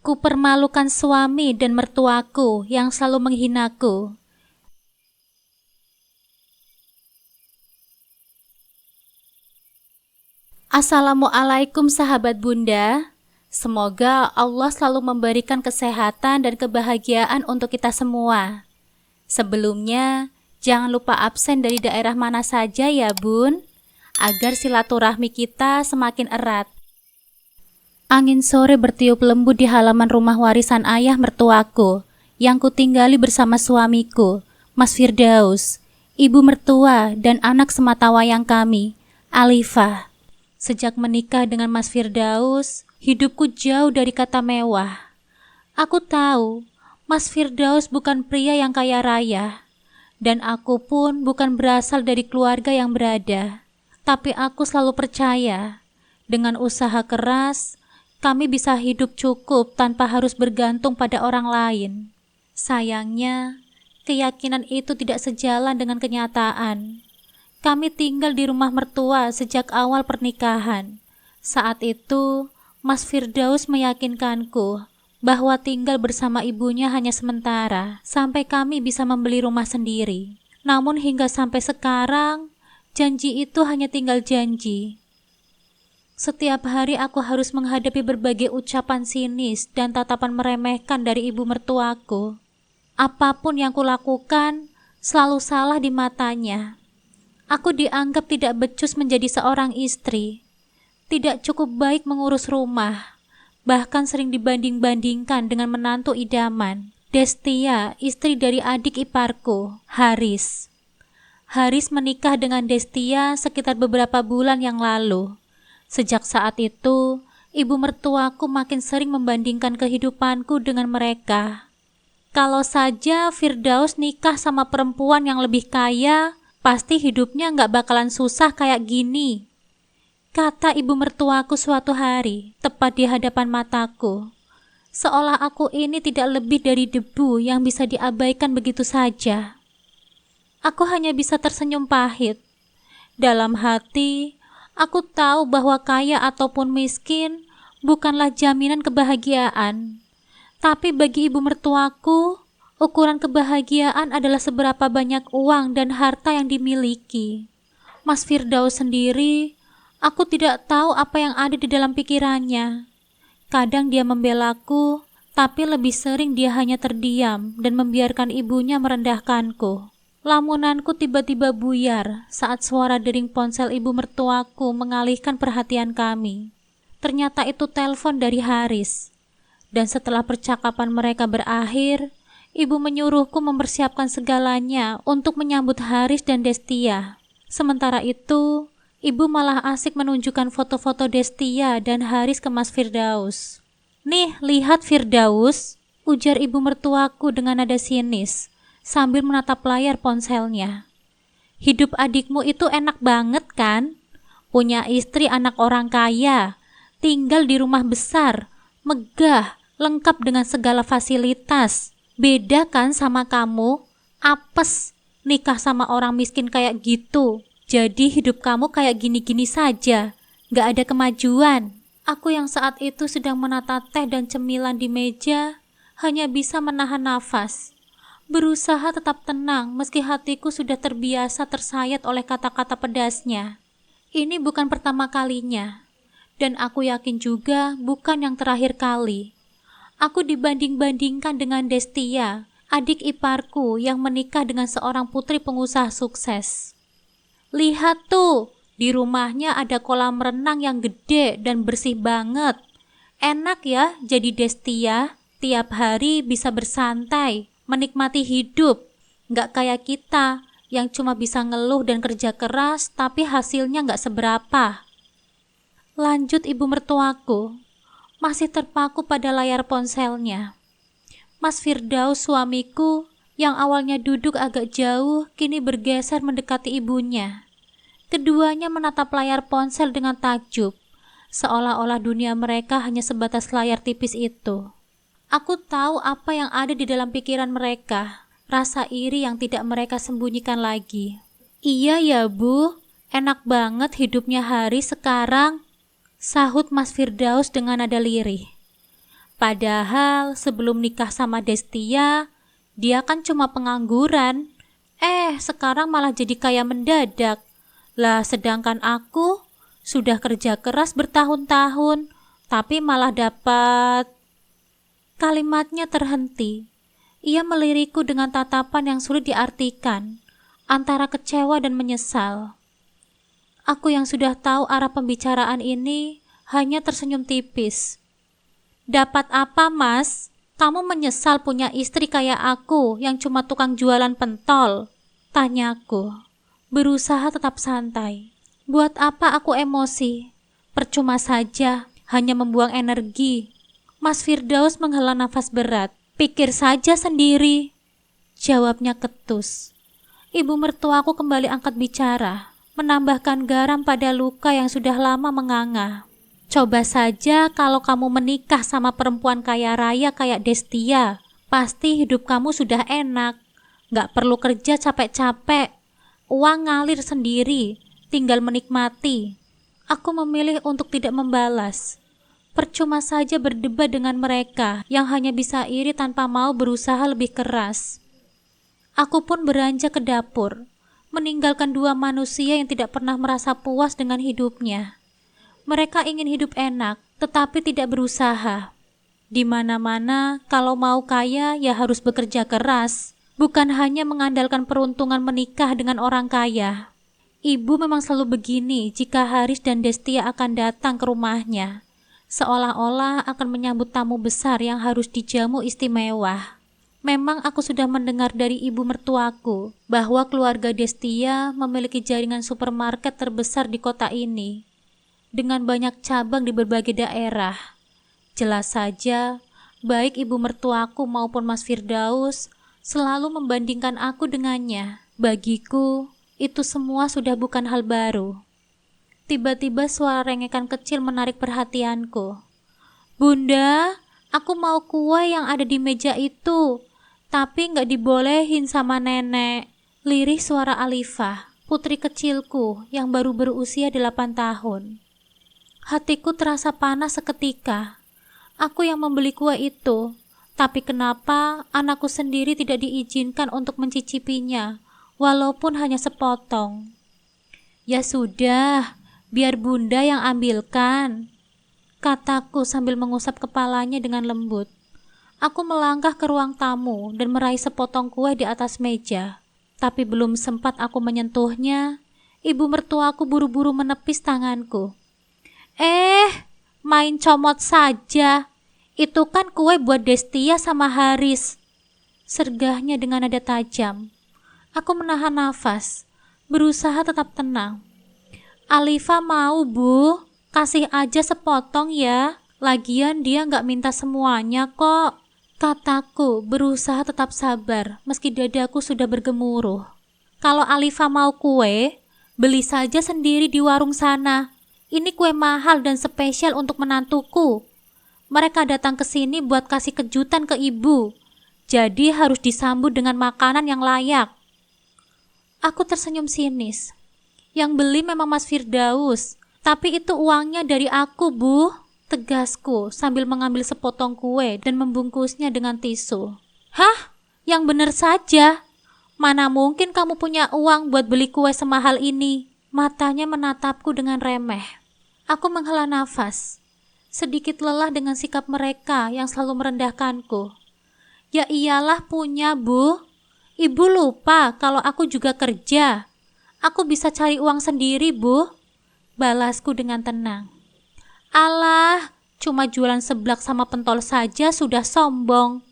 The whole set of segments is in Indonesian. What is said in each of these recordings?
Kupermalukan suami dan mertuaku yang selalu menghinaku. Assalamualaikum sahabat Bunda. Semoga Allah selalu memberikan kesehatan dan kebahagiaan untuk kita semua. Sebelumnya, jangan lupa absen dari daerah mana saja ya Bun, agar silaturahmi kita semakin erat. Angin sore bertiup lembut di halaman rumah warisan ayah mertuaku yang kutinggali bersama suamiku, Mas Firdaus, ibu mertua dan anak sematawayang kami, Alifah. Sejak menikah dengan Mas Firdaus, hidupku jauh dari kata mewah. Aku tahu, Mas Firdaus bukan pria yang kaya raya, dan aku pun bukan berasal dari keluarga yang berada. Tapi aku selalu percaya, dengan usaha keras, kami bisa hidup cukup tanpa harus bergantung pada orang lain. Sayangnya, keyakinan itu tidak sejalan dengan kenyataan. Kami tinggal di rumah mertua sejak awal pernikahan. Saat itu, Mas Firdaus meyakinkanku bahwa tinggal bersama ibunya hanya sementara, sampai kami bisa membeli rumah sendiri. Namun hingga sampai sekarang, janji itu hanya tinggal janji. Setiap hari aku harus menghadapi berbagai ucapan sinis dan tatapan meremehkan dari ibu mertuaku. Apapun yang kulakukan selalu salah di matanya. Aku dianggap tidak becus menjadi seorang istri, tidak cukup baik mengurus rumah, bahkan sering dibanding-bandingkan dengan menantu idaman, Destia, istri dari adik iparku, Haris. Haris menikah dengan Destia sekitar beberapa bulan yang lalu. Sejak saat itu, ibu mertuaku makin sering membandingkan kehidupanku dengan mereka. Kalau saja Firdaus nikah sama perempuan yang lebih kaya, pasti hidupnya nggak bakalan susah kayak gini, kata ibu mertuaku suatu hari, tepat di hadapan mataku. Seolah aku ini tidak lebih dari debu yang bisa diabaikan begitu saja. Aku hanya bisa tersenyum pahit. Dalam hati, aku tahu bahwa kaya ataupun miskin bukanlah jaminan kebahagiaan. Tapi bagi ibu mertuaku, ukuran kebahagiaan adalah seberapa banyak uang dan harta yang dimiliki. Mas Firdaus sendiri, aku tidak tahu apa yang ada di dalam pikirannya. Kadang dia membelaku, tapi lebih sering dia hanya terdiam dan membiarkan ibunya merendahkanku. Lamunanku tiba-tiba buyar saat suara dering ponsel ibu mertuaku mengalihkan perhatian kami. Ternyata itu telepon dari Haris. Dan setelah percakapan mereka berakhir, ibu menyuruhku mempersiapkan segalanya untuk menyambut Haris dan Destia. Sementara itu, ibu malah asik menunjukkan foto-foto Destia dan Haris ke Mas Firdaus. "Nih, lihat Firdaus," ujar ibu mertuaku dengan nada sinis sambil menatap layar ponselnya. "Hidup adikmu itu enak banget kan? Punya istri anak orang kaya, tinggal di rumah besar, megah, lengkap dengan segala fasilitas. Beda kan sama kamu? Apes, nikah sama orang miskin kayak gitu. Jadi hidup kamu kayak gini-gini saja, gak ada kemajuan." Aku yang saat itu sedang menata teh dan cemilan di meja, hanya bisa menahan nafas. Berusaha tetap tenang meski hatiku sudah terbiasa tersayat oleh kata-kata pedasnya. Ini bukan pertama kalinya, dan aku yakin juga bukan yang terakhir kali. Aku dibanding-bandingkan dengan Destia, adik iparku yang menikah dengan seorang putri pengusaha sukses. "Lihat tuh, di rumahnya ada kolam renang yang gede dan bersih banget. Enak ya jadi Destia, tiap hari bisa bersantai, menikmati hidup. Gak kayak kita yang cuma bisa ngeluh dan kerja keras tapi hasilnya gak seberapa," lanjut ibu mertuaku, masih terpaku pada layar ponselnya. Mas Firdaus suamiku yang awalnya duduk agak jauh kini bergeser mendekati ibunya. Keduanya menatap layar ponsel dengan takjub, seolah-olah dunia mereka hanya sebatas layar tipis itu. Aku tahu apa yang ada di dalam pikiran mereka, rasa iri yang tidak mereka sembunyikan lagi. "Iya ya Bu, enak banget hidupnya Haris sekarang," sahut Mas Firdaus dengan nada lirih. Padahal sebelum nikah sama Destia, dia kan cuma pengangguran. Sekarang malah jadi kaya mendadak. Lah sedangkan aku sudah kerja keras bertahun-tahun, tapi malah dapat... Kalimatnya terhenti. Ia melirikku dengan tatapan yang sulit diartikan, antara kecewa dan menyesal. Aku yang sudah tahu arah pembicaraan ini hanya tersenyum tipis. Dapat apa, Mas? Kamu menyesal punya istri kayak aku yang cuma tukang jualan pentol? Tanyaku, berusaha tetap santai. Buat apa aku emosi? Percuma saja, hanya membuang energi. Mas Firdaus menghela nafas berat. Pikir saja sendiri. Jawabnya ketus. Ibu mertuaku kembali angkat bicara, menambahkan garam pada luka yang sudah lama menganga. Coba saja kalau kamu menikah sama perempuan kaya raya kayak Destia, pasti hidup kamu sudah enak. Gak perlu kerja capek-capek, uang ngalir sendiri, tinggal menikmati. Aku memilih untuk tidak membalas. Percuma saja berdebat dengan mereka yang hanya bisa iri tanpa mau berusaha lebih keras. Aku pun beranjak ke dapur, meninggalkan dua manusia yang tidak pernah merasa puas dengan hidupnya. Mereka ingin hidup enak, tetapi tidak berusaha. Di mana-mana, kalau mau kaya ya harus bekerja keras, bukan hanya mengandalkan peruntungan menikah dengan orang kaya. Ibu memang selalu begini jika Haris dan Destia akan datang ke rumahnya. Seolah-olah akan menyambut tamu besar yang harus dijamu istimewa. Memang aku sudah mendengar dari ibu mertuaku bahwa keluarga Destia memiliki jaringan supermarket terbesar di kota ini, dengan banyak cabang di berbagai daerah. Jelas saja, baik ibu mertuaku maupun Mas Firdaus selalu membandingkan aku dengannya. Bagiku, itu semua sudah bukan hal baru. Tiba-tiba suara rengekan kecil menarik perhatianku. Bunda, aku mau kue yang ada di meja itu, tapi nggak dibolehin sama nenek. Lirih suara Alifah, putri kecilku yang baru berusia 8 tahun. Hatiku terasa panas seketika. Aku yang membeli kue itu, tapi kenapa anakku sendiri tidak diizinkan untuk mencicipinya, walaupun hanya sepotong? Ya sudah, biar bunda yang ambilkan, kataku sambil mengusap kepalanya dengan lembut. Aku melangkah ke ruang tamu dan meraih sepotong kue di atas meja. Tapi belum sempat aku menyentuhnya, ibu mertuaku buru-buru menepis tanganku. Main comot saja. Itu kan kue buat Destia sama Haris, sergahnya dengan nada tajam. Aku menahan nafas, berusaha tetap tenang. Alifah mau, Bu. Kasih aja sepotong ya. Lagian dia nggak minta semuanya kok, kataku berusaha tetap sabar meski dadaku sudah bergemuruh. Kalau Alifah mau kue, beli saja sendiri di warung sana. Ini kue mahal dan spesial untuk menantuku. Mereka datang ke sini buat kasih kejutan ke ibu. Jadi harus disambut dengan makanan yang layak. Aku tersenyum sinis. Yang beli memang Mas Firdaus, tapi itu uangnya dari aku, Bu, tegasku sambil mengambil sepotong kue dan membungkusnya dengan tisu. Hah? Yang benar saja. Mana mungkin kamu punya uang buat beli kue semahal ini? Matanya menatapku dengan remeh. Aku menghela nafas, sedikit lelah dengan sikap mereka yang selalu merendahkanku. Ya iyalah punya, Bu. Ibu lupa kalau aku juga kerja. Aku bisa cari uang sendiri, Bu, balasku dengan tenang. Alah, cuma jualan seblak sama pentol saja sudah sombong.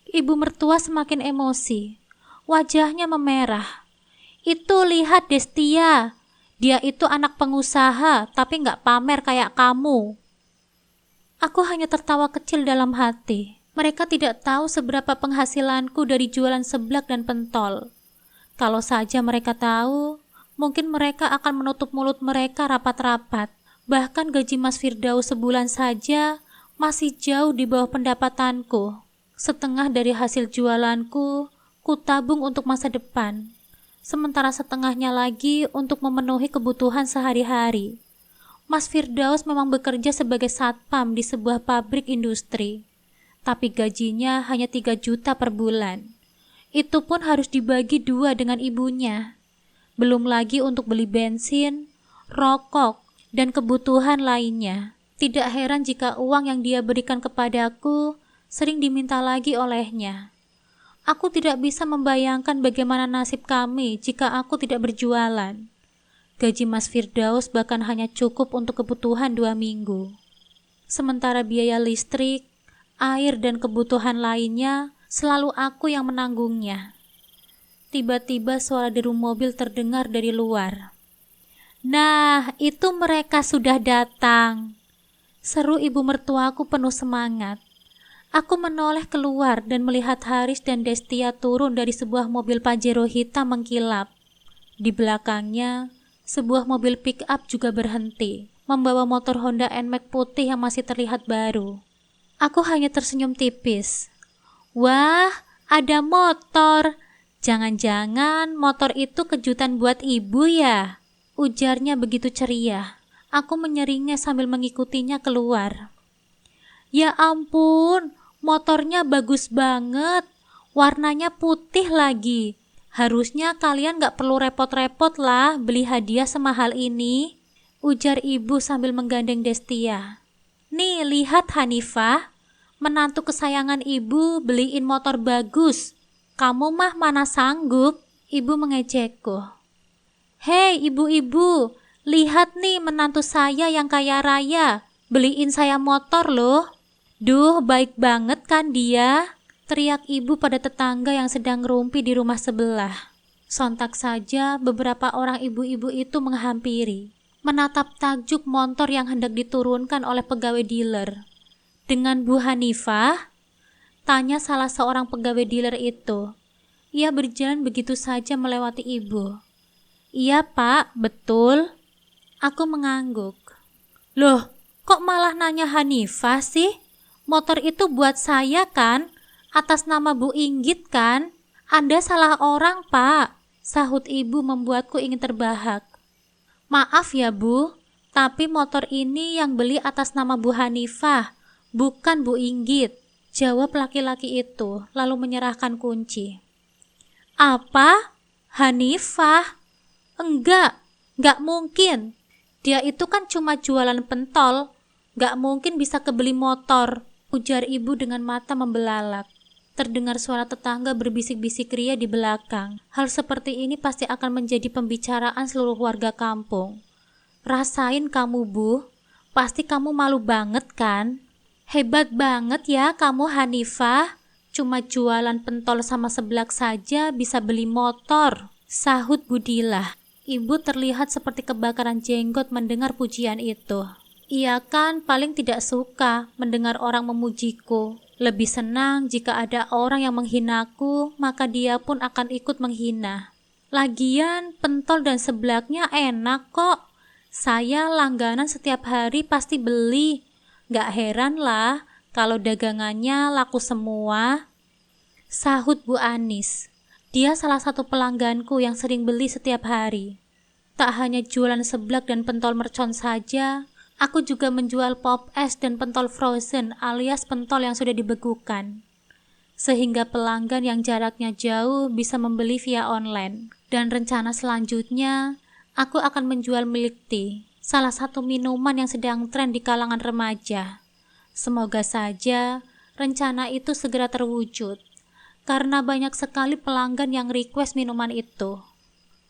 Ibu mertua semakin emosi. Wajahnya memerah. Itu lihat Destia. Dia itu anak pengusaha, tapi nggak pamer kayak kamu. Aku hanya tertawa kecil dalam hati. Mereka tidak tahu seberapa penghasilanku dari jualan seblak dan pentol. Kalau saja mereka tahu, mungkin mereka akan menutup mulut mereka rapat-rapat. Bahkan gaji Mas Firdaus sebulan saja masih jauh di bawah pendapatanku. Setengah dari hasil jualanku, ku tabung untuk masa depan. Sementara setengahnya lagi untuk memenuhi kebutuhan sehari-hari. Mas Firdaus memang bekerja sebagai satpam di sebuah pabrik industri, tapi gajinya hanya 3 juta per bulan. Itu pun harus dibagi 2 dengan ibunya. Belum lagi untuk beli bensin, rokok, dan kebutuhan lainnya. Tidak heran jika uang yang dia berikan kepadaku sering diminta lagi olehnya. Aku tidak bisa membayangkan bagaimana nasib kami jika aku tidak berjualan. Gaji Mas Firdaus bahkan hanya cukup untuk kebutuhan 2 minggu. Sementara biaya listrik, air, dan kebutuhan lainnya selalu aku yang menanggungnya. Tiba-tiba suara deru mobil terdengar dari luar. "Nah, itu mereka sudah datang," seru ibu mertuaku penuh semangat. Aku menoleh keluar dan melihat Haris dan Destia turun dari sebuah mobil Pajero hitam mengkilap. Di belakangnya, sebuah mobil pick-up juga berhenti, membawa motor Honda NMAX putih yang masih terlihat baru. Aku hanya tersenyum tipis. "Wah, ada motor. Jangan-jangan motor itu kejutan buat ibu ya?" ujarnya begitu ceria. Aku menyeringnya sambil mengikutinya keluar. "Ya ampun, motornya bagus banget. Warnanya putih lagi. Harusnya kalian gak perlu repot-repot lah beli hadiah semahal ini," ujar ibu sambil menggandeng Destia. "Nih, lihat Hanifah, menantu kesayangan ibu beliin motor bagus. Kamu mah mana sanggup," ibu mengejekku. "Hei ibu-ibu, lihat nih menantu saya yang kaya raya, beliin saya motor loh. Duh, baik banget kan dia," teriak ibu pada tetangga yang sedang ngerumpi di rumah sebelah. Sontak saja beberapa orang ibu-ibu itu menghampiri, menatap takjub motor yang hendak diturunkan oleh pegawai dealer. "Dengan Bu Hanifah?" tanya salah seorang pegawai dealer itu. Ia berjalan begitu saja melewati ibu. "Iya Pak, betul." Aku mengangguk. "Loh, kok malah nanya Hanifah sih? Motor itu buat saya kan? Atas nama Bu Inggit kan? Anda salah orang Pak," sahut ibu membuatku ingin terbahak. "Maaf ya Bu, tapi motor ini yang beli atas nama Bu Hanifah, bukan Bu Inggit," jawab laki-laki itu lalu menyerahkan kunci. "Apa? Hanifah? Enggak mungkin. Dia itu kan cuma jualan pentol, gak mungkin bisa kebeli motor," ujar ibu dengan mata membelalak. Terdengar suara tetangga berbisik-bisik ria di belakang. Hal seperti ini pasti akan menjadi pembicaraan seluruh warga kampung. "Rasain kamu Bu, pasti kamu malu banget kan? Hebat banget ya kamu Hanifah, cuma jualan pentol sama seblak saja bisa beli motor," sahut Budilah. Ibu terlihat seperti kebakaran jenggot mendengar pujian itu. Ia kan paling tidak suka mendengar orang memujiku. Lebih senang jika ada orang yang menghinaku, maka dia pun akan ikut menghina. Lagian pentol dan seblaknya enak kok. Saya langganan setiap hari pasti beli. Gak heran lah kalau dagangannya laku semua, sahut Bu Anis. Dia salah satu pelangganku yang sering beli setiap hari. Tak hanya jualan seblak dan pentol mercon saja, aku juga menjual pop es dan pentol frozen alias pentol yang sudah dibekukan. Sehingga pelanggan yang jaraknya jauh bisa membeli via online. Dan rencana selanjutnya, aku akan menjual milk tea, salah satu minuman yang sedang tren di kalangan remaja. Semoga saja rencana itu segera terwujud, karena banyak sekali pelanggan yang request minuman itu.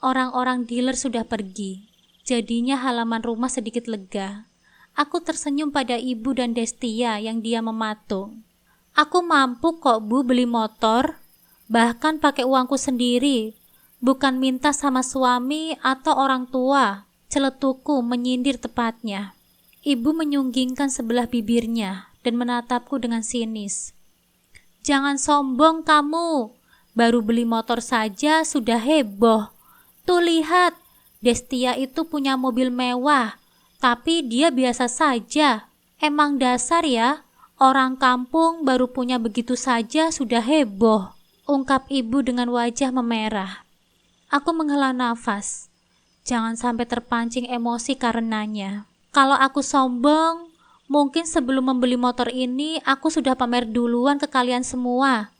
Orang-orang dealer sudah pergi, jadinya halaman rumah sedikit lega. Aku tersenyum pada ibu dan Destia yang diam mematung. "Aku mampu kok Bu beli motor, bahkan pakai uangku sendiri, bukan minta sama suami atau orang tua," celetuku menyindir tepatnya. Ibu menyunggingkan sebelah bibirnya dan menatapku dengan sinis. "Jangan sombong kamu, baru beli motor saja sudah heboh. Tuh lihat, Destia itu punya mobil mewah, tapi dia biasa saja. Emang dasar ya, orang kampung baru punya begitu saja sudah heboh," ungkap ibu dengan wajah memerah. Aku menghela nafas. Jangan sampai terpancing emosi karenanya. Kalau aku sombong, mungkin sebelum membeli motor ini aku sudah pamer duluan ke kalian semua.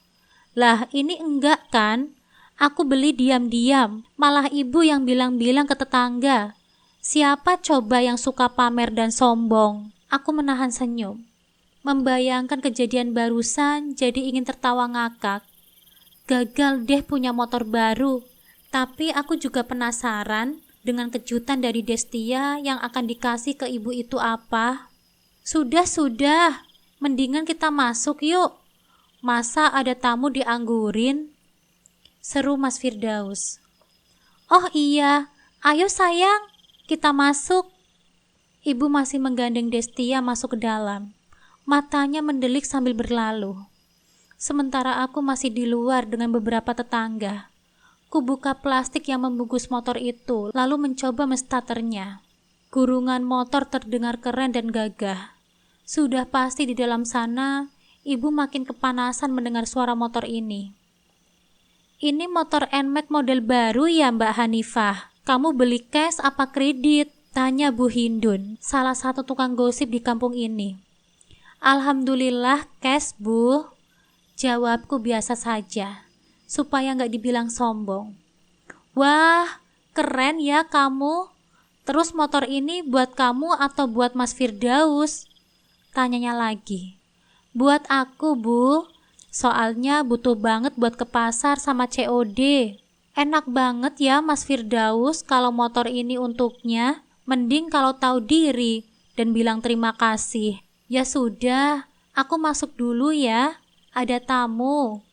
Lah, ini enggak kan? Aku beli diam-diam, malah ibu yang bilang-bilang ke tetangga. Siapa coba yang suka pamer dan sombong? Aku menahan senyum. Membayangkan kejadian barusan jadi ingin tertawa ngakak. Gagal deh punya motor baru, tapi aku juga penasaran dengan kejutan dari Destia yang akan dikasih ke ibu itu apa. Sudah, mendingan kita masuk yuk. Masa ada tamu dianggurin? Seru Mas Firdaus. Oh iya, ayo sayang, kita masuk. Ibu masih menggandeng Destia masuk ke dalam. Matanya mendelik sambil berlalu. Sementara aku masih di luar dengan beberapa tetangga. Ku buka plastik yang membungkus motor itu, lalu mencoba menstaternya. Gurungan motor terdengar keren dan gagah. Sudah pasti di dalam sana, ibu makin kepanasan mendengar suara motor ini. Ini motor NMAX model baru ya Mbak Hanifah? Kamu beli cash apa kredit? Tanya Bu Hindun, salah satu tukang gosip di kampung ini. Alhamdulillah cash Bu. Jawabku biasa saja, supaya nggak dibilang sombong. Wah, keren ya kamu. Terus motor ini buat kamu atau buat Mas Firdaus? Tanyanya lagi. Buat aku Bu, soalnya butuh banget buat ke pasar sama COD. Enak banget ya Mas Firdaus kalau motor ini untuknya. Mending kalau tahu diri dan bilang terima kasih. Ya sudah, aku masuk dulu ya. Ada tamu,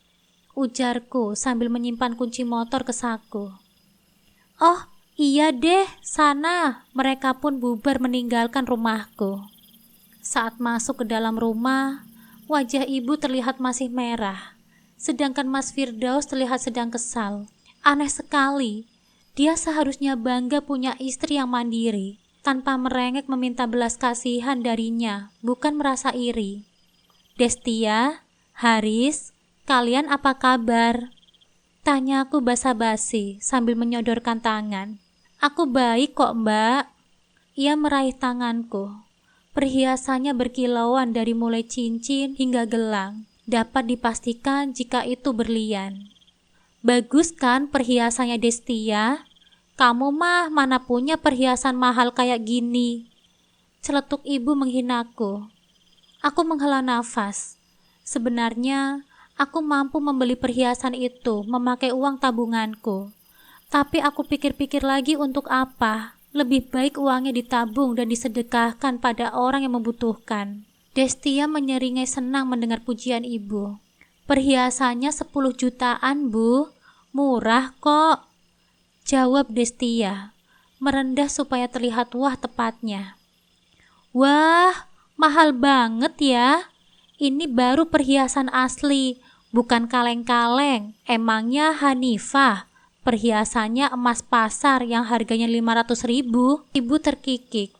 ujarku sambil menyimpan kunci motor ke saku. Oh iya deh, sana. Mereka pun bubar meninggalkan rumahku. Saat masuk ke dalam rumah, wajah ibu terlihat masih merah, sedangkan Mas Firdaus terlihat sedang kesal. Aneh sekali, dia seharusnya bangga punya istri yang mandiri, tanpa merengek meminta belas kasihan darinya, bukan merasa iri. Destia, Haris, kalian apa kabar? Tanyaku basa-basi sambil menyodorkan tangan. Aku baik kok Mbak. Ia meraih tanganku. Perhiasannya berkilauan dari mulai cincin hingga gelang. Dapat dipastikan jika itu berlian. Bagus kan perhiasannya Destia? Kamu mah mana punya perhiasan mahal kayak gini? Celetuk ibu menghinaku. Aku menghela nafas. Sebenarnya, aku mampu membeli perhiasan itu memakai uang tabunganku. Tapi aku pikir-pikir lagi untuk apa? Lebih baik uangnya ditabung dan disedekahkan pada orang yang membutuhkan. Destia menyeringai senang mendengar pujian ibu. Perhiasannya 10 jutaan, Bu. Murah kok. Jawab Destia, merendah supaya terlihat wah tepatnya. Wah, mahal banget ya. Ini baru perhiasan asli, bukan kaleng-kaleng. Emangnya Hanifah, perhiasannya emas pasar yang harganya 500.000. Ibu terkikik.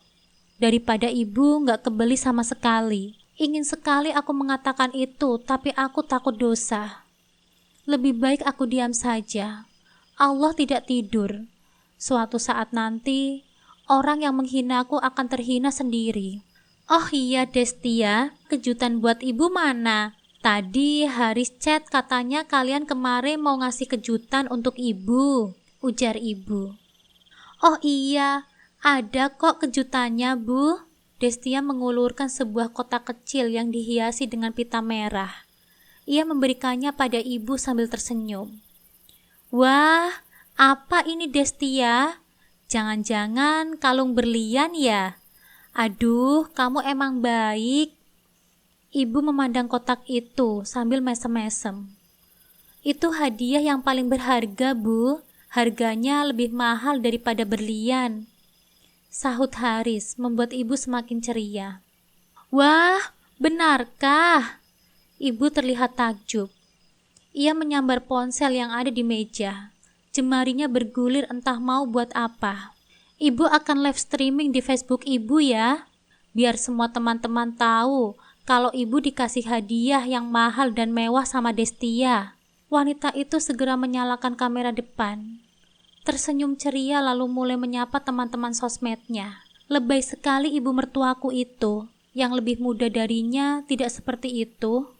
Daripada ibu nggak kebeli sama sekali. Ingin sekali aku mengatakan itu, tapi aku takut dosa. Lebih baik aku diam saja. Allah tidak tidur. Suatu saat nanti, orang yang menghinaku akan terhina sendiri. Oh iya Destia, kejutan buat ibu mana? Tadi Haris chat katanya kalian kemarin mau ngasih kejutan untuk ibu, ujar ibu. Oh iya, ada kok kejutannya Bu. Destia mengulurkan sebuah kotak kecil yang dihiasi dengan pita merah. Ia memberikannya pada ibu sambil tersenyum. Wah, apa ini Destia? Jangan-jangan kalung berlian ya? Aduh, kamu emang baik. Ibu memandang kotak itu sambil mesem-mesem. Itu hadiah yang paling berharga, Bu. Harganya lebih mahal daripada berlian. Sahut Haris membuat ibu semakin ceria. Wah, benarkah? Ibu terlihat takjub. Ia menyambar ponsel yang ada di meja. Jemarinya bergulir entah mau buat apa. Ibu akan live streaming di Facebook ibu ya. Biar semua teman-teman tahu kalau ibu dikasih hadiah yang mahal dan mewah sama Destia. Wanita itu segera menyalakan kamera depan. Tersenyum ceria lalu mulai menyapa teman-teman sosmednya. Lebay sekali ibu mertuaku itu. Yang lebih muda darinya tidak seperti itu.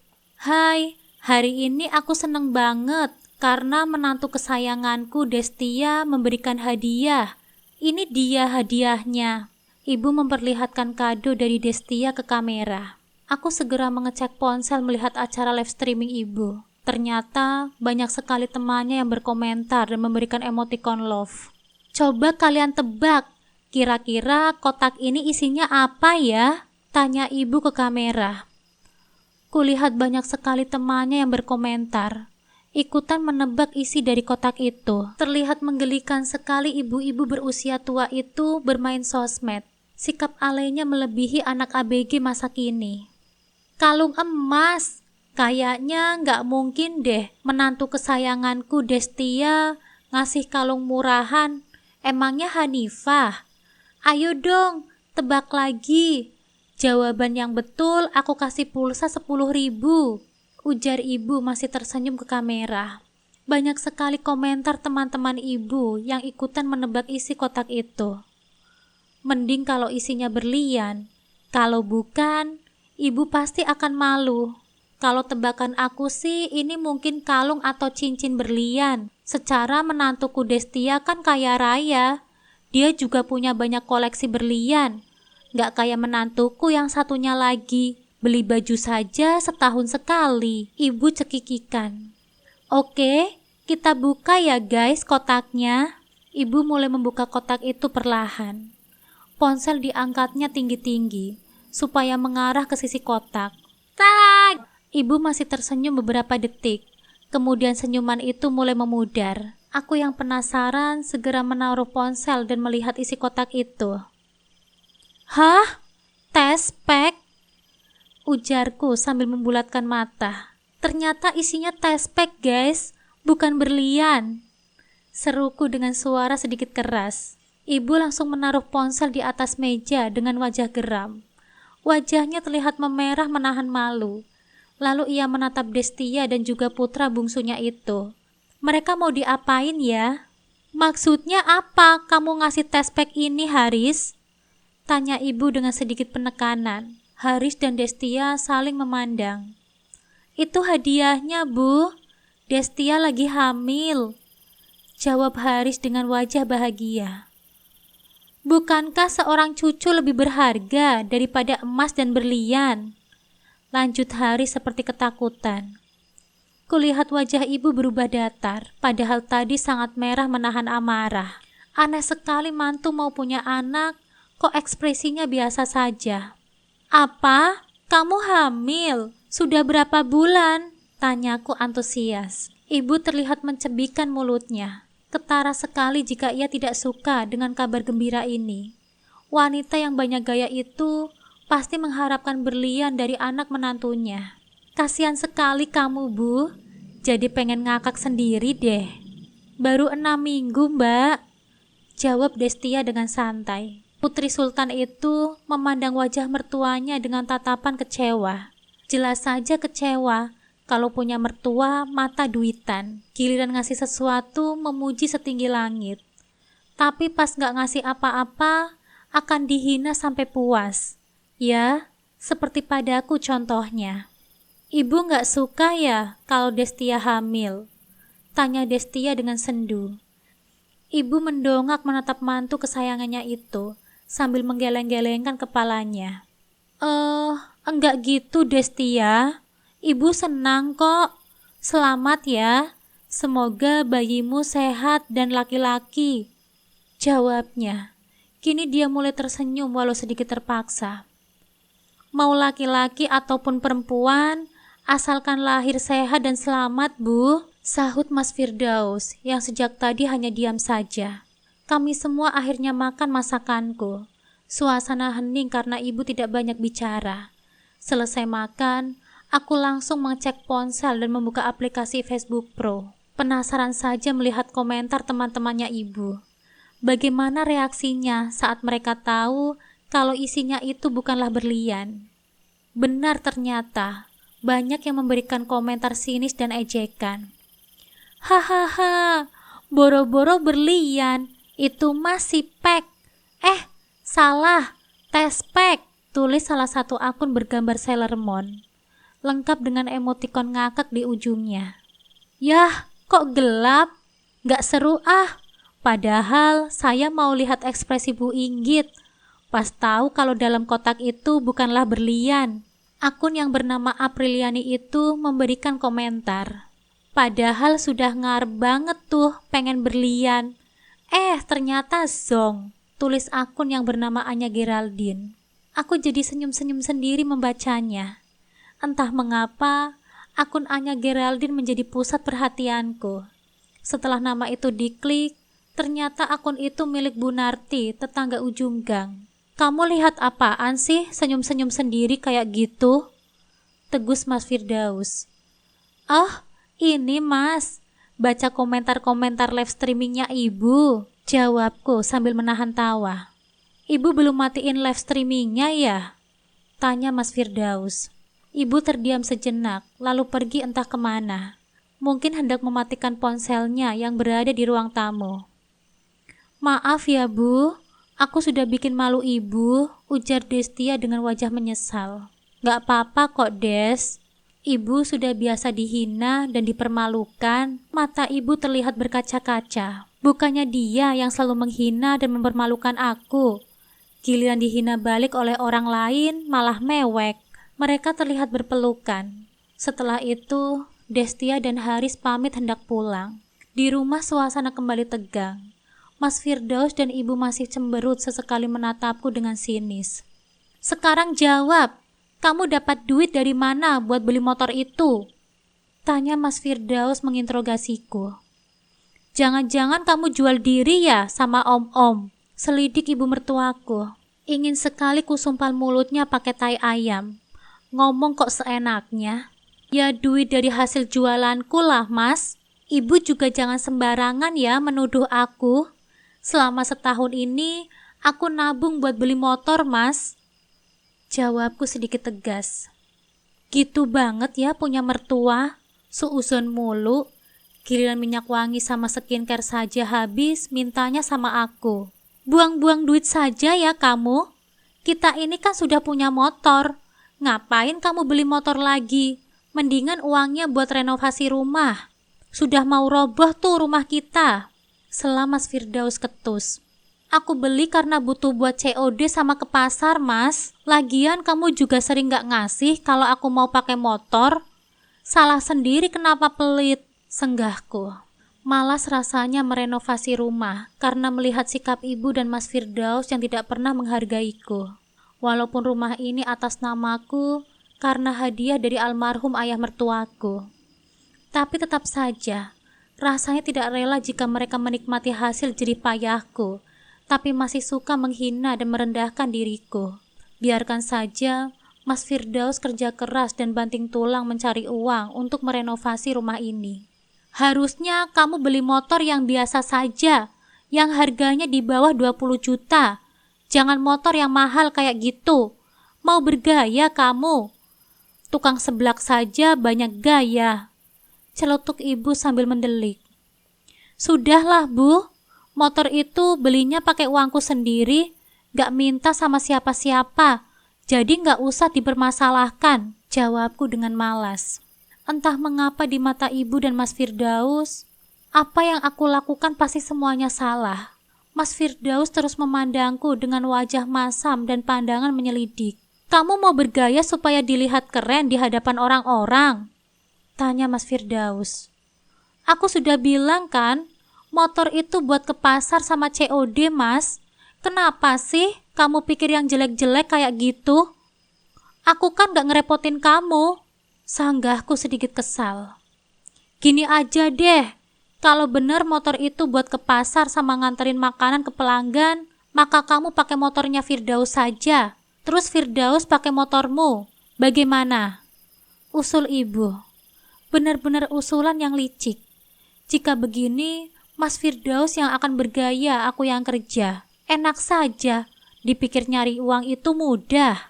Hai, hari ini aku seneng banget karena menantu kesayanganku Destia memberikan hadiah. Ini dia hadiahnya. Ibu memperlihatkan kado dari Destia ke kamera. Aku segera mengecek ponsel melihat acara live streaming ibu. Ternyata banyak sekali temannya yang berkomentar dan memberikan emoticon love. Coba kalian tebak, kira-kira kotak ini isinya apa ya? Tanya ibu ke kamera. Kulihat banyak sekali temannya yang berkomentar, ikutan menebak isi dari kotak itu. Terlihat menggelikan sekali ibu-ibu berusia tua itu bermain sosmed. Sikap alainya melebihi anak ABG masa kini. Kalung emas, kayaknya nggak mungkin deh menantu kesayanganku Destia ngasih kalung murahan. Emangnya Hanifah? Ayo dong, tebak lagi. Jawaban yang betul aku kasih pulsa 10.000, ujar ibu masih tersenyum ke kamera. Banyak sekali komentar teman-teman ibu yang ikutan menebak isi kotak itu. Mending kalau isinya berlian. Kalau bukan, ibu pasti akan malu. Kalau tebakan aku sih ini mungkin kalung atau cincin berlian. Secara menantuku Destia kan kaya raya. Dia juga punya banyak koleksi berlian. Gak kayak menantuku yang satunya lagi, beli baju saja setahun sekali. Ibu cekikikan. Oke, kita buka ya guys kotaknya. Ibu mulai membuka kotak itu perlahan. Ponsel diangkatnya tinggi-tinggi, supaya mengarah ke sisi kotak. Tag! Ibu masih tersenyum beberapa detik. Kemudian senyuman itu mulai memudar. Aku yang penasaran segera menaruh ponsel dan melihat isi kotak itu. Hah? Tes pack? Ujarku sambil membulatkan mata. Ternyata isinya tes pack guys, bukan berlian. Seruku dengan suara sedikit keras. Ibu langsung menaruh ponsel di atas meja dengan wajah geram. Wajahnya terlihat memerah menahan malu. Lalu ia menatap Destia dan juga putra bungsunya itu. Mereka mau diapain ya? Maksudnya apa kamu ngasih tes pack ini Haris? Tanya ibu dengan sedikit penekanan. Haris dan Destia saling memandang. Itu hadiahnya bu, Destia lagi hamil. Jawab Haris dengan wajah bahagia. Bukankah seorang cucu lebih berharga daripada emas dan berlian? Lanjut Haris seperti ketakutan. Kulihat wajah ibu berubah datar, padahal tadi sangat merah menahan amarah. Aneh sekali mantu mau punya anak, kok ekspresinya biasa saja. Apa? Kamu hamil? Sudah berapa bulan? Tanyaku antusias. Ibu terlihat mencebikan mulutnya. Ketara sekali jika ia tidak suka dengan kabar gembira ini. Wanita yang banyak gaya itu pasti mengharapkan berlian dari anak menantunya. Kasihan sekali kamu bu, jadi pengen ngakak sendiri deh. Baru 6 minggu mbak, jawab Destia dengan santai. Putri Sultan itu memandang wajah mertuanya dengan tatapan kecewa. Jelas saja kecewa, kalau punya mertua mata duitan. Giliran ngasih sesuatu memuji setinggi langit. Tapi pas gak ngasih apa-apa, akan dihina sampai puas. Ya, seperti padaku contohnya. Ibu gak suka ya kalau Destia hamil? Tanya Destia dengan sendu. Ibu mendongak menatap mantu kesayangannya itu, sambil menggeleng-gelengkan kepalanya. Enggak gitu Destia. Ibu senang kok. Selamat ya. Semoga bayimu sehat dan laki-laki. Jawabnya. Kini dia mulai tersenyum walau sedikit terpaksa. Mau laki-laki ataupun perempuan, asalkan lahir sehat dan selamat bu, sahut Mas Firdaus yang sejak tadi hanya diam saja. Kami semua akhirnya makan masakanku. Suasana hening karena ibu tidak banyak bicara. Selesai makan, aku langsung mengecek ponsel dan membuka aplikasi Facebook Pro. Penasaran saja melihat komentar teman-temannya ibu. Bagaimana reaksinya saat mereka tahu kalau isinya itu bukanlah berlian. Benar ternyata, banyak yang memberikan komentar sinis dan ejekan. Hahaha, boro-boro berlian, itu masih pack. Salah, tespek, tulis salah satu akun bergambar Sailor Moon, lengkap dengan emotikon ngakak di ujungnya. Yah, kok gelap? Gak seru ah. Padahal saya mau lihat ekspresi Bu Inggit. Pas tahu kalau dalam kotak itu bukanlah berlian. Akun yang bernama Apriliani itu memberikan komentar. Padahal sudah ngarep banget tuh pengen berlian. Ternyata zong, tulis akun yang bernama Anya Geraldine. Aku jadi senyum-senyum sendiri membacanya. Entah mengapa, akun Anya Geraldine menjadi pusat perhatianku. Setelah nama itu diklik, ternyata akun itu milik Bu Narti, tetangga ujung gang. Kamu lihat apaan sih senyum-senyum sendiri kayak gitu? Tegus Mas Firdaus. Oh, ini Mas, baca komentar-komentar live streamingnya Ibu, jawabku sambil menahan tawa. Ibu belum matiin live streamingnya ya? Tanya Mas Firdaus. Ibu terdiam sejenak, lalu pergi entah kemana. Mungkin hendak mematikan ponselnya yang berada di ruang tamu. Maaf ya Bu, aku sudah bikin malu Ibu, ujar Destia dengan wajah menyesal. Gak apa-apa kok Des, Ibu sudah biasa dihina dan dipermalukan, mata Ibu terlihat berkaca-kaca. Bukannya dia yang selalu menghina dan mempermalukan aku. Giliran dihina balik oleh orang lain malah mewek. Mereka terlihat berpelukan. Setelah itu, Destia dan Haris pamit hendak pulang. Di rumah suasana kembali tegang. Mas Firdaus dan Ibu masih cemberut sesekali menatapku dengan sinis. Sekarang jawab, kamu dapat duit dari mana buat beli motor itu? Tanya Mas Firdaus menginterogasiku. Jangan-jangan kamu jual diri ya sama om-om? Selidik ibu mertuaku. Ingin sekali kusumpal mulutnya pakai tai ayam. Ngomong kok seenaknya. Ya duit dari hasil jualanku lah Mas. Ibu juga jangan sembarangan ya menuduh aku. Selama setahun ini, aku nabung buat beli motor, Mas. Jawabku sedikit tegas. Gitu banget ya punya mertua, suuzon mulu. Giliran minyak wangi sama skincare saja habis, mintanya sama aku. Buang-buang duit saja ya kamu. Kita ini kan sudah punya motor. Ngapain kamu beli motor lagi? Mendingan uangnya buat renovasi rumah. Sudah mau roboh tuh rumah kita. Sela Mas Firdaus ketus. Aku beli karena butuh buat COD sama ke pasar Mas. Lagian kamu juga sering gak ngasih kalau aku mau pakai motor. Salah sendiri kenapa pelit, senggahku. Malas rasanya merenovasi rumah karena melihat sikap ibu dan Mas Firdaus yang tidak pernah menghargaiku. Walaupun rumah ini atas namaku karena hadiah dari almarhum ayah mertuaku. Tapi tetap saja, rasanya tidak rela jika mereka menikmati hasil jerih payahku, tapi masih suka menghina dan merendahkan diriku. Biarkan saja Mas Firdaus kerja keras dan banting tulang mencari uang untuk merenovasi rumah ini. Harusnya kamu beli motor yang biasa saja, yang harganya di bawah 20 juta. Jangan motor yang mahal kayak gitu. Mau bergaya kamu. Tukang seblak saja banyak gaya. Celutuk ibu sambil mendelik. Sudahlah Bu, motor itu belinya pakai uangku sendiri, gak minta sama siapa-siapa, jadi gak usah dipermasalahkan, jawabku dengan malas. Entah mengapa di mata ibu dan Mas Firdaus, apa yang aku lakukan pasti semuanya salah. Mas Firdaus terus memandangku dengan wajah masam dan pandangan menyelidik. Kamu mau bergaya supaya dilihat keren di hadapan orang-orang? Tanya Mas Firdaus. Aku sudah bilang kan, motor itu buat ke pasar sama COD Mas. Kenapa sih kamu pikir yang jelek-jelek kayak gitu? Aku kan gak ngerepotin kamu. Sanggahku sedikit kesal. Gini aja deh, kalau bener motor itu buat ke pasar sama nganterin makanan ke pelanggan, maka kamu pakai motornya Firdaus saja. Terus Firdaus pakai motormu. Bagaimana? Usul ibu. Benar-benar usulan yang licik. Jika begini, Mas Firdaus yang akan bergaya, aku yang kerja. Enak saja, dipikir nyari uang itu mudah.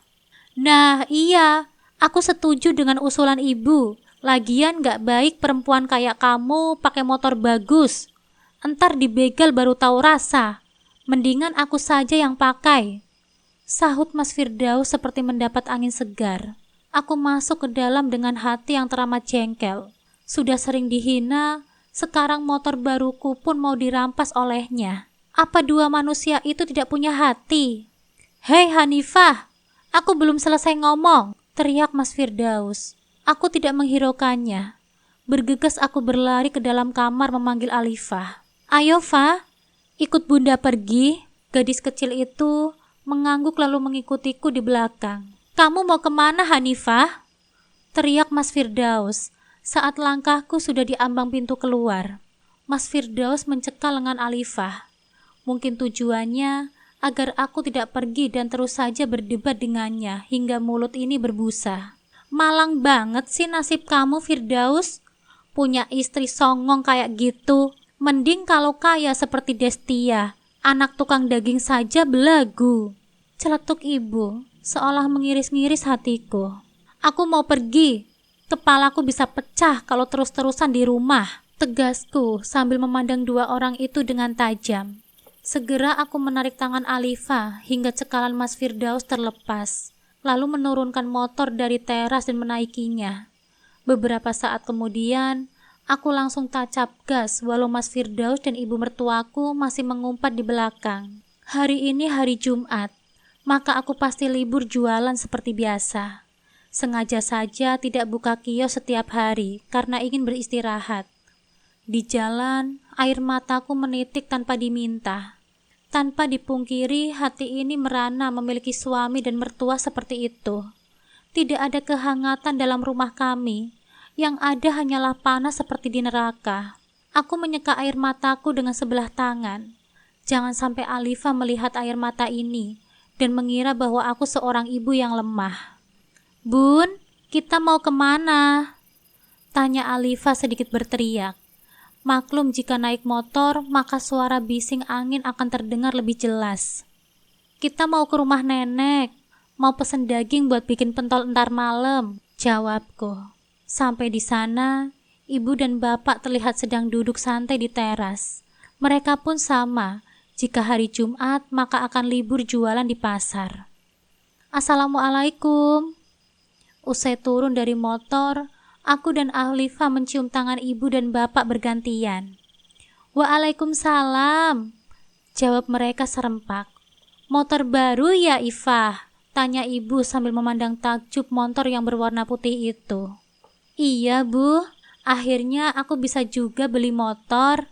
Nah iya, aku setuju dengan usulan ibu. Lagian gak baik perempuan kayak kamu pakai motor bagus. Entar dibegal baru tahu rasa. Mendingan aku saja yang pakai. Sahut Mas Firdaus seperti mendapat angin segar. Aku masuk ke dalam dengan hati yang teramat jengkel. Sudah sering dihina, sekarang motor baruku pun mau dirampas olehnya. Apa dua manusia itu tidak punya hati? Hei Hanifah, aku belum selesai ngomong, teriak Mas Firdaus. Aku tidak menghiraukannya. Bergegas aku berlari ke dalam kamar memanggil Alifah. Ayo Fa, ikut bunda pergi. Gadis kecil itu mengangguk lalu mengikutiku di belakang. Kamu mau kemana Hanifah? Teriak Mas Firdaus saat langkahku sudah di ambang pintu keluar. Mas Firdaus mencekal lengan Alifah. Mungkin tujuannya agar aku tidak pergi dan terus saja berdebat dengannya hingga mulut ini berbusa. Malang banget sih nasib kamu Firdaus. Punya istri songong kayak gitu. Mending kalau kaya seperti Destia. Anak tukang daging saja belagu. Celetuk ibu, seolah mengiris-ngiris hatiku. Aku mau pergi. Kepalaku bisa pecah kalau terus-terusan di rumah. Tegasku sambil memandang dua orang itu dengan tajam. Segera aku menarik tangan Alifah hingga cekalan Mas Firdaus terlepas, lalu menurunkan motor dari teras dan menaikinya. Beberapa saat kemudian, aku langsung tancap gas walau Mas Firdaus dan ibu mertuaku masih mengumpat di belakang. Hari ini hari Jumat, maka aku pasti libur jualan seperti biasa. Sengaja saja tidak buka kios setiap hari karena ingin beristirahat. Di jalan, air mataku menitik tanpa diminta. Tanpa dipungkiri, hati ini merana memiliki suami dan mertua seperti itu. Tidak ada kehangatan dalam rumah kami. Yang ada hanyalah panas seperti di neraka. Aku menyeka air mataku dengan sebelah tangan. Jangan sampai Alifah melihat air mata ini dan mengira bahwa aku seorang ibu yang lemah. Bun, kita mau kemana? Tanya Alifah sedikit berteriak. Maklum jika naik motor, maka suara bising angin akan terdengar lebih jelas. Kita mau ke rumah nenek, mau pesen daging buat bikin pentol entar malam, jawabku. Sampai di sana, ibu dan bapak terlihat sedang duduk santai di teras. Mereka pun sama, jika hari Jumat maka akan libur jualan di pasar. Assalamualaikum. Usai turun dari motor, aku dan Alifah mencium tangan ibu dan bapak bergantian. Waalaikumsalam, jawab mereka serempak. Motor baru ya Ifah? Tanya ibu sambil memandang takjub motor yang berwarna putih itu. Iya bu, akhirnya aku bisa juga beli motor.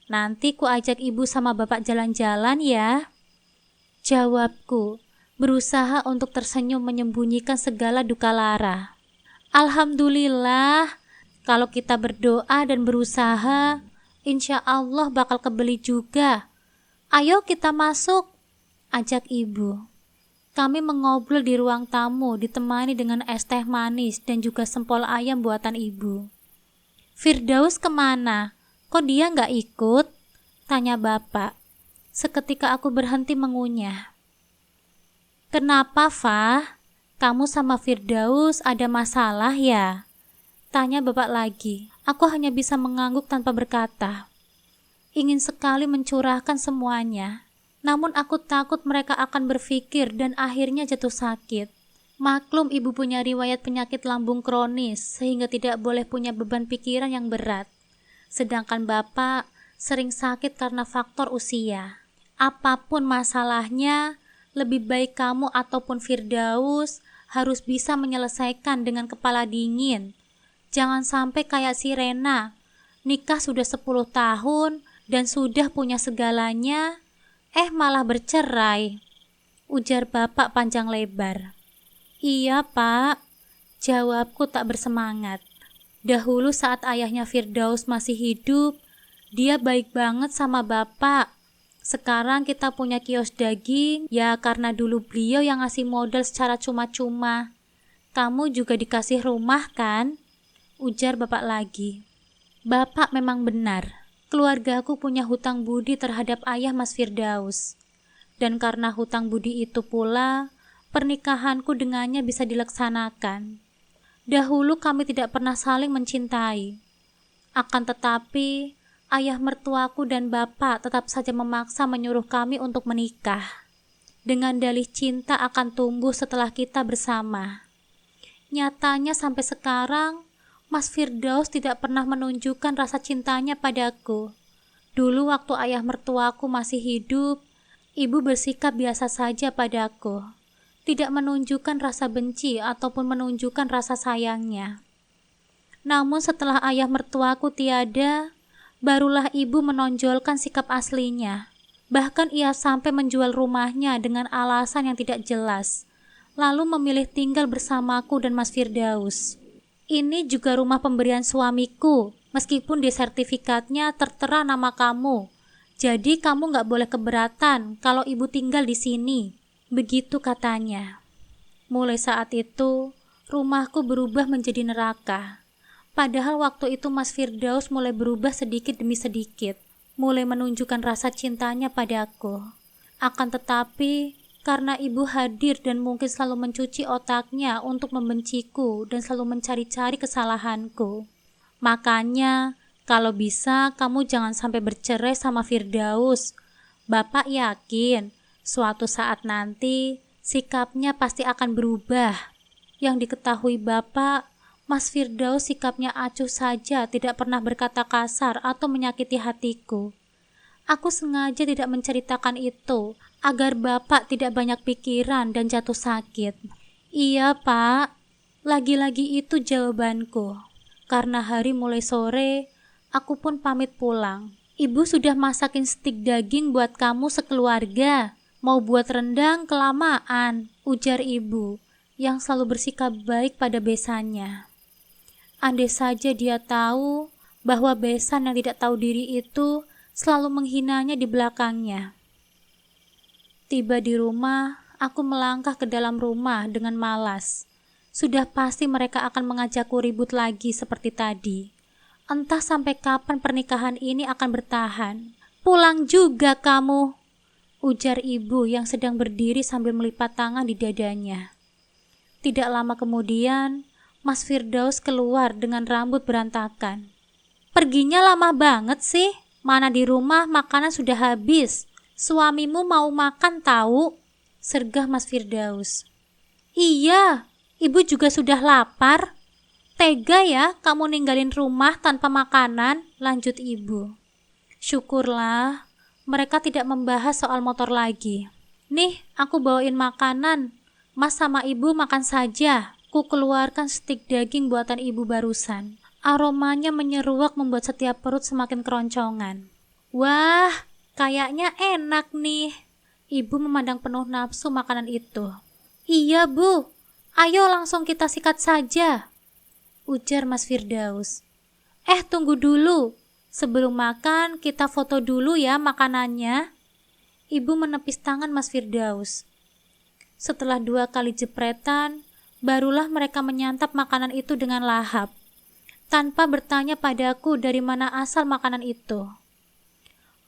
Nanti ku ajak ibu sama bapak jalan-jalan ya, jawabku, berusaha untuk tersenyum menyembunyikan segala duka lara. Alhamdulillah, kalau kita berdoa dan berusaha, insya Allah bakal kebeli juga. Ayo kita masuk, ajak ibu. Kami mengobrol di ruang tamu ditemani dengan es teh manis dan juga sempol ayam buatan ibu. Firdaus kemana? Kok dia nggak ikut? Tanya bapak. Seketika aku berhenti mengunyah. Kenapa, Fah? Kamu sama Firdaus ada masalah ya? Tanya bapak lagi. Aku hanya bisa mengangguk tanpa berkata. Ingin sekali mencurahkan semuanya. Namun aku takut mereka akan berpikir dan akhirnya jatuh sakit. Maklum ibu punya riwayat penyakit lambung kronis sehingga tidak boleh punya beban pikiran yang berat. Sedangkan bapak sering sakit karena faktor usia. Apapun masalahnya, lebih baik kamu ataupun Firdaus harus bisa menyelesaikan dengan kepala dingin. Jangan sampai kayak si Rena, nikah sudah 10 tahun dan sudah punya segalanya, malah bercerai, ujar bapak panjang lebar. Iya pak, jawabku tak bersemangat. Dahulu saat ayahnya Firdaus masih hidup, dia baik banget sama bapak. Sekarang kita punya kios daging, ya karena dulu beliau yang ngasih modal secara cuma-cuma. Kamu juga dikasih rumah kan? Ujar bapak lagi. Bapak memang benar. Keluargaku punya hutang budi terhadap ayah Mas Firdaus. Dan karena hutang budi itu pula, pernikahanku dengannya bisa dilaksanakan. Dahulu kami tidak pernah saling mencintai. Akan tetapi, ayah mertuaku dan bapak tetap saja memaksa menyuruh kami untuk menikah. dengan dalih cinta akan tumbuh setelah kita bersama. Nyatanya sampai sekarang, Mas Firdaus tidak pernah menunjukkan rasa cintanya padaku. Dulu waktu ayah mertuaku masih hidup, ibu bersikap biasa saja padaku, tidak menunjukkan rasa benci ataupun menunjukkan rasa sayangnya. Namun setelah ayah mertuaku tiada, barulah ibu menonjolkan sikap aslinya. Bahkan ia sampai menjual rumahnya dengan alasan yang tidak jelas, lalu memilih tinggal bersamaku dan Mas Firdaus. Ini juga rumah pemberian suamiku, meskipun di sertifikatnya tertera nama kamu. Jadi kamu gak boleh keberatan kalau ibu tinggal di sini. Begitu katanya. Mulai saat itu, rumahku berubah menjadi neraka. Padahal waktu itu Mas Firdaus mulai berubah sedikit demi sedikit, mulai menunjukkan rasa cintanya padaku. Akan tetapi, karena ibu hadir dan mungkin selalu mencuci otaknya untuk membenciku dan selalu mencari-cari kesalahanku. Makanya, kalau bisa kamu jangan sampai bercerai sama Firdaus. Bapak yakin, suatu saat nanti sikapnya pasti akan berubah. Yang diketahui Bapak, Mas Firdaus sikapnya acuh saja, tidak pernah berkata kasar atau menyakiti hatiku. Aku sengaja tidak menceritakan itu, agar Bapak tidak banyak pikiran dan jatuh sakit. Iya, Pak. Lagi-lagi itu jawabanku. Karena hari mulai sore, aku pun pamit pulang. Ibu sudah masakin stik daging buat kamu sekeluarga. Mau buat rendang kelamaan, ujar ibu, yang selalu bersikap baik pada besannya. Andai saja dia tahu bahwa besan yang tidak tahu diri itu selalu menghinanya di belakangnya. Tiba di rumah, aku melangkah ke dalam rumah dengan malas. Sudah pasti mereka akan mengajakku ribut lagi seperti tadi. Entah sampai kapan pernikahan ini akan bertahan. Pulang juga kamu, ujar ibu yang sedang berdiri sambil melipat tangan di dadanya. Tidak lama kemudian, Mas Firdaus keluar dengan rambut berantakan. Perginya lama banget sih. Mana di rumah makanan sudah habis. Suamimu mau makan tahu? Sergah Mas Firdaus. Iya, ibu juga sudah lapar. Tega ya kamu ninggalin rumah tanpa makanan, lanjut ibu. Syukurlah, mereka tidak membahas soal motor lagi. Nih, aku bawain makanan. Mas sama ibu makan saja. Ku keluarkan stik daging buatan ibu barusan. Aromanya menyeruak membuat setiap perut semakin keroncongan. Wah, kayaknya enak nih. Ibu memandang penuh nafsu makanan itu. Iya, Bu. Ayo langsung kita sikat saja, ujar Mas Firdaus. Tunggu dulu. Sebelum makan, kita foto dulu ya makanannya. Ibu menepis tangan Mas Firdaus. Setelah 2 kali jepretan, barulah mereka menyantap makanan itu dengan lahap, tanpa bertanya padaku dari mana asal makanan itu.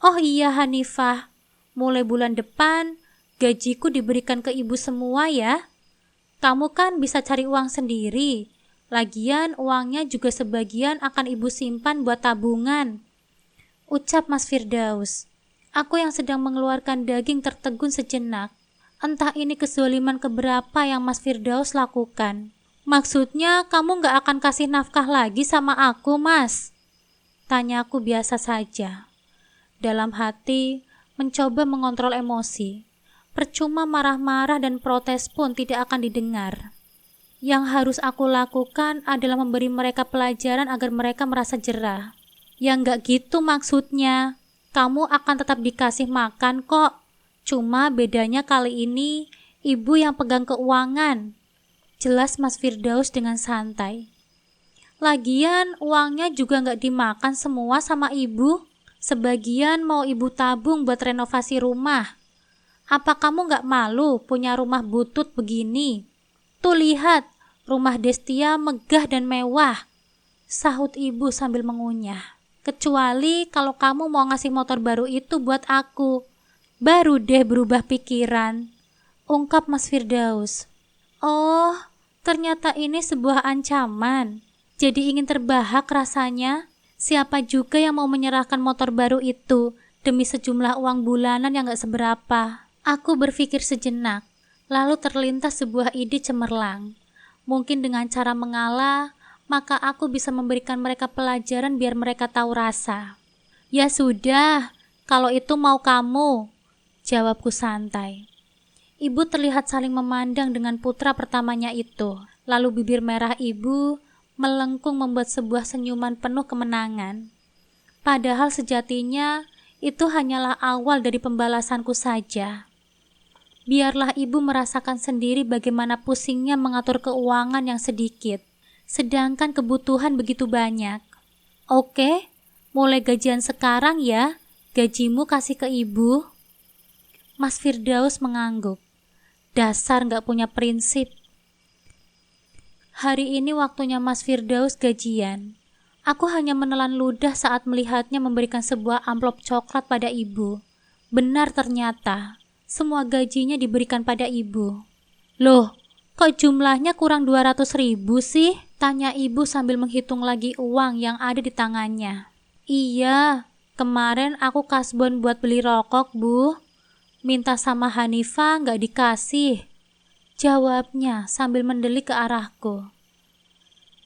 Oh iya Hanifah, mulai bulan depan, gajiku diberikan ke ibu semua ya. Kamu kan bisa cari uang sendiri. Lagian uangnya juga sebagian akan ibu simpan buat tabungan, ucap Mas Firdaus. Aku yang sedang mengeluarkan daging tertegun sejenak. Entah ini kezaliman keberapa yang Mas Firdaus lakukan. Maksudnya kamu gak akan kasih nafkah lagi sama aku, Mas? Tanyaku biasa saja. Dalam hati, mencoba mengontrol emosi. Percuma marah-marah dan protes pun tidak akan didengar. Yang harus aku lakukan adalah memberi mereka pelajaran agar mereka merasa jera. Ya gak gitu maksudnya. Kamu akan tetap dikasih makan kok. Cuma bedanya kali ini, ibu yang pegang keuangan. Jelas Mas Firdaus dengan santai. Lagian uangnya juga gak dimakan semua sama ibu. Sebagian mau ibu tabung buat renovasi rumah. Apa kamu gak malu punya rumah butut begini? Tuh lihat, rumah Destia megah dan mewah, sahut ibu sambil mengunyah. Kecuali kalau kamu mau ngasih motor baru itu buat aku. Baru deh berubah pikiran, ungkap Mas Firdaus. Oh, ternyata ini sebuah ancaman. Jadi ingin terbahak rasanya. Siapa juga yang mau menyerahkan motor baru itu demi sejumlah uang bulanan yang gak seberapa. Aku berpikir sejenak, lalu terlintas sebuah ide cemerlang. Mungkin dengan cara mengalah, maka aku bisa memberikan mereka pelajaran biar mereka tahu rasa. Ya sudah, kalau itu mau kamu, jawabku santai. Ibu terlihat saling memandang dengan putra pertamanya itu. Lalu bibir merah ibu melengkung membuat sebuah senyuman penuh kemenangan. Padahal sejatinya itu hanyalah awal dari pembalasanku saja. Biarlah ibu merasakan sendiri bagaimana pusingnya mengatur keuangan yang sedikit, sedangkan kebutuhan begitu banyak. Oke, mulai gajian sekarang ya, gajimu kasih ke ibu. Mas Firdaus mengangguk. Dasar gak punya prinsip. Hari ini waktunya Mas Firdaus gajian. Aku hanya menelan ludah saat melihatnya memberikan sebuah amplop coklat pada ibu. Benar ternyata. Semua gajinya diberikan pada ibu. Loh, kok jumlahnya kurang 200.000 sih? Tanya ibu sambil menghitung lagi uang yang ada di tangannya. Iya, kemarin aku kasbon buat beli rokok, Bu. Minta sama Hanifah nggak dikasih. Jawabnya sambil mendelik ke arahku.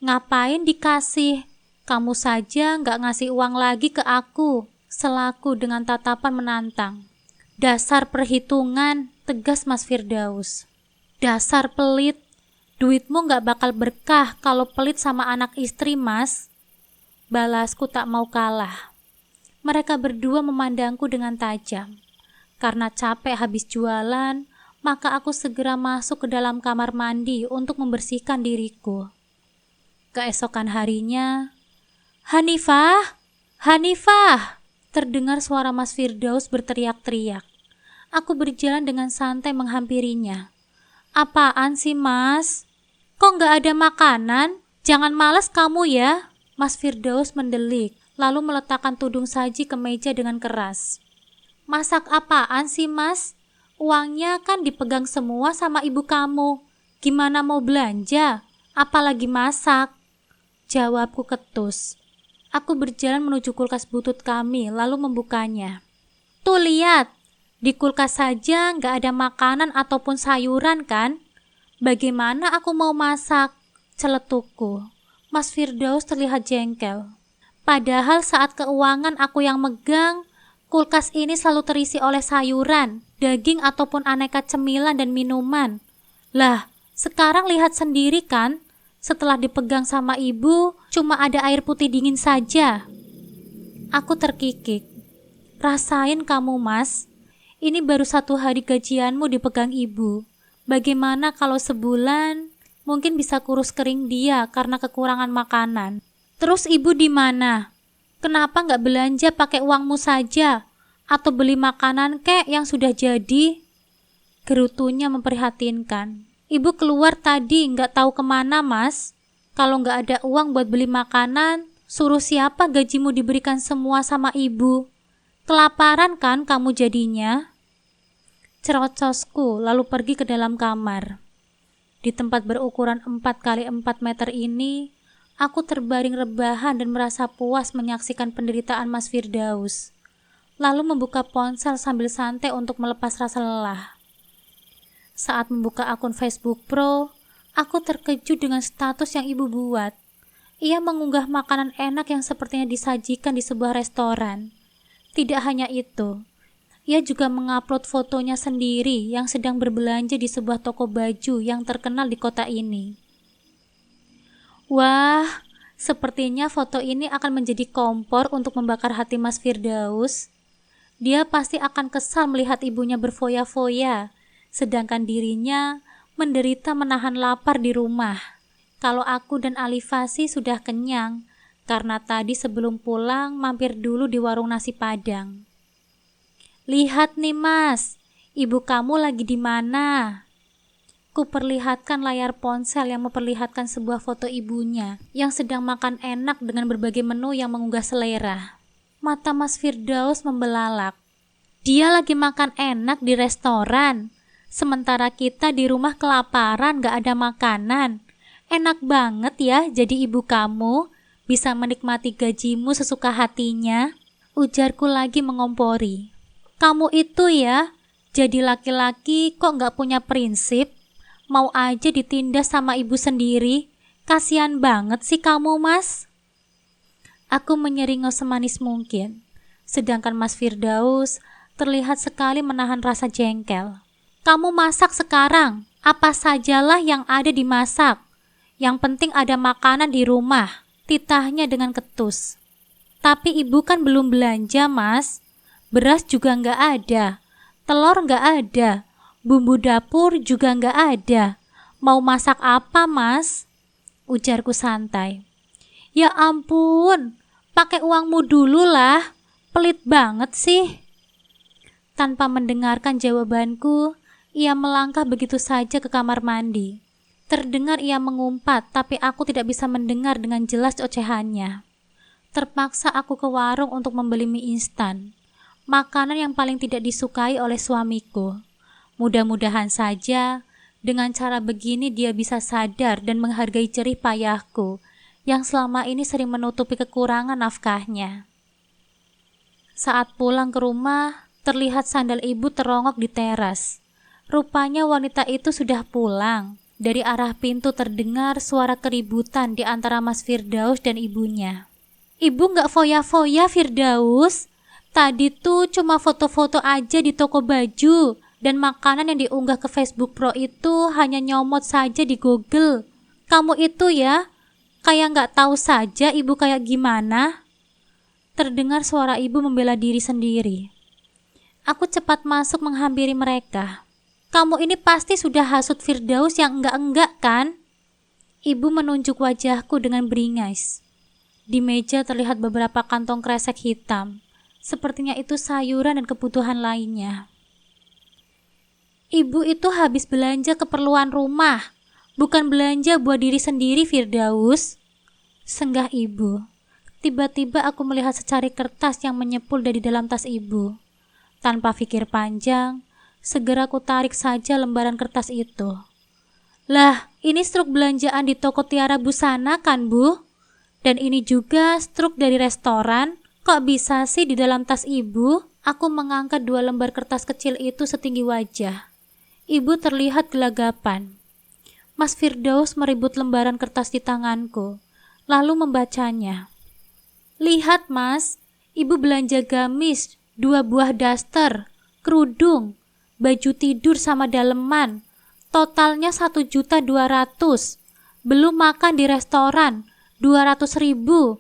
Ngapain dikasih? Kamu saja nggak ngasih uang lagi ke aku, selaku dengan tatapan menantang. Dasar perhitungan, tegas Mas Firdaus. Dasar pelit, duitmu gak bakal berkah kalau pelit sama anak istri, Mas. Balasku tak mau kalah. Mereka berdua memandangku dengan tajam. Karena capek habis jualan, maka aku segera masuk ke dalam kamar mandi untuk membersihkan diriku. Keesokan harinya, Hanifah! Hanifah! Terdengar suara Mas Firdaus berteriak-teriak. Aku berjalan dengan santai menghampirinya. Apaan sih, Mas? Kok nggak ada makanan? Jangan malas kamu ya. Mas Firdaus mendelik, lalu meletakkan tudung saji ke meja dengan keras. Masak apaan sih, Mas? Uangnya kan dipegang semua sama ibu kamu. Gimana mau belanja? Apalagi masak? Jawabku ketus. Aku berjalan menuju kulkas butut kami, lalu membukanya. Tuh lihat, di kulkas saja nggak ada makanan ataupun sayuran kan? Bagaimana aku mau masak? Celetukku. Mas Firdaus terlihat jengkel. Padahal saat keuangan aku yang megang, kulkas ini selalu terisi oleh sayuran, daging ataupun aneka cemilan dan minuman. Lah, sekarang lihat sendiri kan? Setelah dipegang sama ibu, cuma ada air putih dingin saja. Aku terkikik. Rasain kamu, Mas. Ini baru 1 hari gajianmu dipegang ibu. Bagaimana kalau sebulan, mungkin bisa kurus kering dia karena kekurangan makanan. Terus ibu di mana? Kenapa nggak belanja pakai uangmu saja? Atau beli makanan kek yang sudah jadi? Gerutunya memprihatinkan. Ibu keluar tadi nggak tahu kemana, Mas. Kalau nggak ada uang buat beli makanan, suruh siapa gajimu diberikan semua sama ibu? Kelaparan kan kamu jadinya? Cerocosku lalu pergi ke dalam kamar. Di tempat berukuran 4x4 meter ini, aku terbaring rebahan dan merasa puas menyaksikan penderitaan Mas Firdaus. Lalu membuka ponsel sambil santai untuk melepas rasa lelah. Saat membuka akun Facebook Pro, aku terkejut dengan status yang ibu buat. Ia mengunggah makanan enak yang sepertinya disajikan di sebuah restoran. Tidak hanya itu, ia juga mengupload fotonya sendiri yang sedang berbelanja di sebuah toko baju yang terkenal di kota ini. Wah, sepertinya foto ini akan menjadi kompor untuk membakar hati Mas Firdaus. Dia pasti akan kesal melihat ibunya berfoya-foya, sedangkan dirinya menderita menahan lapar di rumah. Kalau aku dan Alifasi sudah kenyang, karena tadi sebelum pulang mampir dulu di warung nasi Padang. Lihat nih, Mas, ibu kamu lagi di mana? Kuperlihatkan layar ponsel yang memperlihatkan sebuah foto ibunya yang sedang makan enak dengan berbagai menu yang menggugah selera. Mata Mas Firdaus membelalak. Dia lagi makan enak di restoran. Sementara kita di rumah kelaparan gak ada makanan. Enak banget ya jadi ibu kamu, bisa menikmati gajimu sesuka hatinya. Ujarku lagi mengompori. Kamu itu ya, Jadi laki-laki kok nggak punya prinsip? Mau aja ditindas sama ibu sendiri. Kasian banget sih kamu, Mas. Aku menyeringai semanis mungkin. Sedangkan Mas Firdaus terlihat sekali menahan rasa jengkel. Kamu masak sekarang, apa sajalah yang ada dimasak. Yang penting ada makanan di rumah, titahnya dengan ketus. Tapi ibu kan belum belanja, Mas. Beras juga nggak ada, telur nggak ada, bumbu dapur juga nggak ada. Mau masak apa, Mas? Ujarku santai. Ya ampun, pakai uangmu dulu lah. Pelit banget sih. Tanpa mendengarkan jawabanku, ia melangkah begitu saja ke kamar mandi. Terdengar ia mengumpat, tapi aku tidak bisa mendengar dengan jelas ocehannya. Terpaksa aku ke warung untuk membeli mie instan, makanan yang paling tidak disukai oleh suamiku. Mudah-mudahan saja dengan cara begini dia bisa sadar dan menghargai jerih payahku yang selama ini sering menutupi kekurangan nafkahnya. Saat pulang ke rumah, terlihat sandal ibu terongok di teras. Rupanya wanita itu sudah pulang. Dari arah pintu terdengar suara keributan di antara Mas Firdaus dan ibunya. Ibu nggak foya-foya, Firdaus. Tadi tuh cuma foto-foto aja di toko baju. Dan makanan yang diunggah ke Facebook Pro itu hanya nyomot saja di Google. Kamu itu ya, kayak nggak tahu saja ibu kayak gimana. Terdengar suara ibu membela diri sendiri. Aku cepat masuk menghampiri mereka. Kamu ini pasti sudah hasut Firdaus yang enggak-enggak kan? Ibu menunjuk wajahku dengan beringas. Di meja terlihat beberapa kantong kresek hitam. Sepertinya itu sayuran dan kebutuhan lainnya. Ibu itu habis belanja keperluan rumah, bukan belanja buat diri sendiri, Firdaus. Senggah ibu. Tiba-tiba aku melihat secari kertas yang menyepul dari dalam tas ibu. Tanpa pikir panjang, segera ku tarik saja lembaran kertas itu. Lah, ini struk belanjaan di toko Tiara Busana kan, Bu? Dan ini juga struk dari restoran. Kok bisa sih di dalam tas ibu? Aku mengangkat 2 lembar kertas kecil itu setinggi wajah. Ibu terlihat gelagapan. Mas Firdaus meribut lembaran kertas di tanganku, lalu membacanya. Lihat, Mas, ibu belanja gamis, 2 buah daster, kerudung, baju tidur sama daleman. Totalnya 1.200.000. Belum makan di restoran, 200.000.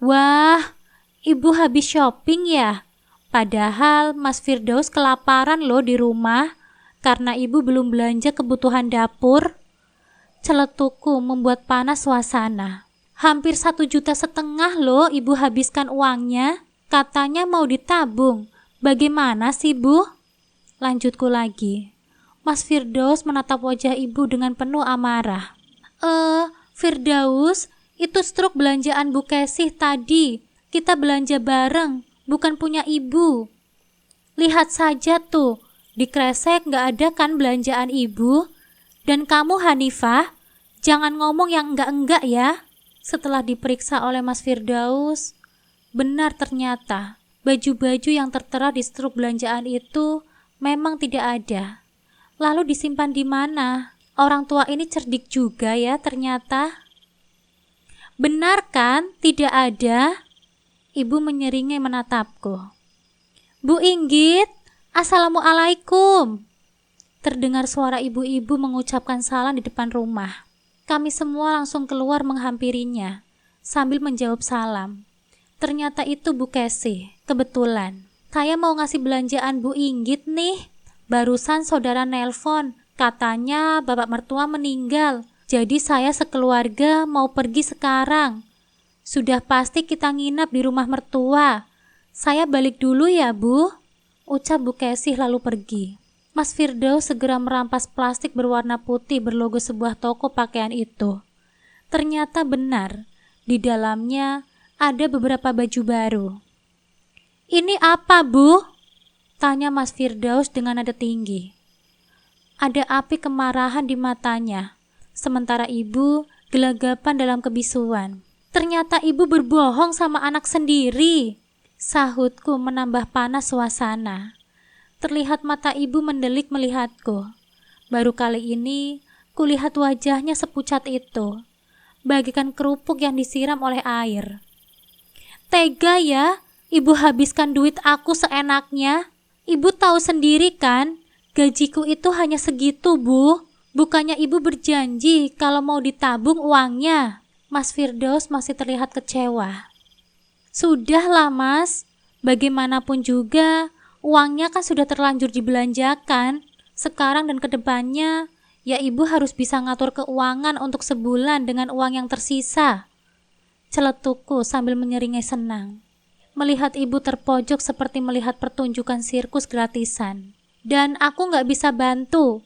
Wah, ibu habis shopping ya? Padahal Mas Firdaus kelaparan loh di rumah karena ibu belum belanja kebutuhan dapur. Celetukku membuat panas suasana. Hampir 1,5 juta loh ibu habiskan uangnya. Katanya mau ditabung. Bagaimana sih, Bu? Lanjutku lagi. Mas Firdaus menatap wajah ibu dengan penuh amarah. Firdaus, itu struk belanjaan Bu Kesih tadi. Kita belanja bareng, bukan punya ibu. Lihat saja tuh, di kresek nggak ada kan belanjaan ibu? Dan kamu, Hanifah, jangan ngomong yang enggak-enggak ya. Setelah diperiksa oleh Mas Firdaus, benar ternyata baju-baju yang tertera di struk belanjaan itu memang tidak ada. Lalu disimpan di mana? Orang tua ini cerdik juga ya ternyata. Benar kan? Tidak ada? Ibu menyeringai menatapku. Bu Inggit, Assalamualaikum. Terdengar suara ibu-ibu mengucapkan salam di depan rumah. Kami semua langsung keluar menghampirinya sambil menjawab salam. Ternyata itu Bu Kesih. Kebetulan saya mau ngasih belanjaan Bu Inggit nih. Barusan saudara nelpon, katanya bapak mertua meninggal. Jadi saya sekeluarga mau pergi sekarang. Sudah pasti kita nginap di rumah mertua. Saya balik dulu ya, Bu, ucap Bu Kesih lalu pergi. Mas Firdaus segera merampas plastik berwarna putih berlogo sebuah toko pakaian itu. Ternyata benar, di dalamnya ada beberapa baju baru. Ini apa, Bu? Tanya Mas Firdaus dengan nada tinggi. Ada api kemarahan di matanya, sementara ibu gelagapan dalam kebisuan. Ternyata ibu berbohong sama anak sendiri, sahutku menambah panas suasana. Terlihat mata ibu mendelik melihatku. Baru kali ini, kulihat wajahnya sepucat itu, bagaikan kerupuk yang disiram oleh air. Tega ya, ibu habiskan duit aku seenaknya. Ibu tahu sendiri kan, gajiku itu hanya segitu, Bu. Bukannya ibu berjanji kalau mau ditabung uangnya. Mas Firdaus masih terlihat kecewa. Sudahlah Mas, bagaimanapun juga uangnya kan sudah terlanjur dibelanjakan. Sekarang dan kedepannya, ya ibu harus bisa ngatur keuangan untuk sebulan dengan uang yang tersisa. Celetukku sambil menyeringai senang. Melihat ibu terpojok seperti melihat pertunjukan sirkus gratisan. Dan aku gak bisa bantu.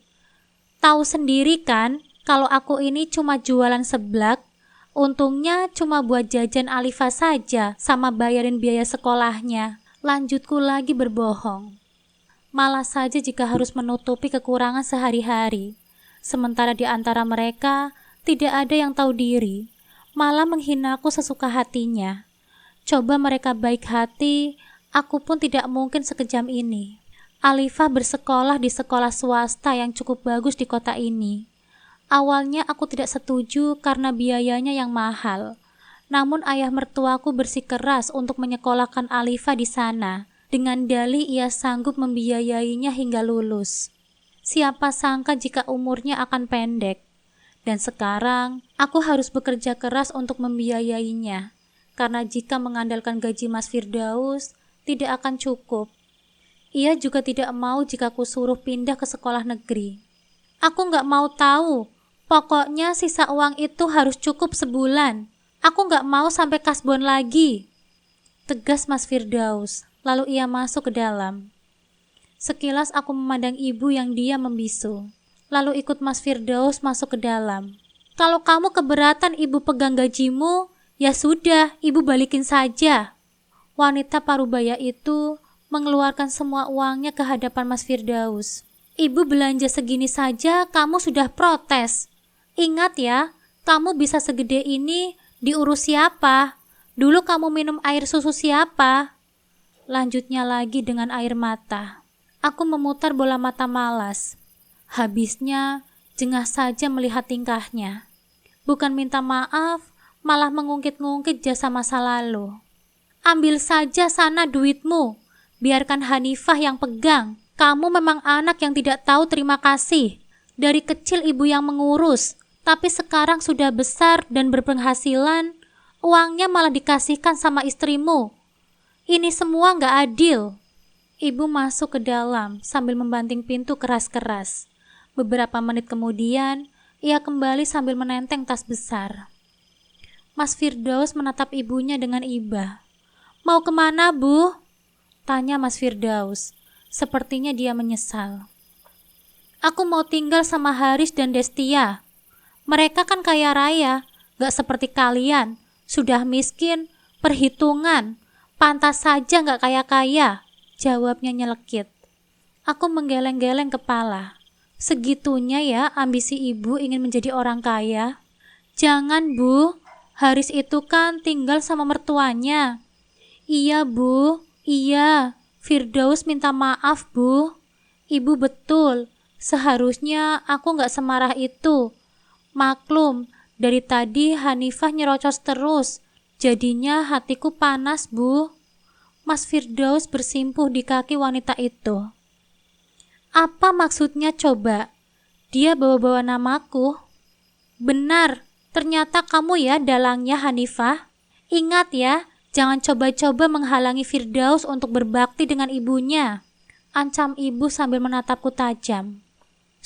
Tahu sendiri kan, kalau aku ini cuma jualan seblak, untungnya cuma buat jajan Alifa saja sama bayarin biaya sekolahnya. Lanjutku lagi berbohong. Malah saja jika harus menutupi kekurangan sehari-hari. Sementara di antara mereka tidak ada yang tahu diri, malah menghinaku sesuka hatinya. Coba mereka baik hati, aku pun tidak mungkin sekejam ini. Alifa bersekolah di sekolah swasta yang cukup bagus di kota ini. Awalnya aku tidak setuju karena biayanya yang mahal. Namun ayah mertuaku bersikeras untuk menyekolahkan Alifa di sana, dengan dalih ia sanggup membiayainya hingga lulus. Siapa sangka jika umurnya akan pendek. Dan sekarang aku harus bekerja keras untuk membiayainya. Karena jika mengandalkan gaji Mas Firdaus, tidak akan cukup. Ia juga tidak mau jika ku suruh pindah ke sekolah negeri. Aku gak mau tahu, pokoknya sisa uang itu harus cukup sebulan. Aku gak mau sampai kasbon lagi. Tegas Mas Firdaus, lalu ia masuk ke dalam. Sekilas aku memandang ibu yang diam membisu, lalu ikut Mas Firdaus masuk ke dalam. Kalau kamu keberatan ibu pegang gajimu, ya sudah, ibu balikin saja. Wanita parubaya itu mengeluarkan semua uangnya ke hadapan Mas Firdaus. Ibu belanja segini saja, kamu sudah protes. Ingat ya, kamu bisa segede ini diurus siapa? Dulu kamu minum air susu siapa? Lanjutnya lagi dengan air mata. Aku memutar bola mata malas. Habisnya, jengah saja melihat tingkahnya. Bukan minta maaf, malah mengungkit-ngungkit jasa masa lalu. Ambil saja sana duitmu, biarkan Hanifah yang pegang. Kamu memang anak yang tidak tahu terima kasih. Dari kecil ibu yang mengurus, tapi sekarang sudah besar dan berpenghasilan, uangnya malah dikasihkan sama istrimu. Ini semua gak adil. Ibu masuk ke dalam sambil membanting pintu keras-keras. Beberapa menit kemudian, ia kembali sambil menenteng tas besar. Mas Firdaus menatap ibunya dengan iba. Mau kemana, Bu? Tanya Mas Firdaus. Sepertinya dia menyesal. Aku mau tinggal sama Haris dan Destia. Mereka kan kaya raya, gak seperti kalian. Sudah miskin, perhitungan. Pantas saja gak kaya-kaya, jawabnya nyelekit. Aku menggeleng-geleng kepala. Segitunya ya ambisi ibu ingin menjadi orang kaya. Jangan, Bu. Haris itu kan tinggal sama mertuanya. Iya, Bu. Iya. Firdaus minta maaf, Bu. Ibu betul. Seharusnya aku gak semarah itu. Maklum, dari tadi Hanifah nyerocos terus. Jadinya hatiku panas, Bu. Mas Firdaus bersimpuh di kaki wanita itu. Apa maksudnya coba? Dia bawa-bawa namaku. Benar, ternyata kamu ya dalangnya Hanifah. Ingat ya, jangan coba-coba menghalangi Firdaus untuk berbakti dengan ibunya. Ancam ibu sambil menatapku tajam.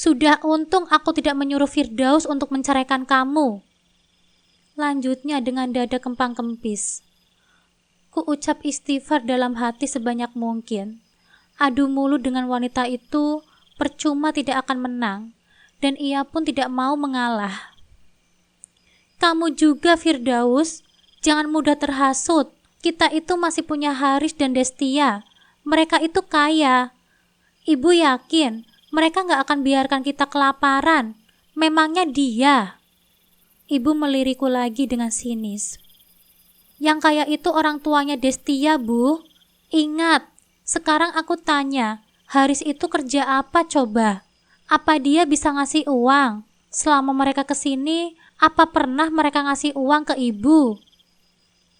Sudah untung aku tidak menyuruh Firdaus untuk menceraikan kamu. Lanjutnya dengan dada kempang-kempis. Ku ucap istighfar dalam hati sebanyak mungkin. Adu mulut dengan wanita itu percuma tidak akan menang, dan ia pun tidak mau mengalah. Kamu juga Firdaus, jangan mudah terhasut. Kita itu masih punya Haris dan Destia. Mereka itu kaya. Ibu yakin mereka gak akan biarkan kita kelaparan. Memangnya dia? Ibu meliriku lagi dengan sinis. Yang kaya itu orang tuanya Destia, Bu. Ingat, sekarang aku tanya, Haris itu kerja apa coba? Apa dia bisa ngasih uang? Selama mereka kesini, apa pernah mereka ngasih uang ke ibu?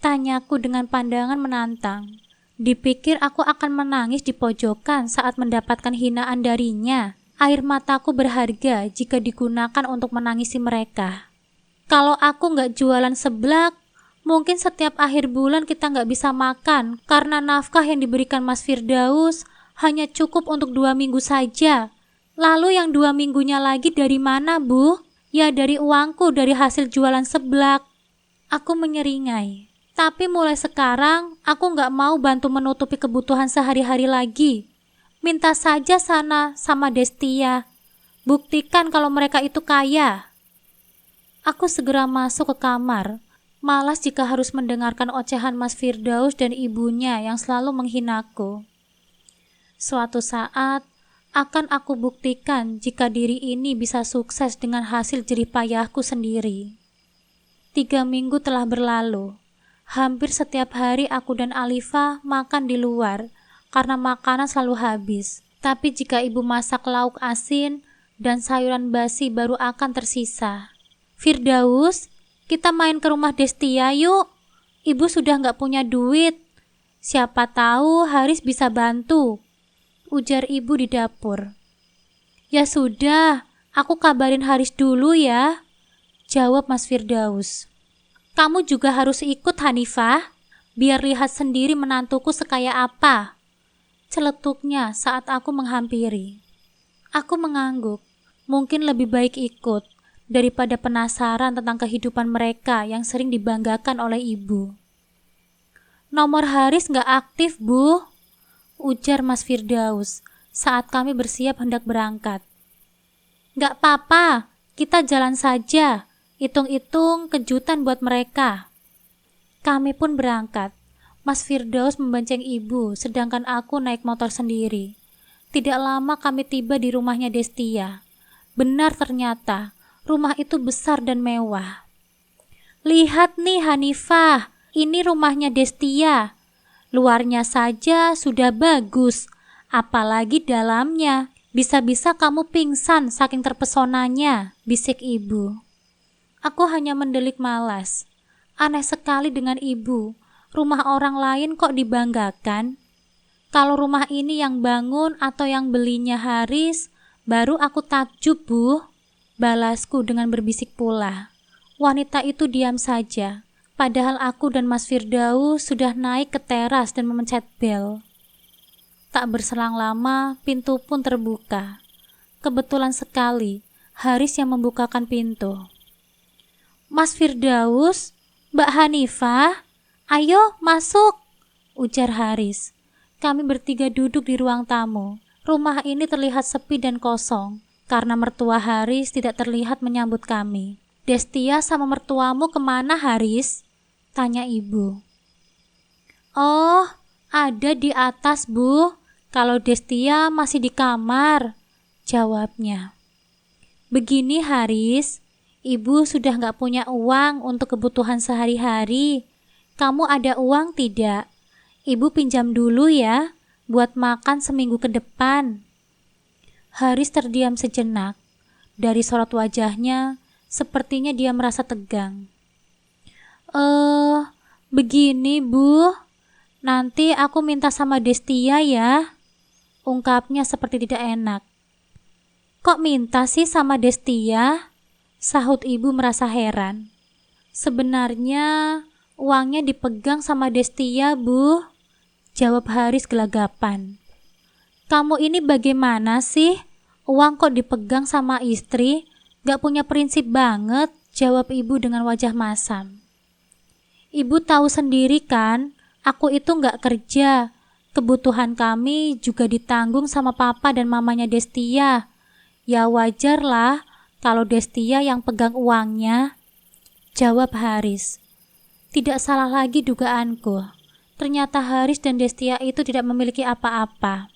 Tanyaku dengan pandangan menantang. Dipikir aku akan menangis di pojokan saat mendapatkan hinaan darinya. Air mataku berharga jika digunakan untuk menangisi mereka. Kalau aku nggak jualan seblak, mungkin setiap akhir bulan kita nggak bisa makan karena nafkah yang diberikan Mas Firdaus hanya cukup untuk 2 minggu saja. Lalu yang 2 minggunya lagi dari mana, Bu? Ya dari uangku dari hasil jualan seblak. Aku menyeringai. Tapi mulai sekarang aku nggak mau bantu menutupi kebutuhan sehari-hari lagi. Minta saja sana sama Destia. Buktikan kalau mereka itu kaya. Aku segera masuk ke kamar. Malas jika harus mendengarkan ocehan Mas Firdaus dan ibunya yang selalu menghinaku. Suatu saat akan aku buktikan jika diri ini bisa sukses dengan hasil jerih payahku sendiri. 3 minggu telah berlalu. Hampir setiap hari aku dan Alifa makan di luar karena makanan selalu habis. Tapi jika ibu masak lauk asin dan sayuran basi baru akan tersisa. Firdaus, kita main ke rumah Destia yuk. Ibu sudah nggak punya duit. Siapa tahu Haris bisa bantu, ujar ibu di dapur. Ya sudah, aku kabarin Haris dulu ya, jawab Mas Firdaus. Kamu juga harus ikut Hanifah, biar lihat sendiri menantuku sekaya apa, celetuknya saat aku menghampiri. Aku mengangguk, mungkin lebih baik ikut daripada penasaran tentang kehidupan mereka yang sering dibanggakan oleh ibu. Nomor Haris nggak aktif, Bu, ujar Mas Firdaus saat kami bersiap hendak berangkat. Nggak apa-apa, kita jalan saja. Hitung-hitung kejutan buat mereka. Kami pun berangkat. Mas Firdaus membonceng ibu, sedangkan aku naik motor sendiri. Tidak lama kami tiba di rumahnya Destia. Benar ternyata, rumah itu besar dan mewah. Lihat nih Hanifah, ini rumahnya Destia. Luarnya saja sudah bagus, apalagi dalamnya. Bisa-bisa kamu pingsan saking terpesonanya, bisik ibu. Aku hanya mendelik malas. Aneh sekali dengan ibu. Rumah orang lain kok dibanggakan? Kalau rumah ini yang bangun atau yang belinya Haris, baru aku takjub, Bu. Balasku dengan berbisik pula. Wanita itu diam saja. Padahal aku dan Mas Firdaus sudah naik ke teras dan memencet bel. Tak berselang lama, pintu pun terbuka. Kebetulan sekali, Haris yang membukakan pintu. Mas Firdaus, Mbak Hanifah, ayo masuk, ujar Haris. Kami bertiga duduk di ruang tamu. Rumah ini terlihat sepi dan kosong, karena mertua Haris tidak terlihat menyambut kami. Destia sama mertuamu kemana, Haris? Tanya ibu. Oh, ada di atas, Bu. Kalau Destia masih di kamar, jawabnya. Begini, Haris. Ibu sudah nggak punya uang untuk kebutuhan sehari-hari. Kamu ada uang tidak? Ibu pinjam dulu ya, buat makan seminggu ke depan. Haris terdiam sejenak. Dari sorot wajahnya, sepertinya dia merasa tegang. Begini Bu, nanti aku minta sama Destia ya, ungkapnya seperti tidak enak. Kok minta sih sama Destia? Sahut ibu merasa heran. Sebenarnya uangnya dipegang sama Destia, Bu, jawab Haris gelagapan. Kamu ini bagaimana sih? Uang kok dipegang sama istri? Gak punya prinsip banget, jawab ibu dengan wajah masam. Ibu tahu sendiri kan, aku itu gak kerja. Kebutuhan kami juga ditanggung sama papa dan mamanya Destia. Ya wajar lah kalau Destia yang pegang uangnya, jawab Haris. Tidak salah lagi dugaanku. Ternyata Haris dan Destia itu tidak memiliki apa-apa.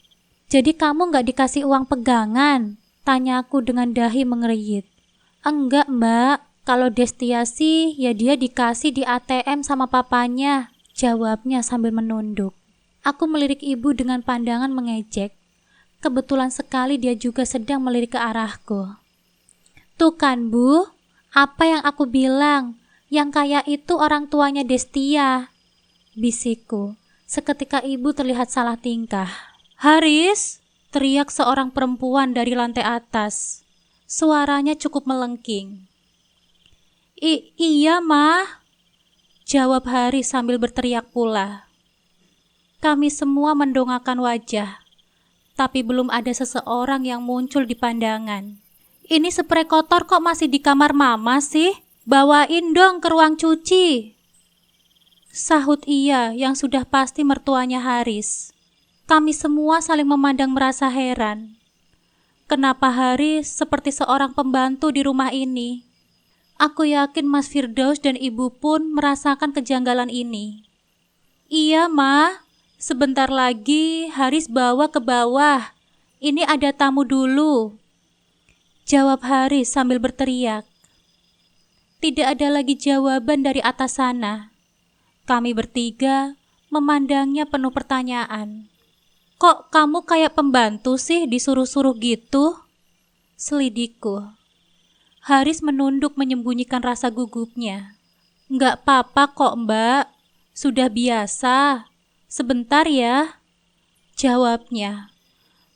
Jadi kamu gak dikasih uang pegangan? Tanyaku dengan dahi mengeriyit. Enggak, Mbak. Kalau Destia sih, ya dia dikasih di ATM sama papanya, jawabnya sambil menunduk. Aku melirik ibu dengan pandangan mengejek. Kebetulan sekali dia juga sedang melirik ke arahku. Tuh kan Bu, apa yang aku bilang, yang kaya itu orang tuanya Destia, bisikku. Seketika ibu terlihat salah tingkah. Haris, teriak seorang perempuan dari lantai atas. Suaranya cukup melengking. Iya mah, jawab Haris sambil berteriak pula. Kami semua mendongakkan wajah, tapi belum ada seseorang yang muncul di pandangan. Ini spray kotor kok masih di kamar mama sih? Bawain dong ke ruang cuci, sahut ia yang sudah pasti mertuanya Haris. Kami semua saling memandang merasa heran. Kenapa Haris seperti seorang pembantu di rumah ini? Aku yakin Mas Firdaus dan ibu pun merasakan kejanggalan ini. Iya Ma, sebentar lagi Haris bawa ke bawah. Ini ada tamu dulu, jawab Haris sambil berteriak. Tidak ada lagi jawaban dari atas sana. Kami bertiga memandangnya penuh pertanyaan. Kok kamu kayak pembantu sih disuruh-suruh gitu? Selidikku. Haris menunduk menyembunyikan rasa gugupnya. Enggak apa-apa kok Mbak, sudah biasa. Sebentar ya, jawabnya.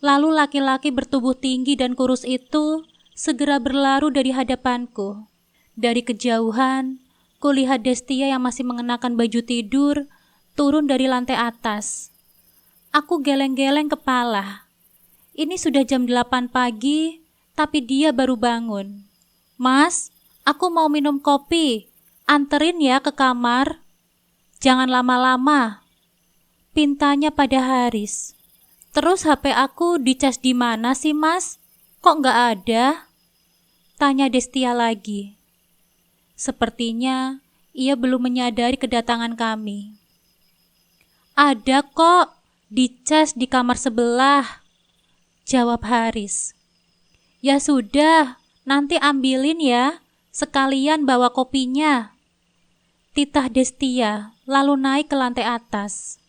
Lalu laki-laki bertubuh tinggi dan kurus itu segera berlaru dari hadapanku. Dari kejauhan, kulihat Destia yang masih mengenakan baju tidur turun dari lantai atas. Aku geleng-geleng kepala. Ini sudah jam 8 pagi, tapi dia baru bangun. Mas, aku mau minum kopi. Anterin ya ke kamar. Jangan lama-lama, pintanya pada Haris. Terus HP aku dicas di mana sih Mas? Kok nggak ada? Tanya Destia lagi. Sepertinya ia belum menyadari kedatangan kami. Ada kok, dicas di kamar sebelah, jawab Haris. Ya sudah, nanti ambilin ya, sekalian bawa kopinya, titah Destia, lalu naik ke lantai atas.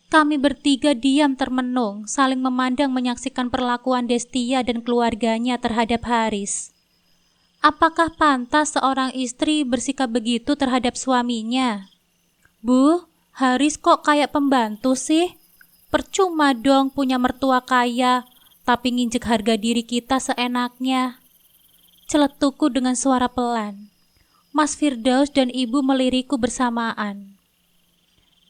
Kami bertiga diam termenung, saling memandang menyaksikan perlakuan Destia dan keluarganya terhadap Haris. Apakah pantas seorang istri bersikap begitu terhadap suaminya? Bu, Haris kok kayak pembantu sih? Percuma dong punya mertua kaya, tapi nginjek harga diri kita seenaknya. Celetukku dengan suara pelan. Mas Firdaus dan ibu melirikku bersamaan.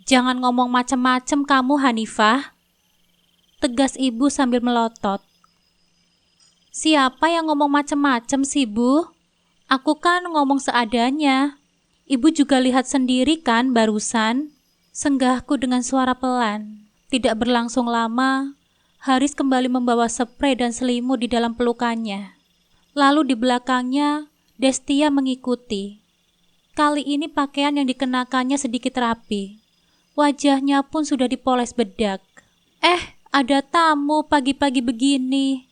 Jangan ngomong macem-macem kamu Hanifah, tegas ibu sambil melotot. Siapa yang ngomong macem-macem sih Bu? Aku kan ngomong seadanya. Ibu juga lihat sendiri kan barusan, senggahku dengan suara pelan. Tidak berlangsung lama, Haris kembali membawa spray dan selimut di dalam pelukannya. Lalu di belakangnya, Destia mengikuti. Kali ini pakaian yang dikenakannya sedikit rapi. Wajahnya pun sudah dipoles bedak. Ada tamu pagi-pagi begini,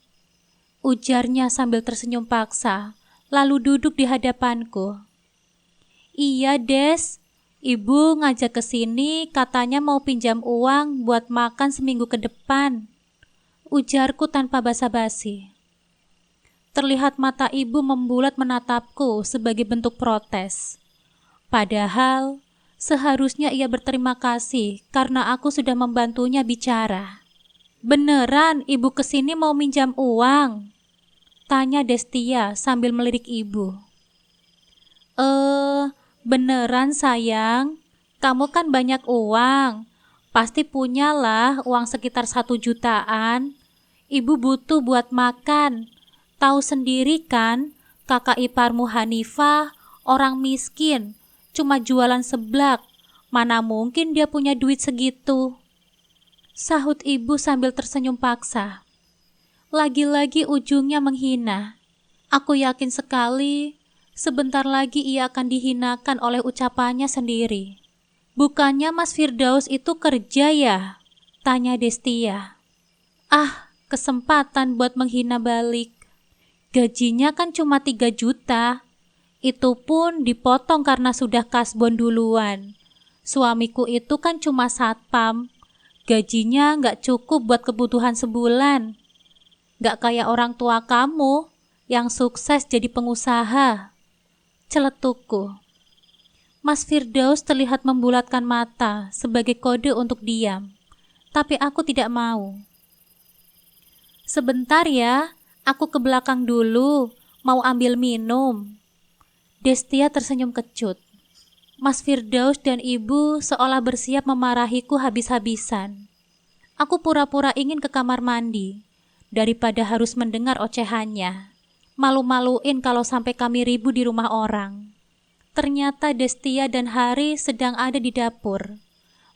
ujarnya sambil tersenyum paksa, lalu duduk di hadapanku. Iya Des, ibu ngajak ke sini katanya mau pinjam uang buat makan seminggu ke depan, ujarku tanpa basa-basi. Terlihat mata ibu membulat menatapku sebagai bentuk protes. Padahal seharusnya ia berterima kasih karena aku sudah membantunya bicara. Beneran ibu kesini mau minjam uang? Tanya Destia sambil melirik ibu. Beneran sayang, kamu kan banyak uang, pasti punyalah uang sekitar 1 jutaan. Ibu butuh buat makan, tahu sendiri kan kakak iparmu Hanifah orang miskin, cuma jualan seblak, mana mungkin dia punya duit segitu, sahut ibu sambil tersenyum paksa. Lagi-lagi ujungnya menghina. Aku yakin sekali sebentar lagi ia akan dihinakan oleh ucapannya sendiri. Bukannya Mas Firdaus itu kerja ya? Tanya Destia. Kesempatan buat menghina balik. Gajinya kan cuma 3 juta. Itu pun dipotong karena sudah kasbon duluan. Suamiku itu kan cuma satpam. Gajinya nggak cukup buat kebutuhan sebulan. Gak kayak orang tua kamu yang sukses jadi pengusaha, celetukku. Mas Firdaus terlihat membulatkan mata sebagai kode untuk diam, tapi aku tidak mau. Sebentar ya, aku ke belakang dulu, mau ambil minum. Destia tersenyum kecut. Mas Firdaus dan ibu seolah bersiap memarahiku habis-habisan. Aku pura-pura ingin ke kamar mandi, daripada harus mendengar ocehannya. Malu-maluin kalau sampai kami ribut di rumah orang. Ternyata Destia dan Hari sedang ada di dapur.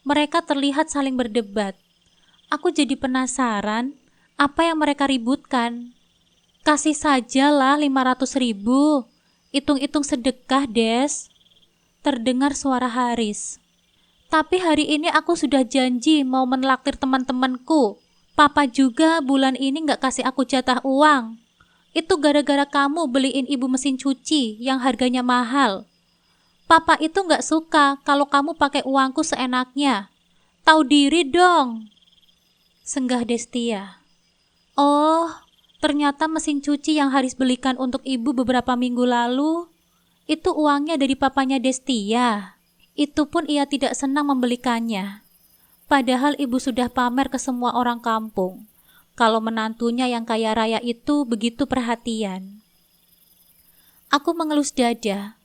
Mereka terlihat saling berdebat. Aku jadi penasaran, apa yang mereka ributkan? Kasih sajalah 500.000. Hitung-hitung sedekah, Des. Terdengar suara Haris. Tapi hari ini aku sudah janji mau menlaktir teman-temanku. Papa juga bulan ini gak kasih aku jatah uang. Itu gara-gara kamu beliin ibu mesin cuci yang harganya mahal. Papa itu gak suka kalau kamu pakai uangku seenaknya. Tahu diri dong. Senggah Destia. Oh, ternyata mesin cuci yang Haris belikan untuk ibu beberapa minggu lalu, itu uangnya dari papanya Destia. Itu pun ia tidak senang membelikannya. Padahal ibu sudah pamer ke semua orang kampung kalau menantunya yang kaya raya itu begitu perhatian. Aku mengelus dada.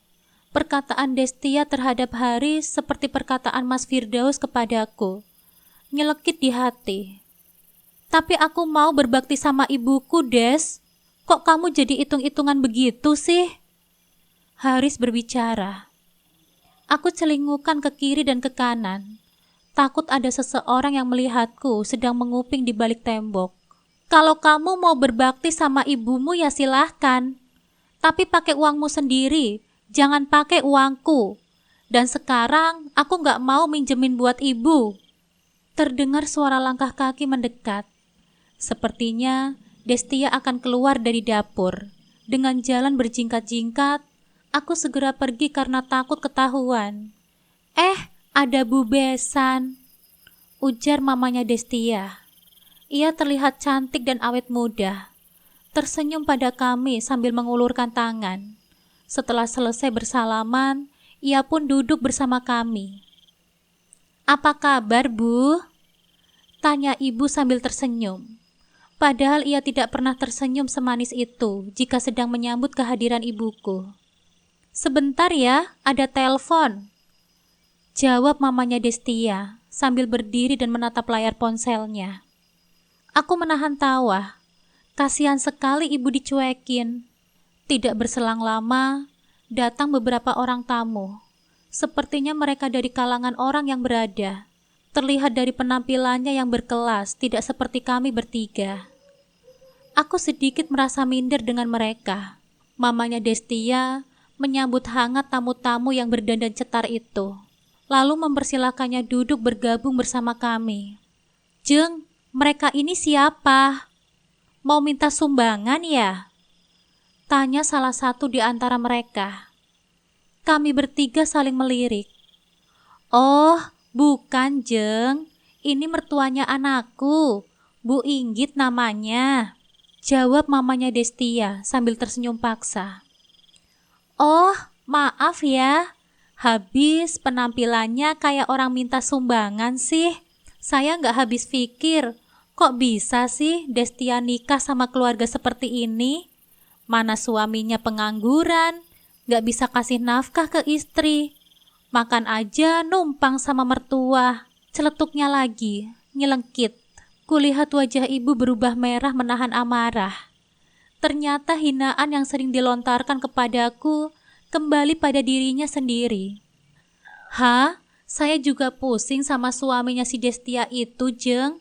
Perkataan Destia terhadap Haris seperti perkataan Mas Firdaus kepadaku. Nyelekit di hati. Tapi aku mau berbakti sama ibuku, Des. Kok kamu jadi hitung-hitungan begitu sih? Haris berbicara. Aku celingukan ke kiri dan ke kanan. Takut ada seseorang yang melihatku sedang menguping di balik tembok. Kalau kamu mau berbakti sama ibumu ya silahkan. Tapi pakai uangmu sendiri, jangan pakai uangku. Dan sekarang aku gak mau minjemin buat ibu. Terdengar suara langkah kaki mendekat. Sepertinya Destia akan keluar dari dapur. Dengan jalan berjingkat-jingkat, aku segera pergi karena takut ketahuan. Ada Bu Besan, ujar mamanya Destia. Ia terlihat cantik dan awet muda. Tersenyum pada kami sambil mengulurkan tangan. Setelah selesai bersalaman, ia pun duduk bersama kami. Apa kabar, Bu? Tanya ibu sambil tersenyum. Padahal ia tidak pernah tersenyum semanis itu jika sedang menyambut kehadiran ibuku. Sebentar ya, ada telepon. Jawab mamanya Destia sambil berdiri dan menatap layar ponselnya. Aku menahan tawa. Kasihan sekali ibu dicuekin. Tidak berselang lama, datang beberapa orang tamu. Sepertinya mereka dari kalangan orang yang berada. Terlihat dari penampilannya yang berkelas, tidak seperti kami bertiga. Aku sedikit merasa minder dengan mereka. Mamanya Destia menyambut hangat tamu-tamu yang berdandan cetar itu. Lalu mempersilakannya duduk bergabung bersama kami. Jeng, mereka ini siapa? Mau minta sumbangan ya? Tanya salah satu di antara mereka. Kami bertiga saling melirik. Oh, bukan Jeng. Ini mertuanya anakku. Bu Inggit namanya. Jawab mamanya Destia sambil tersenyum paksa. Oh, maaf ya. Habis penampilannya kayak orang minta sumbangan sih. Saya gak habis pikir, kok bisa sih Destia nikah sama keluarga seperti ini? Mana suaminya pengangguran, gak bisa kasih nafkah ke istri. Makan aja numpang sama mertua. Celetuknya lagi, nyelengkit. Kulihat wajah ibu berubah merah menahan amarah. Ternyata hinaan yang sering dilontarkan kepadaku kembali pada dirinya sendiri. Saya juga pusing sama suaminya si Destia itu, Jeng.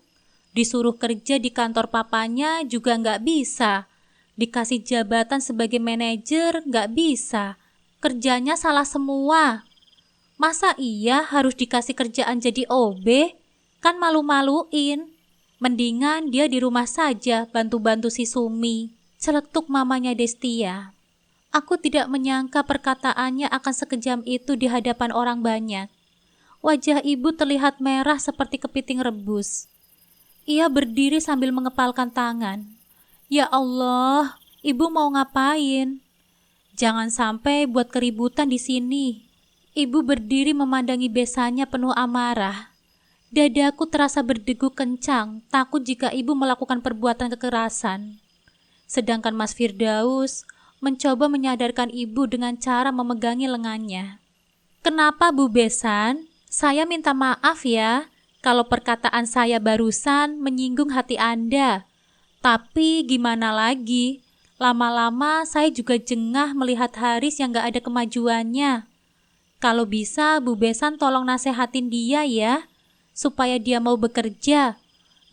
Disuruh kerja di kantor papanya juga gak bisa. Dikasih jabatan sebagai manajer gak bisa. Kerjanya salah semua. Masa iya harus dikasih kerjaan jadi OB? Kan malu-maluin. Mendingan dia di rumah saja bantu-bantu si Sumi. Celetuk mamanya Destia. Aku tidak menyangka perkataannya akan sekejam itu di hadapan orang banyak. Wajah ibu terlihat merah seperti kepiting rebus. Ia berdiri sambil mengepalkan tangan. Ya Allah, ibu mau ngapain? Jangan sampai buat keributan di sini. Ibu berdiri memandangi besannya penuh amarah. Dadaku terasa berdegup kencang, takut jika ibu melakukan perbuatan kekerasan. Sedangkan Mas Firdaus mencoba menyadarkan ibu dengan cara memegangi lengannya. Kenapa Bu Besan? Saya minta maaf ya, kalau perkataan saya barusan menyinggung hati Anda. Tapi gimana lagi? Lama-lama saya juga jengah melihat Haris yang gak ada kemajuannya. Kalau bisa Bu Besan tolong nasehatin dia ya, supaya dia mau bekerja,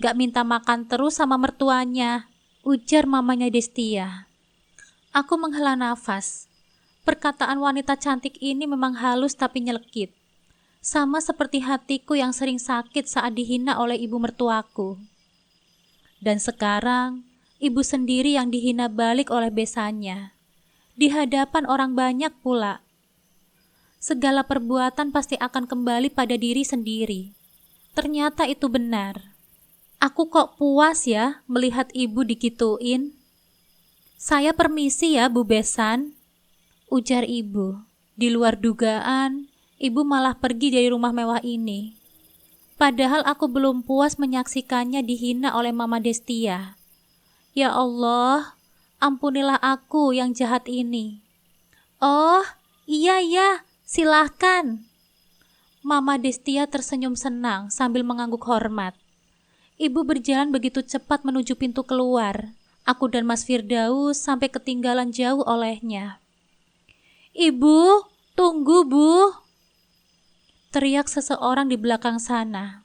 gak minta makan terus sama mertuanya, ujar mamanya Destia. Aku menghela nafas. Perkataan wanita cantik ini memang halus tapi nyelekit. Sama seperti hatiku yang sering sakit saat dihina oleh ibu mertuaku. Dan sekarang, ibu sendiri yang dihina balik oleh besannya. Di hadapan orang banyak pula. Segala perbuatan pasti akan kembali pada diri sendiri. Ternyata itu benar. Aku kok puas ya melihat ibu digituin. Saya permisi ya Bu Besan, ujar ibu. Di luar dugaan, ibu malah pergi dari rumah mewah ini. Padahal aku belum puas menyaksikannya dihina oleh Mama Destia. Ya Allah, ampunilah aku yang jahat ini. Oh, iya, silahkan. Mama Destia tersenyum senang sambil mengangguk hormat. Ibu berjalan begitu cepat menuju pintu keluar. Aku dan Mas Firdaus sampai ketinggalan jauh olehnya. Ibu, tunggu Bu, teriak seseorang di belakang sana.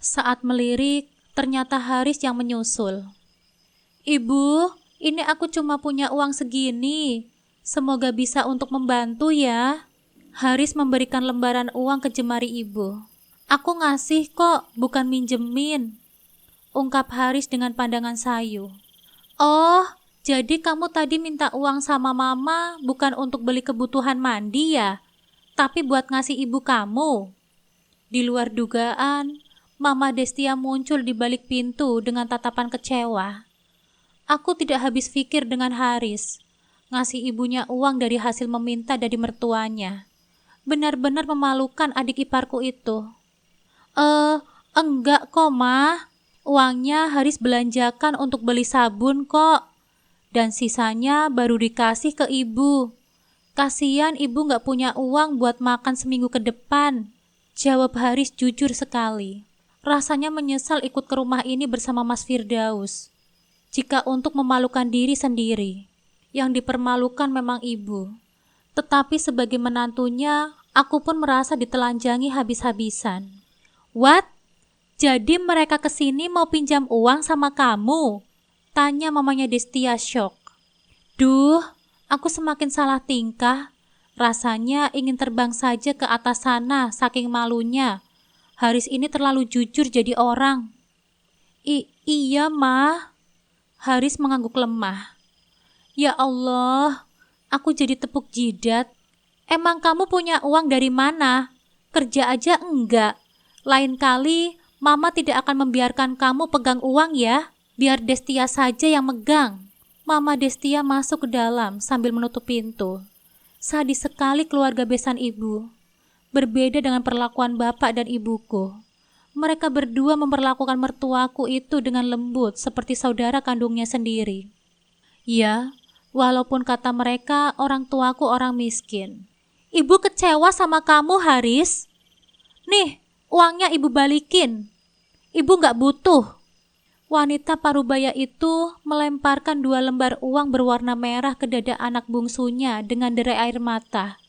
Saat melirik, ternyata Haris yang menyusul. Ibu, ini aku cuma punya uang segini. Semoga bisa untuk membantu ya. Haris memberikan lembaran uang ke jemari ibu. Aku ngasih kok, bukan minjemin, ungkap Haris dengan pandangan sayu. Oh, jadi kamu tadi minta uang sama mama bukan untuk beli kebutuhan mandi ya, tapi buat ngasih ibu kamu. Di luar dugaan, Mama Destia muncul di balik pintu dengan tatapan kecewa. Aku tidak habis pikir dengan Haris. Ngasih ibunya uang dari hasil meminta dari mertuanya. Benar-benar memalukan adik iparku itu. Enggak kok, Ma. Uangnya Haris belanjakan untuk beli sabun kok. Dan sisanya baru dikasih ke ibu. Kasihan ibu gak punya uang buat makan seminggu ke depan. Jawab Haris jujur sekali. Rasanya menyesal ikut ke rumah ini bersama Mas Firdaus. Jika untuk memalukan diri sendiri, yang dipermalukan memang ibu. Tetapi sebagai menantunya, aku pun merasa ditelanjangi habis-habisan. What? Jadi mereka kesini mau pinjam uang sama kamu? Tanya mamanya Destia syok. Duh, aku semakin salah tingkah. Rasanya ingin terbang saja ke atas sana saking malunya. Haris ini terlalu jujur jadi orang. Iya, Ma. Haris mengangguk lemah. Ya Allah, aku jadi tepuk jidat. Emang kamu punya uang dari mana? Kerja aja enggak. Lain kali, Mama tidak akan membiarkan kamu pegang uang ya. Biar Destia saja yang megang. Mama Destia masuk ke dalam sambil menutup pintu. Sadis sekali keluarga besan ibu. Berbeda dengan perlakuan bapak dan ibuku. Mereka berdua memperlakukan mertuaku itu dengan lembut seperti saudara kandungnya sendiri. Ya, walaupun kata mereka orang tuaku orang miskin. Ibu kecewa sama kamu, Haris. Nih, uangnya ibu balikin. Ibu gak butuh. Wanita parubaya itu melemparkan 2 lembar uang berwarna merah ke dada anak bungsunya dengan derai air mata.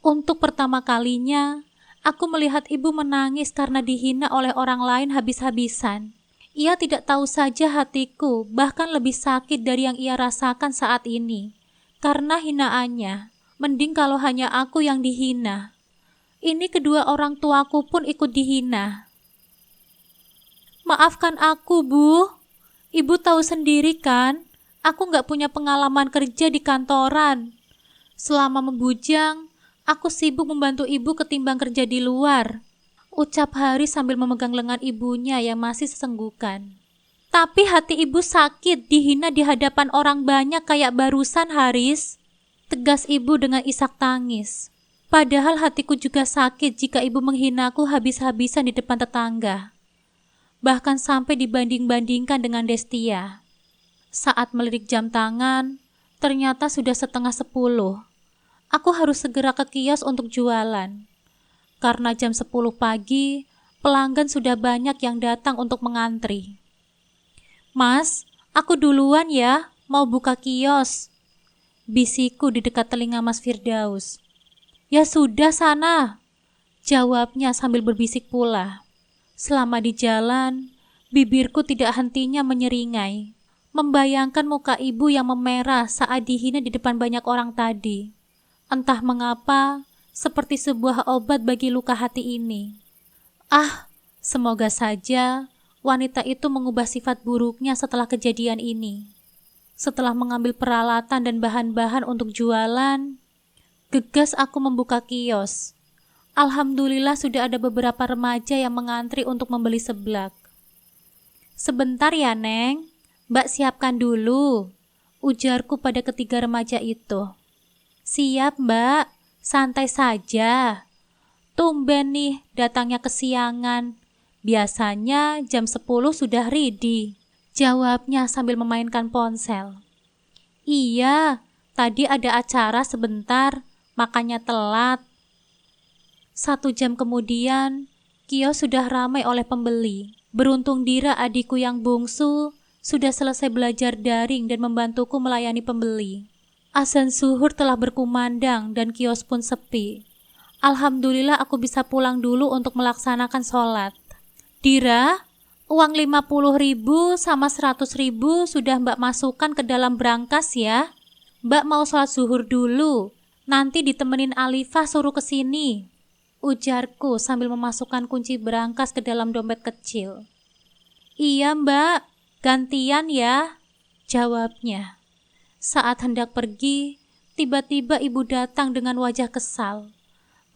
Untuk pertama kalinya, aku melihat ibu menangis karena dihina oleh orang lain habis-habisan. Ia tidak tahu saja hatiku, bahkan lebih sakit dari yang ia rasakan saat ini. Karena hinaannya, mending kalau hanya aku yang dihina. Ini kedua orang tuaku pun ikut dihina. Maafkan aku, Bu. Ibu tahu sendiri kan, aku gak punya pengalaman kerja di kantoran. Selama membujang, aku sibuk membantu ibu ketimbang kerja di luar. Ucap Haris sambil memegang lengan ibunya yang masih sesenggukan. Tapi hati ibu sakit dihina di hadapan orang banyak kayak barusan, Haris. Tegas ibu dengan isak tangis. Padahal hatiku juga sakit jika ibu menghinaku habis-habisan di depan tetangga. Bahkan sampai dibanding-bandingkan dengan Destia. Saat melirik jam tangan, ternyata sudah 9:30. Aku harus segera ke kios untuk jualan. Karena jam 10 pagi, pelanggan sudah banyak yang datang untuk mengantri. Mas, aku duluan ya, mau buka kios. Bisiku di dekat telinga Mas Firdaus. Ya sudah sana, jawabnya sambil berbisik pula. Selama di jalan, bibirku tidak hentinya menyeringai, membayangkan muka ibu yang memerah saat dihina di depan banyak orang tadi. Entah mengapa, seperti sebuah obat bagi luka hati ini. Semoga saja wanita itu mengubah sifat buruknya setelah kejadian ini. Setelah mengambil peralatan dan bahan-bahan untuk jualan, gegas aku membuka kios. Alhamdulillah sudah ada beberapa remaja yang mengantri untuk membeli seblak. Sebentar ya, Neng. Mbak siapkan dulu, ujarku pada ketiga remaja itu. Siap, Mbak. Santai saja. Tumben nih datangnya kesiangan. Biasanya jam 10 sudah ready, jawabnya sambil memainkan ponsel. Iya, tadi ada acara sebentar, makanya telat. 1 jam kemudian, kios sudah ramai oleh pembeli. Beruntung Dira, adikku yang bungsu, sudah selesai belajar daring dan membantuku melayani pembeli. Azan zuhur telah berkumandang dan kios pun sepi. Alhamdulillah aku bisa pulang dulu untuk melaksanakan sholat. Dira, uang 50.000 sama 100.000 sudah Mbak masukkan ke dalam brankas ya. Mbak mau sholat zuhur dulu, nanti ditemenin Alifah suruh ke sini, ujarku sambil memasukkan kunci brankas ke dalam dompet kecil. Iya Mbak, gantian ya, jawabnya. Saat hendak pergi, tiba-tiba ibu datang dengan wajah kesal.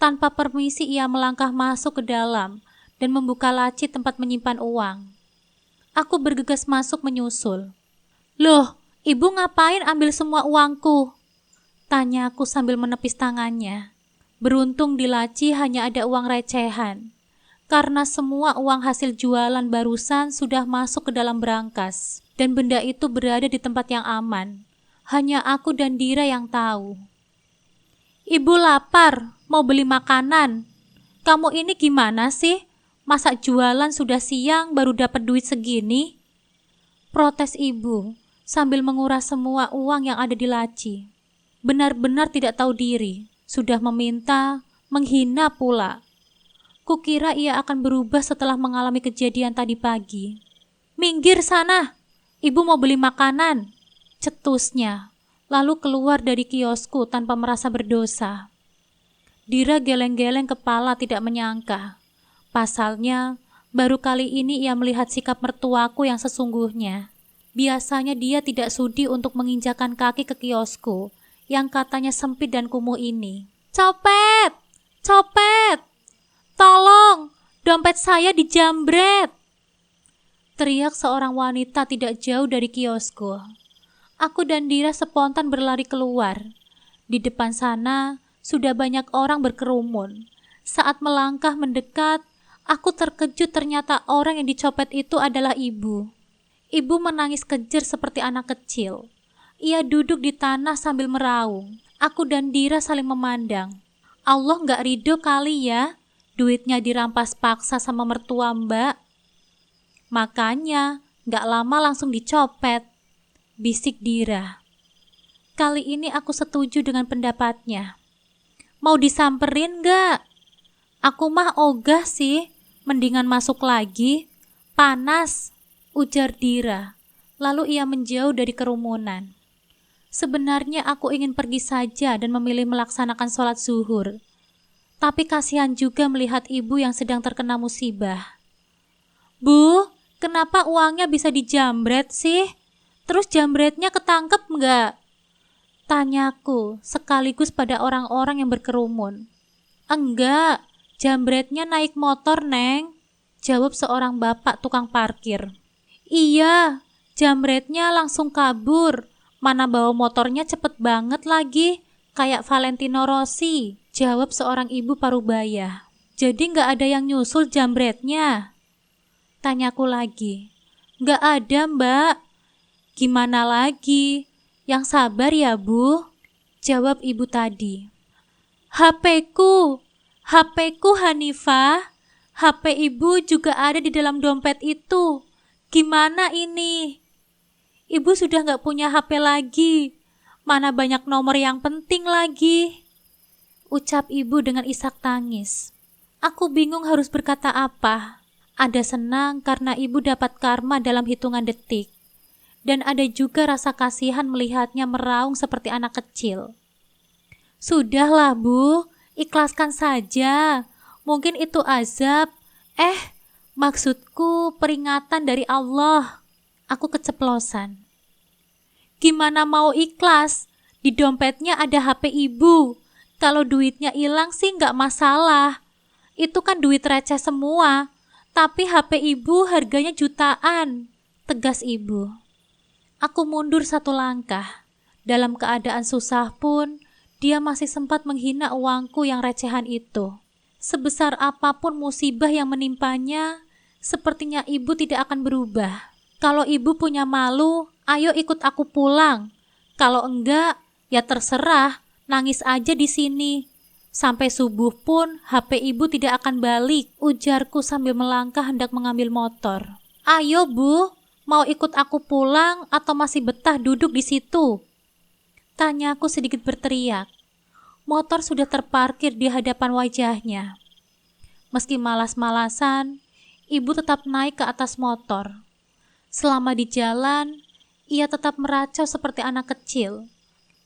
Tanpa permisi ia melangkah masuk ke dalam dan membuka laci tempat menyimpan uang. Aku bergegas masuk menyusul. Loh, ibu ngapain ambil semua uangku? Tanyaku sambil menepis tangannya. Beruntung di laci hanya ada uang recehan, karena semua uang hasil jualan barusan sudah masuk ke dalam brankas, dan benda itu berada di tempat yang aman. Hanya aku dan Dira yang tahu. Ibu lapar, mau beli makanan. Kamu ini gimana sih? Masa jualan sudah siang baru dapat duit segini? Protes ibu sambil menguras semua uang yang ada di laci. Benar-benar tidak tahu diri, sudah meminta, menghina pula. Kukira ia akan berubah setelah mengalami kejadian tadi pagi. Minggir sana, ibu mau beli makanan, cetusnya, lalu keluar dari kiosku tanpa merasa berdosa. Dira geleng-geleng kepala tidak menyangka. Pasalnya, baru kali ini ia melihat sikap mertuaku yang sesungguhnya. Biasanya dia tidak sudi untuk menginjakan kaki ke kiosku, yang katanya sempit dan kumuh ini. Copet! Copet! Tolong! Dompet saya dijambret! Teriak seorang wanita tidak jauh dari kiosku. Aku dan Dira spontan berlari keluar. Di depan sana, sudah banyak orang berkerumun. Saat melangkah mendekat, aku terkejut ternyata orang yang dicopet itu adalah ibu. Ibu menangis kejer seperti anak kecil. Ia duduk di tanah sambil meraung. Aku dan Dira saling memandang. Allah gak ridho kali ya, duitnya dirampas paksa sama mertua Mbak. Makanya gak lama langsung dicopet, bisik Dira. Kali ini aku setuju dengan pendapatnya. Mau disamperin gak? Aku mah ogah sih, mendingan masuk lagi, panas, ujar Dira. Lalu ia menjauh dari kerumunan. Sebenarnya aku ingin pergi saja dan memilih melaksanakan sholat zuhur. Tapi kasihan juga melihat ibu yang sedang terkena musibah. Bu, kenapa uangnya bisa dijambret sih? Terus jambretnya ketangkep enggak? Tanyaku sekaligus pada orang-orang yang berkerumun. Enggak. Jambretnya naik motor, Neng, jawab seorang bapak tukang parkir. Iya, jamretnya langsung kabur. Mana bawa motornya cepet banget lagi, kayak Valentino Rossi, jawab seorang ibu parubaya. Jadi nggak ada yang nyusul jamretnya? Tanyaku lagi. Nggak ada, Mbak. Gimana lagi? Yang sabar ya, Bu, jawab ibu tadi. HP-ku, HP-ku Hanifah. HP ibu juga ada di dalam dompet itu. Gimana ini? Ibu sudah nggak punya HP lagi. Mana banyak nomor yang penting lagi, ucap ibu dengan isak tangis. Aku bingung harus berkata apa. Ada senang karena ibu dapat karma dalam hitungan detik. Dan ada juga rasa kasihan melihatnya meraung seperti anak kecil. Sudahlah, Bu, ikhlaskan saja. Mungkin itu azab. Maksudku peringatan dari Allah. Aku keceplosan. Gimana mau ikhlas? Di dompetnya ada HP ibu. Kalau duitnya hilang sih nggak masalah. Itu kan duit receh semua. Tapi HP ibu harganya jutaan, tegas ibu. Aku mundur satu langkah. Dalam keadaan susah pun, dia masih sempat menghina uangku yang recehan itu. Sebesar apapun musibah yang menimpanya, sepertinya ibu tidak akan berubah. Kalau ibu punya malu, ayo ikut aku pulang. Kalau enggak, ya terserah, nangis aja di sini. Sampai subuh pun HP ibu tidak akan balik, ujarku sambil melangkah hendak mengambil motor. Ayo, Bu, mau ikut aku pulang atau masih betah duduk di situ? Tanyaku sedikit berteriak. Motor sudah terparkir di hadapan wajahnya. Meski malas-malasan, ibu tetap naik ke atas motor. Selama di jalan, ia tetap meracau seperti anak kecil.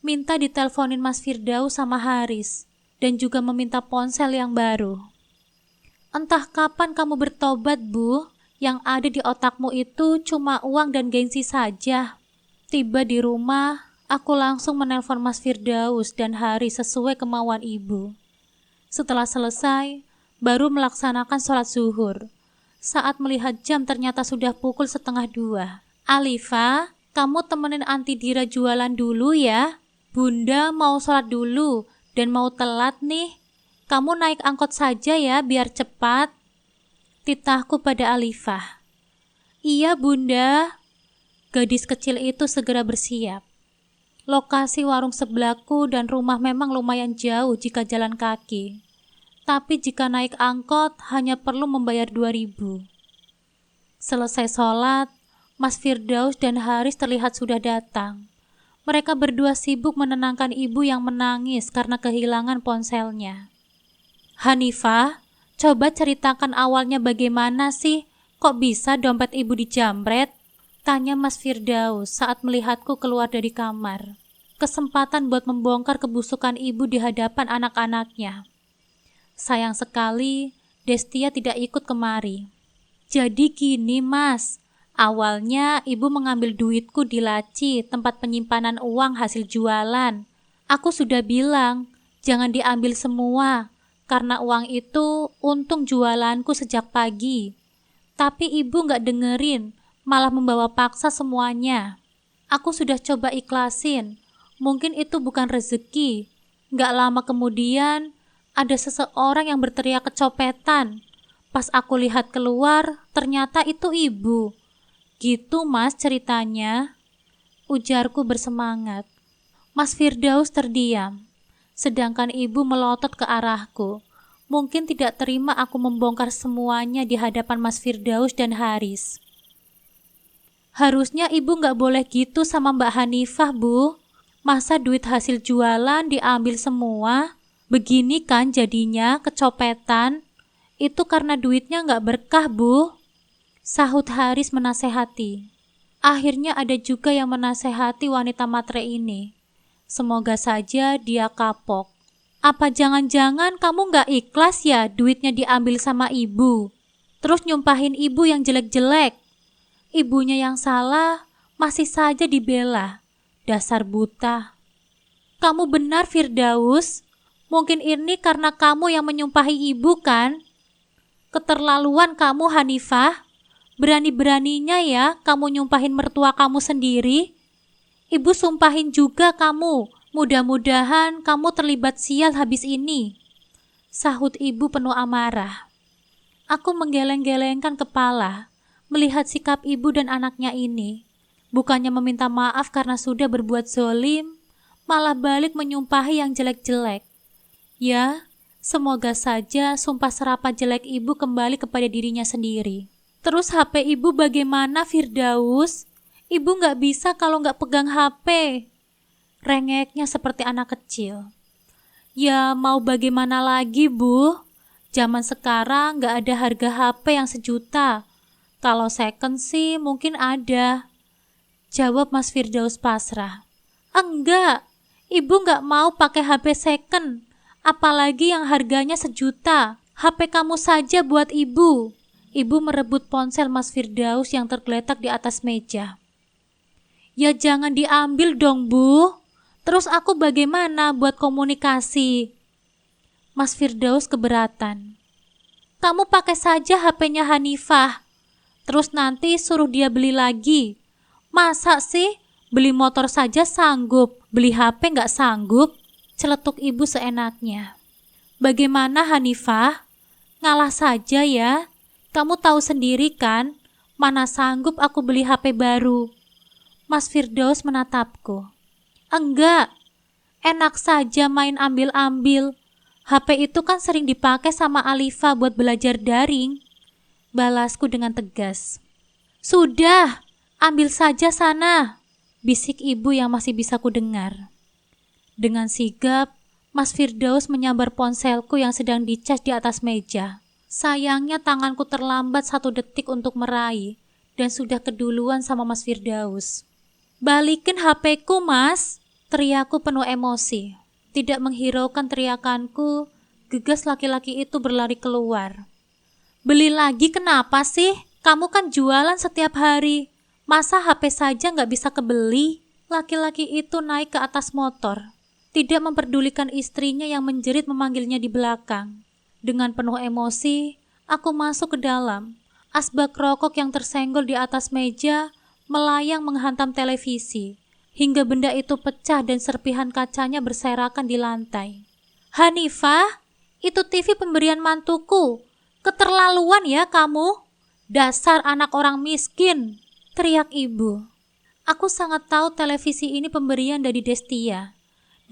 Minta diteleponin Mas Firdaus sama Haris, dan juga meminta ponsel yang baru. Entah kapan kamu bertobat, Bu? Yang ada di otakmu itu cuma uang dan gengsi saja. Tiba di rumah, aku langsung menelpon Mas Firdaus dan Haris sesuai kemauan ibu. Setelah selesai, baru melaksanakan sholat zuhur. Saat melihat jam ternyata sudah pukul 1:30. Alifah, kamu temenin Anti Dira jualan dulu ya. Bunda mau sholat dulu dan mau telat nih. Kamu naik angkot saja ya biar cepat. Titahku pada Alifah. Iya, Bunda. Gadis kecil itu segera bersiap. Lokasi warung sebelahku dan rumah memang lumayan jauh jika jalan kaki. Tapi jika naik angkot hanya perlu membayar 2.000. Selesai sholat, Mas Firdaus dan Haris terlihat sudah datang. Mereka berdua sibuk menenangkan ibu yang menangis karena kehilangan ponselnya. Hanifah, coba ceritakan awalnya bagaimana sih? Kok bisa dompet ibu dijamret? Tanya Mas Firdaus saat melihatku keluar dari kamar. Kesempatan buat membongkar kebusukan ibu di hadapan anak-anaknya. Sayang sekali, Destia tidak ikut kemari. Jadi gini, Mas. Awalnya ibu mengambil duitku di laci, tempat penyimpanan uang hasil jualan. Aku sudah bilang, jangan diambil semua, karena uang itu untung jualanku sejak pagi. Tapi ibu gak dengerin, malah membawa paksa semuanya. Aku sudah coba ikhlasin, mungkin itu bukan rezeki. Gak lama kemudian, ada seseorang yang berteriak kecopetan. Pas aku lihat keluar, ternyata itu ibu. Gitu, Mas, ceritanya, ujarku bersemangat. Mas Firdaus terdiam, sedangkan ibu melotot ke arahku. Mungkin tidak terima aku membongkar semuanya di hadapan Mas Firdaus dan Haris. Harusnya ibu gak boleh gitu sama Mbak Hanifah, Bu. Masa duit hasil jualan diambil semua? Begini kan jadinya kecopetan. Itu karena duitnya gak berkah, Bu, sahut Haris menasehati. Akhirnya ada juga yang menasehati wanita matre ini. Semoga saja dia kapok. Apa jangan-jangan kamu gak ikhlas ya duitnya diambil sama ibu? Terus nyumpahin ibu yang jelek-jelek. Ibunya yang salah masih saja dibela. Dasar buta. Kamu benar, Firdaus. Mungkin ini karena kamu yang menyumpahi ibu kan? Keterlaluan kamu, Hanifah. Berani-beraninya ya kamu nyumpahin mertua kamu sendiri. Ibu sumpahin juga kamu. Mudah-mudahan kamu terlibat sial habis ini, sahut ibu penuh amarah. Aku menggeleng-gelengkan kepala, melihat sikap ibu dan anaknya ini. Bukannya meminta maaf karena sudah berbuat zolim, malah balik menyumpahi yang jelek-jelek. Ya, semoga saja sumpah serapah jelek ibu kembali kepada dirinya sendiri. Terus HP ibu bagaimana, Firdaus? Ibu gak bisa kalau gak pegang HP. Rengeknya seperti anak kecil. Ya mau bagaimana lagi, Bu? Zaman sekarang gak ada harga HP yang 1 juta. Kalau second sih mungkin ada, jawab Mas Firdaus pasrah. Enggak, ibu gak mau pakai HP second, apalagi yang harganya 1 juta. HP kamu saja buat ibu. Ibu merebut ponsel Mas Firdaus yang tergeletak di atas meja. Ya jangan diambil dong, Bu. Terus aku bagaimana buat komunikasi? Mas Firdaus keberatan. Kamu pakai saja HP-nya Hanifah. Terus nanti suruh dia beli lagi. Masa sih beli motor saja sanggup, beli HP nggak sanggup? Celetuk ibu seenaknya. Bagaimana Hanifah? Ngalah saja ya. Kamu tahu sendiri kan, mana sanggup aku beli HP baru. Mas Firdaus menatapku. Enggak, enak saja main ambil-ambil. HP itu kan sering dipakai sama Alifa buat belajar daring. Balasku dengan tegas. Sudah, ambil saja sana, bisik ibu yang masih bisa ku dengar. Dengan sigap, Mas Firdaus menyambar ponselku yang sedang dicas di atas meja. Sayangnya tanganku terlambat 1 detik untuk meraih dan sudah keduluan sama Mas Firdaus. Balikin HP-ku, Mas, teriakku penuh emosi. Tidak menghiraukan teriakanku, gegas laki-laki itu berlari keluar. Beli lagi kenapa sih? Kamu kan jualan setiap hari. Masa HP saja nggak bisa kebeli? Laki-laki itu naik ke atas motor, tidak memperdulikan istrinya yang menjerit memanggilnya di belakang. Dengan penuh emosi, aku masuk ke dalam. Asbak rokok yang tersenggol di atas meja melayang menghantam televisi, hingga benda itu pecah dan serpihan kacanya berserakan di lantai. Hanifah, itu TV pemberian mantuku. Keterlaluan ya kamu. Dasar anak orang miskin, teriak ibu. Aku sangat tahu televisi ini pemberian dari Destia,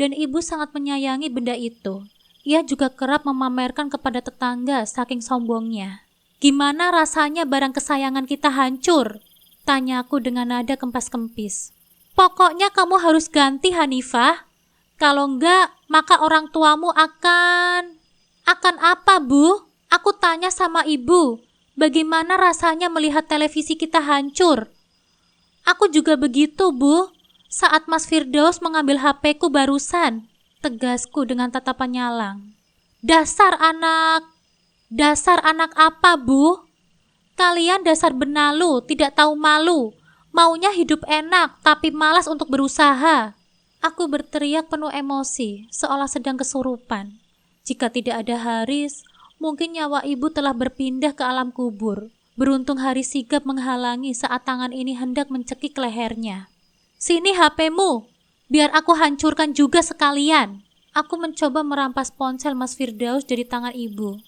dan ibu sangat menyayangi benda itu. Ia juga kerap memamerkan kepada tetangga saking sombongnya. Gimana rasanya barang kesayangan kita hancur? Tanyaku dengan nada kempas-kempis. Pokoknya kamu harus ganti, Hanifah. Kalau enggak, maka orang tuamu akan apa, Bu? Aku tanya sama ibu. Bagaimana rasanya melihat televisi kita hancur? Aku juga begitu, Bu. Saat Mas Firdaus mengambil HP-ku barusan, tegasku dengan tatapan nyalang. Dasar anak apa, Bu? Kalian dasar benalu, tidak tahu malu. Maunya hidup enak, tapi malas untuk berusaha. Aku berteriak penuh emosi, seolah sedang kesurupan. Jika tidak ada Haris, mungkin nyawa ibu telah berpindah ke alam kubur. Beruntung Haris sigap menghalangi saat tangan ini hendak mencekik lehernya. Sini HP-mu, biar aku hancurkan juga sekalian. Aku mencoba merampas ponsel Mas Firdaus dari tangan ibu.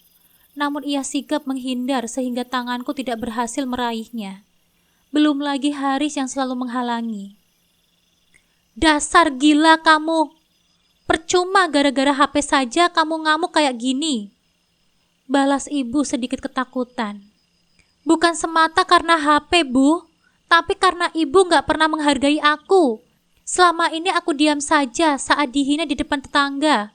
Namun ia sigap menghindar sehingga tanganku tidak berhasil meraihnya. Belum lagi Haris yang selalu menghalangi. Dasar gila kamu. Percuma gara-gara HP saja kamu ngamuk kayak gini. Balas ibu sedikit ketakutan. Bukan semata karena HP, Bu, tapi karena ibu gak pernah menghargai aku. Selama ini aku diam saja saat dihina di depan tetangga.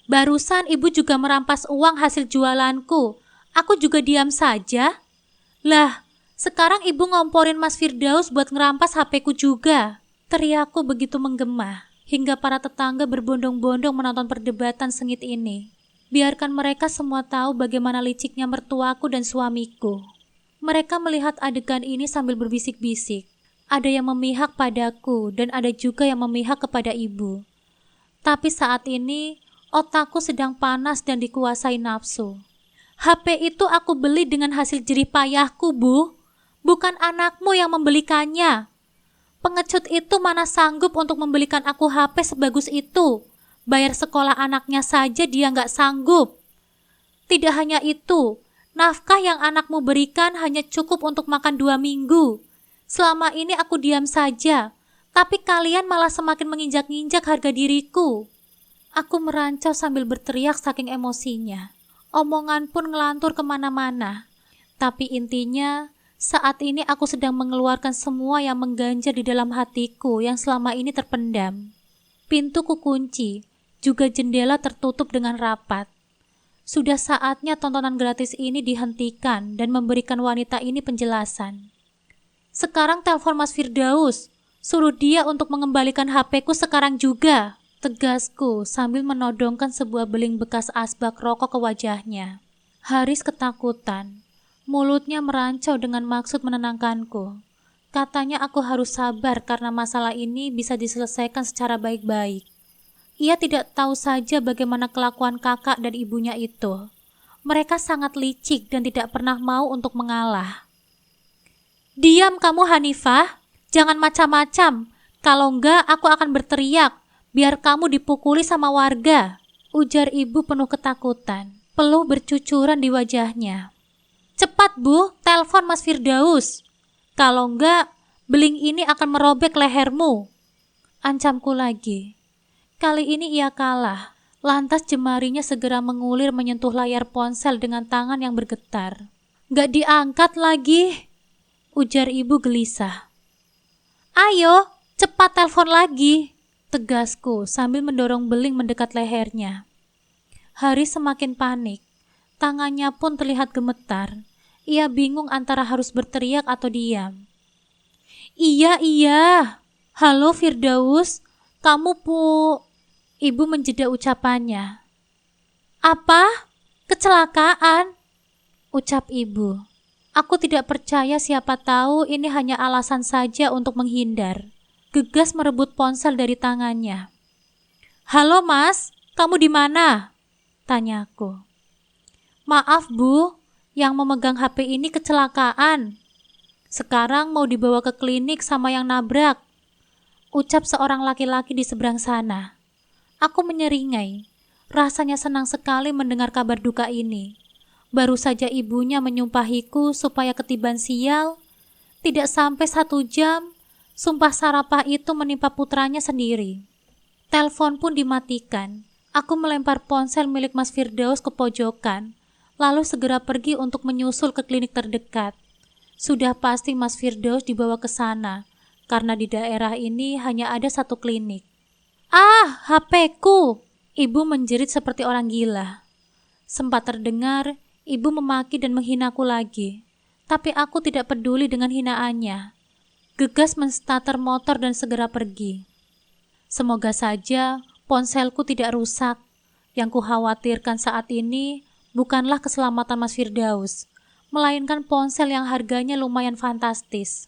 Barusan ibu juga merampas uang hasil jualanku. Aku juga diam saja. Lah, sekarang ibu ngomporin Mas Firdaus buat ngerampas HP-ku juga. Teriakku begitu menggema, hingga para tetangga berbondong-bondong menonton perdebatan sengit ini. Biarkan mereka semua tahu bagaimana liciknya mertuaku dan suamiku. Mereka melihat adegan ini sambil berbisik-bisik. Ada yang memihak padaku dan ada juga yang memihak kepada ibu. Tapi saat ini, otakku sedang panas dan dikuasai nafsu. HP itu aku beli dengan hasil jerih payahku, Bu. Bukan anakmu yang membelikannya. Pengecut itu mana sanggup untuk membelikan aku HP sebagus itu. Bayar sekolah anaknya saja dia nggak sanggup. Tidak hanya itu, nafkah yang anakmu berikan hanya cukup untuk makan 2 minggu. Selama ini aku diam saja, tapi kalian malah semakin menginjak-injak harga diriku. Aku merancau sambil berteriak saking emosinya. Omongan pun ngelantur kemana-mana. Tapi intinya, saat ini aku sedang mengeluarkan semua yang mengganjal di dalam hatiku yang selama ini terpendam. Pintu kukunci, juga jendela tertutup dengan rapat. Sudah saatnya tontonan gratis ini dihentikan dan memberikan wanita ini penjelasan. Sekarang telepon Mas Firdaus, suruh dia untuk mengembalikan HP-ku sekarang juga, tegasku sambil menodongkan sebuah beling bekas asbak rokok ke wajahnya. Haris ketakutan. Mulutnya merancau dengan maksud menenangkanku. Katanya aku harus sabar karena masalah ini bisa diselesaikan secara baik-baik. Ia tidak tahu saja bagaimana kelakuan kakak dan ibunya itu. Mereka sangat licik dan tidak pernah mau untuk mengalah. Diam kamu Hanifah, jangan macam-macam. Kalau enggak aku akan berteriak, biar kamu dipukuli sama warga, ujar ibu penuh ketakutan. Peluh bercucuran di wajahnya. Cepat Bu, telepon Mas Firdaus. Kalau enggak, beling ini akan merobek lehermu. Ancamku lagi. Kali ini ia kalah. Lantas jemarinya segera mengulir menyentuh layar ponsel dengan tangan yang bergetar. Gak diangkat lagi, ujar ibu gelisah. Ayo, cepat telepon lagi, tegasku sambil mendorong beling mendekat lehernya. Haris semakin panik. Tangannya pun terlihat gemetar. Ia bingung antara harus berteriak atau diam. Iya. Halo Firdaus, kamu Ibu menjeda ucapannya. Apa? Kecelakaan? Ucap ibu. Aku tidak percaya, siapa tahu ini hanya alasan saja untuk menghindar. Gegas merebut ponsel dari tangannya. Halo Mas, kamu di mana? Tanyaku. Maaf Bu, yang memegang HP ini kecelakaan. Sekarang mau dibawa ke klinik sama yang nabrak, ucap seorang laki-laki di seberang sana. Aku menyeringai. Rasanya senang sekali mendengar kabar duka ini. Baru saja ibunya menyumpahiku supaya ketiban sial. Tidak sampai 1 jam, sumpah sarapah itu menimpa putranya sendiri. Telepon pun dimatikan. Aku melempar ponsel milik Mas Firdaus ke pojokan, lalu segera pergi untuk menyusul ke klinik terdekat. Sudah pasti Mas Firdaus dibawa ke sana, karena di daerah ini hanya ada 1 klinik. Ah, HP-ku! Ibu menjerit seperti orang gila. Sempat terdengar, ibu memaki dan menghinaku lagi. Tapi aku tidak peduli dengan hinaannya. Gegas menstarter motor dan segera pergi. Semoga saja ponselku tidak rusak. Yang kukhawatirkan saat ini bukanlah keselamatan Mas Firdaus, melainkan ponsel yang harganya lumayan fantastis.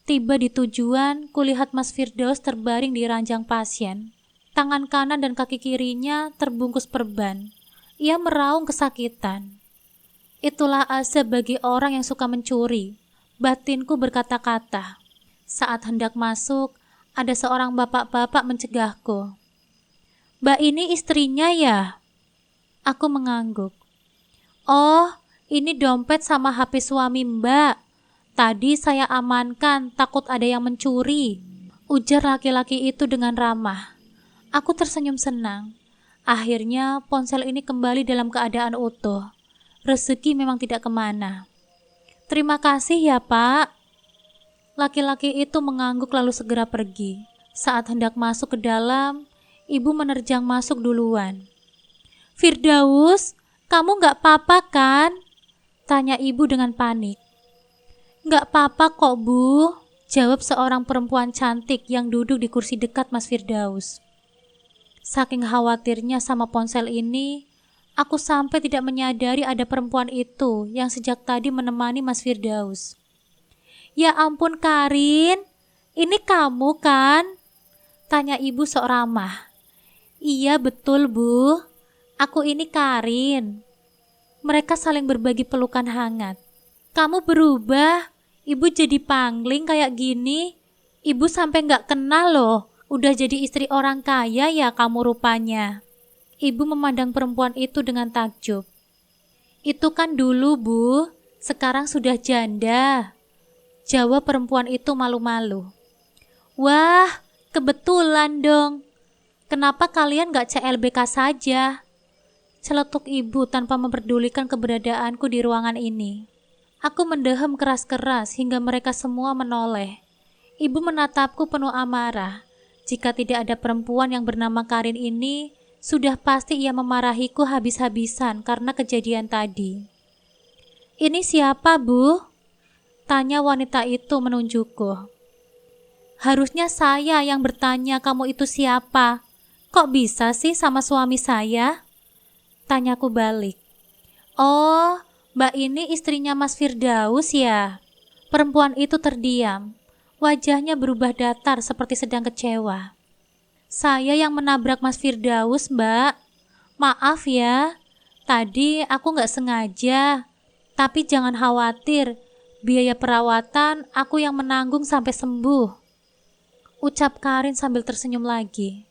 Tiba di tujuan, kulihat Mas Firdaus terbaring di ranjang pasien. Tangan kanan dan kaki kirinya terbungkus perban. Ia meraung kesakitan. Itulah azab bagi orang yang suka mencuri. Batinku berkata-kata. Saat hendak masuk, ada seorang bapak-bapak mencegahku. Mbak ini istrinya ya? Aku mengangguk. Oh, ini dompet sama HP suami Mbak. Tadi saya amankan, takut ada yang mencuri, ujar laki-laki itu dengan ramah. Aku tersenyum senang. Akhirnya ponsel ini kembali dalam keadaan utuh. Rezeki memang tidak kemana. Terima kasih ya Pak. Laki-laki itu mengangguk lalu segera pergi. Saat hendak masuk ke dalam, ibu menerjang masuk duluan. Firdaus, kamu gak apa-apa kan? Tanya ibu dengan panik. Gak apa-apa kok Bu, jawab seorang perempuan cantik yang duduk di kursi dekat Mas Firdaus. Saking khawatirnya sama ponsel ini, aku sampai tidak menyadari ada perempuan itu yang sejak tadi menemani Mas Firdaus. Ya ampun Karin, ini kamu kan? Tanya ibu sok ramah. Iya betul Bu, aku ini Karin. Mereka saling berbagi pelukan hangat. Kamu berubah, Ibu jadi pangling kayak gini. Ibu sampai nggak kenal loh. Udah jadi istri orang kaya ya kamu rupanya. Ibu memandang perempuan itu dengan takjub. Itu kan dulu, Bu. Sekarang sudah janda. Jawab perempuan itu malu-malu. Wah, kebetulan dong. Kenapa kalian gak CLBK saja? Celetuk ibu tanpa memperdulikan keberadaanku di ruangan ini. Aku mendehem keras-keras hingga mereka semua menoleh. Ibu menatapku penuh amarah. Jika tidak ada perempuan yang bernama Karin ini, sudah pasti ia memarahiku habis-habisan karena kejadian tadi. Ini siapa, Bu? Tanya wanita itu menunjukku. Harusnya saya yang bertanya kamu itu siapa. Kok bisa sih sama suami saya? Tanyaku balik. Oh, Mbak ini istrinya Mas Firdaus ya? Perempuan itu terdiam. Wajahnya berubah datar seperti sedang kecewa. Saya yang menabrak Mas Firdaus, Mbak. Maaf ya, tadi aku gak sengaja. Tapi jangan khawatir, biaya perawatan aku yang menanggung sampai sembuh. Ucap Karin sambil tersenyum lagi.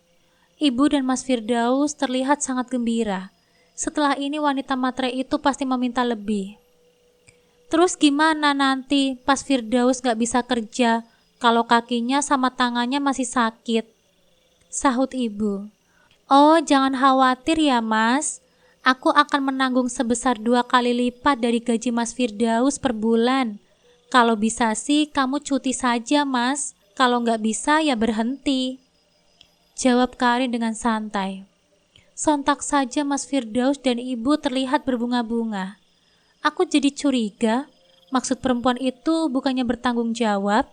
Ibu dan Mas Firdaus terlihat sangat gembira. Setelah ini wanita matre itu pasti meminta lebih. Terus gimana nanti pas Firdaus gak bisa kerja kalau kakinya sama tangannya masih sakit? Sahut ibu. Oh, jangan khawatir ya Mas. Aku akan menanggung sebesar 2 kali lipat dari gaji Mas Firdaus per bulan. Kalau bisa sih kamu cuti saja Mas. Kalau nggak bisa ya berhenti. Jawab Karin dengan santai. Sontak saja Mas Firdaus dan ibu terlihat berbunga-bunga. Aku jadi curiga. Maksud perempuan itu bukannya bertanggung jawab,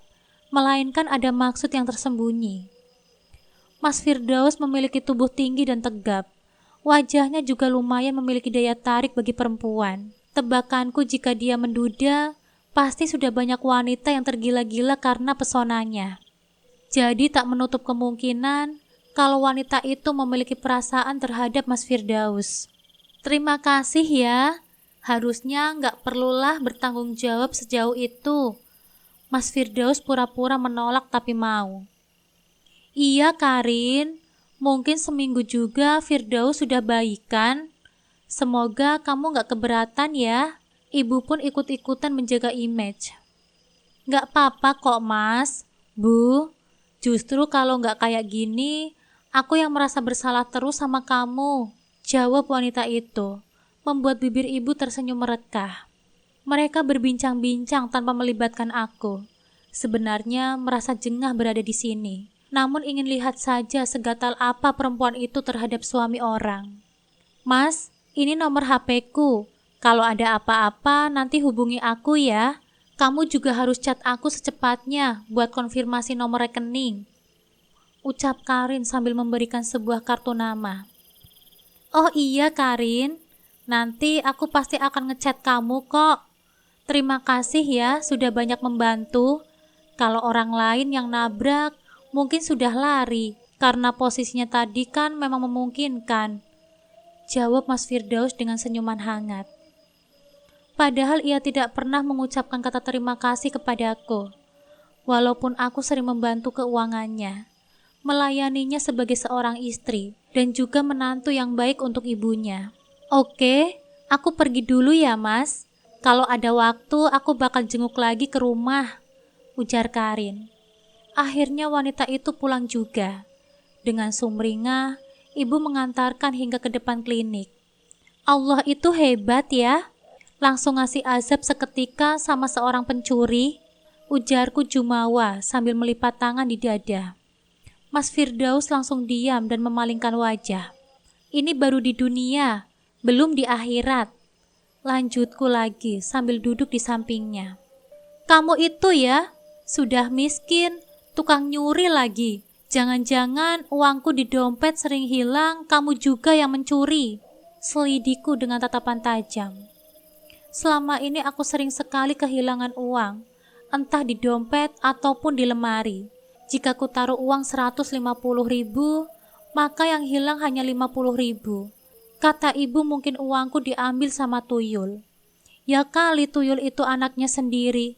melainkan ada maksud yang tersembunyi. Mas Firdaus memiliki tubuh tinggi dan tegap. Wajahnya juga lumayan memiliki daya tarik bagi perempuan. Tebakanku jika dia menduda, pasti sudah banyak wanita yang tergila-gila karena pesonanya. Jadi tak menutup kemungkinan kalau wanita itu memiliki perasaan terhadap Mas Firdaus. Terima kasih ya. Harusnya nggak perlulah bertanggung jawab sejauh itu. Mas Firdaus pura-pura menolak tapi mau. Iya Karin, mungkin seminggu juga Firdaus sudah baikan. Semoga kamu gak keberatan ya. Ibu pun ikut-ikutan menjaga image. Gak apa-apa kok Mas, Bu. Justru kalau gak kayak gini, aku yang merasa bersalah terus sama kamu. Jawab wanita itu, membuat bibir ibu tersenyum merekah. Mereka berbincang-bincang tanpa melibatkan aku. Sebenarnya merasa jengah berada di sini. Namun ingin lihat saja segatal apa perempuan itu terhadap suami orang. Mas, ini nomor HP-ku. Kalau ada apa-apa nanti hubungi aku ya. Kamu juga harus chat aku secepatnya buat konfirmasi nomor rekening. Ucap Karin sambil memberikan sebuah kartu nama. Oh iya Karin, nanti aku pasti akan ngechat kamu kok. Terima kasih ya sudah banyak membantu. Kalau orang lain yang nabrak, mungkin sudah lari, karena posisinya tadi kan memang memungkinkan. Jawab Mas Firdaus dengan senyuman hangat. Padahal ia tidak pernah mengucapkan kata terima kasih kepadaku. Walaupun aku sering membantu keuangannya, melayaninya sebagai seorang istri, dan juga menantu yang baik untuk ibunya. Oke, aku pergi dulu ya Mas. Kalau ada waktu, aku bakal jenguk lagi ke rumah, ujar Karin. Akhirnya wanita itu pulang juga. Dengan sumringah, ibu mengantarkan hingga ke depan klinik. Allah itu hebat ya. Langsung ngasih azab seketika sama seorang pencuri, ujarku jumawa sambil melipat tangan di dada. Mas Firdaus langsung diam dan memalingkan wajah. Ini baru di dunia, belum di akhirat. Lanjutku lagi sambil duduk di sampingnya. Kamu itu ya, sudah miskin, tukang nyuri lagi. Jangan-jangan uangku di dompet sering hilang, kamu juga yang mencuri. Selidiku dengan tatapan tajam. Selama ini aku sering sekali kehilangan uang, entah di dompet ataupun di lemari. Jika ku taruh uang 150.000, maka yang hilang hanya 50.000. Kata ibu mungkin uangku diambil sama tuyul. Ya kali tuyul itu anaknya sendiri.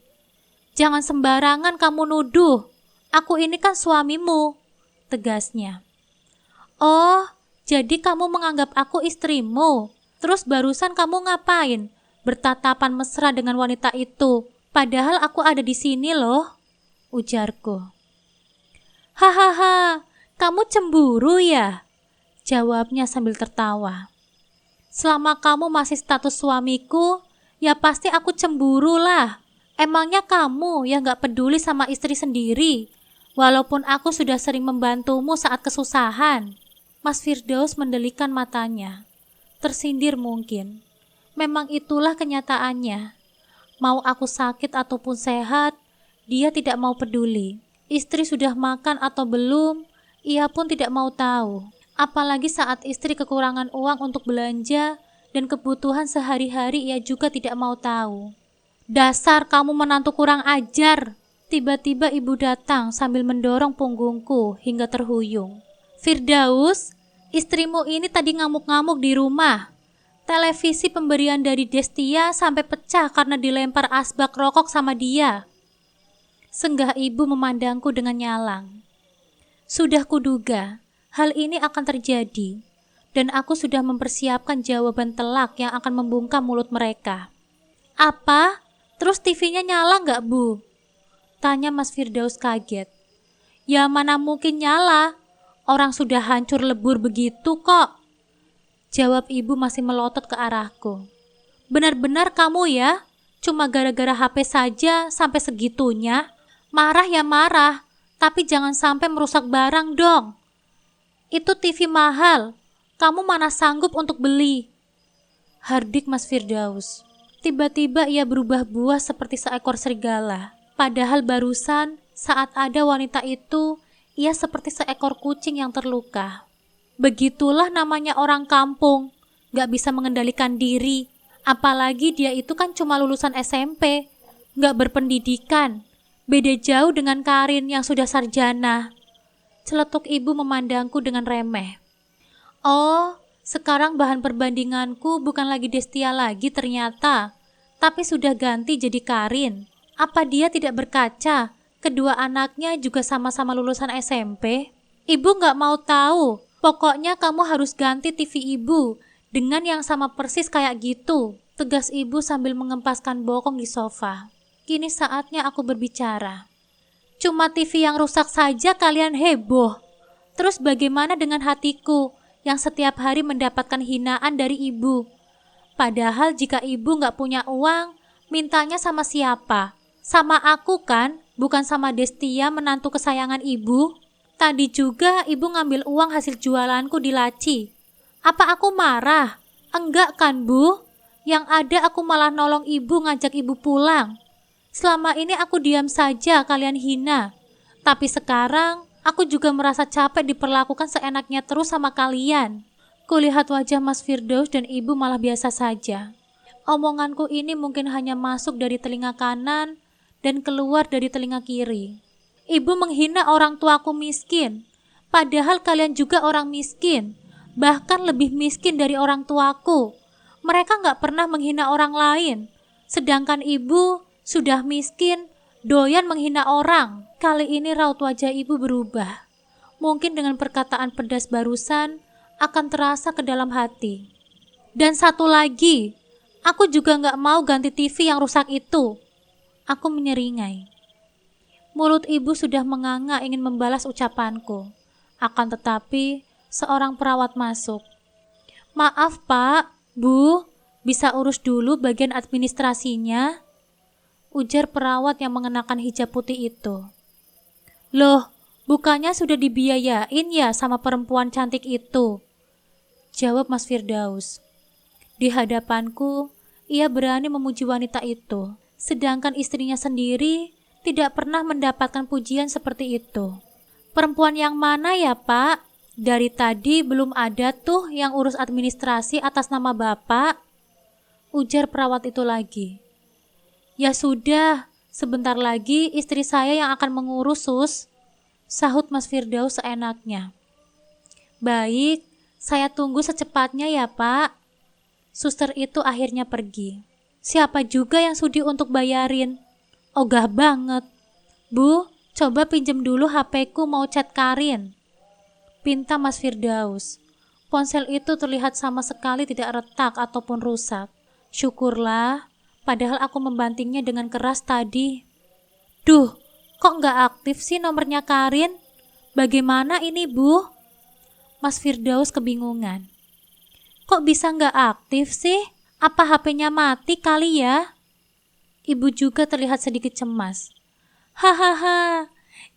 Jangan sembarangan kamu nuduh. Aku ini kan suamimu, tegasnya. Oh, jadi kamu menganggap aku istrimu. Terus barusan kamu ngapain? Bertatapan mesra dengan wanita itu. Padahal aku ada di sini loh, ujarku. Hahaha, kamu cemburu ya? Jawabnya sambil tertawa. Selama kamu masih status suamiku, ya pasti aku cemburu lah. Emangnya kamu yang gak peduli sama istri sendiri, walaupun aku sudah sering membantumu saat kesusahan. Mas Firdaus mendelikan matanya. Tersindir mungkin. Memang itulah kenyataannya. Mau aku sakit ataupun sehat, dia tidak mau peduli. Istri sudah makan atau belum, ia pun tidak mau tahu. Apalagi saat istri kekurangan uang untuk belanja dan kebutuhan sehari-hari, ia juga tidak mau tahu. Dasar kamu menantu kurang ajar. Tiba-tiba ibu datang sambil mendorong punggungku hingga terhuyung. Firdaus, istrimu ini tadi ngamuk-ngamuk di rumah. Televisi pemberian dari Destia sampai pecah karena dilempar asbak rokok sama dia. Senggah ibu memandangku dengan nyalang. Sudah kuduga, hal ini akan terjadi. Dan aku sudah mempersiapkan jawaban telak yang akan membungkam mulut mereka. Apa? Terus TV-nya nyala nggak, Bu? Tanya Mas Firdaus kaget. Ya mana mungkin nyala, orang sudah hancur lebur begitu kok. Jawab ibu masih melotot ke arahku. Benar-benar kamu ya? Cuma gara-gara HP saja sampai segitunya? Marah ya marah, tapi jangan sampai merusak barang dong. Itu TV mahal, kamu mana sanggup untuk beli? Hardik Mas Firdaus. Tiba-tiba ia berubah buah seperti seekor serigala. Padahal barusan saat ada wanita itu, ia seperti seekor kucing yang terluka. Begitulah namanya orang kampung, gak bisa mengendalikan diri. Apalagi dia itu kan cuma lulusan SMP, gak berpendidikan. Beda jauh dengan Karin yang sudah sarjana. Celetuk ibu memandangku dengan remeh. Oh, sekarang bahan perbandinganku bukan lagi Destia lagi ternyata, tapi sudah ganti jadi Karin. Apa dia tidak berkaca? Kedua anaknya juga sama-sama lulusan SMP. Ibu gak mau tahu, pokoknya kamu harus ganti TV ibu dengan yang sama persis kayak gitu, tegas ibu sambil mengempaskan bokong di sofa. Kini saatnya aku berbicara. Cuma TV yang rusak saja kalian heboh. Terus bagaimana dengan hatiku yang setiap hari mendapatkan hinaan dari ibu? Padahal jika ibu gak punya uang, mintanya sama siapa? Sama aku kan, bukan sama Destia menantu kesayangan ibu. Tadi juga ibu ngambil uang hasil jualanku di laci. Apa aku marah? Enggak kan, Bu? Yang ada aku malah nolong ibu ngajak ibu pulang. Selama ini aku diam saja kalian hina. Tapi sekarang aku juga merasa capek diperlakukan seenaknya terus sama kalian. Kulihat wajah Mas Firdaus dan ibu malah biasa saja. Omonganku ini mungkin hanya masuk dari telinga kanan dan keluar dari telinga kiri. Ibu menghina orang tuaku miskin. Padahal kalian juga orang miskin. Bahkan lebih miskin dari orang tuaku. Mereka gak pernah menghina orang lain. Sedangkan ibu sudah miskin, doyan menghina orang. Kali ini raut wajah ibu berubah. Mungkin dengan perkataan pedas barusan akan terasa ke dalam hati. Dan satu lagi, aku juga gak mau ganti TV yang rusak itu. Aku menyeringai. Mulut ibu sudah menganga ingin membalas ucapanku. Akan tetapi, seorang perawat masuk. Maaf Pak, Bu, bisa urus dulu bagian administrasinya? Ujar perawat yang mengenakan hijab putih itu. Loh, bukannya sudah dibiayain ya sama perempuan cantik itu? Jawab Mas Firdaus. Di hadapanku, ia berani memuji wanita itu, sedangkan istrinya sendiri tidak pernah mendapatkan pujian seperti itu. Perempuan yang mana ya Pak? Dari tadi belum ada tuh yang urus administrasi atas nama Bapak. Ujar perawat itu lagi. Ya sudah, sebentar lagi istri saya yang akan mengurus Sus. Sahut Mas Firdaus seenaknya. Baik, saya tunggu secepatnya ya Pak. Suster itu akhirnya pergi. Siapa juga yang sudi untuk bayarin? Ogah banget. Bu, coba pinjem dulu HP-ku mau chat Karin, pinta Mas Firdaus. Ponsel itu terlihat sama sekali tidak retak ataupun rusak. Syukurlah, padahal aku membantingnya dengan keras tadi. Duh, kok nggak aktif sih nomornya Karin? Bagaimana ini, Bu? Mas Firdaus kebingungan. Kok bisa nggak aktif sih? Apa HP-nya mati kali ya? Ibu juga terlihat sedikit cemas. Hahaha,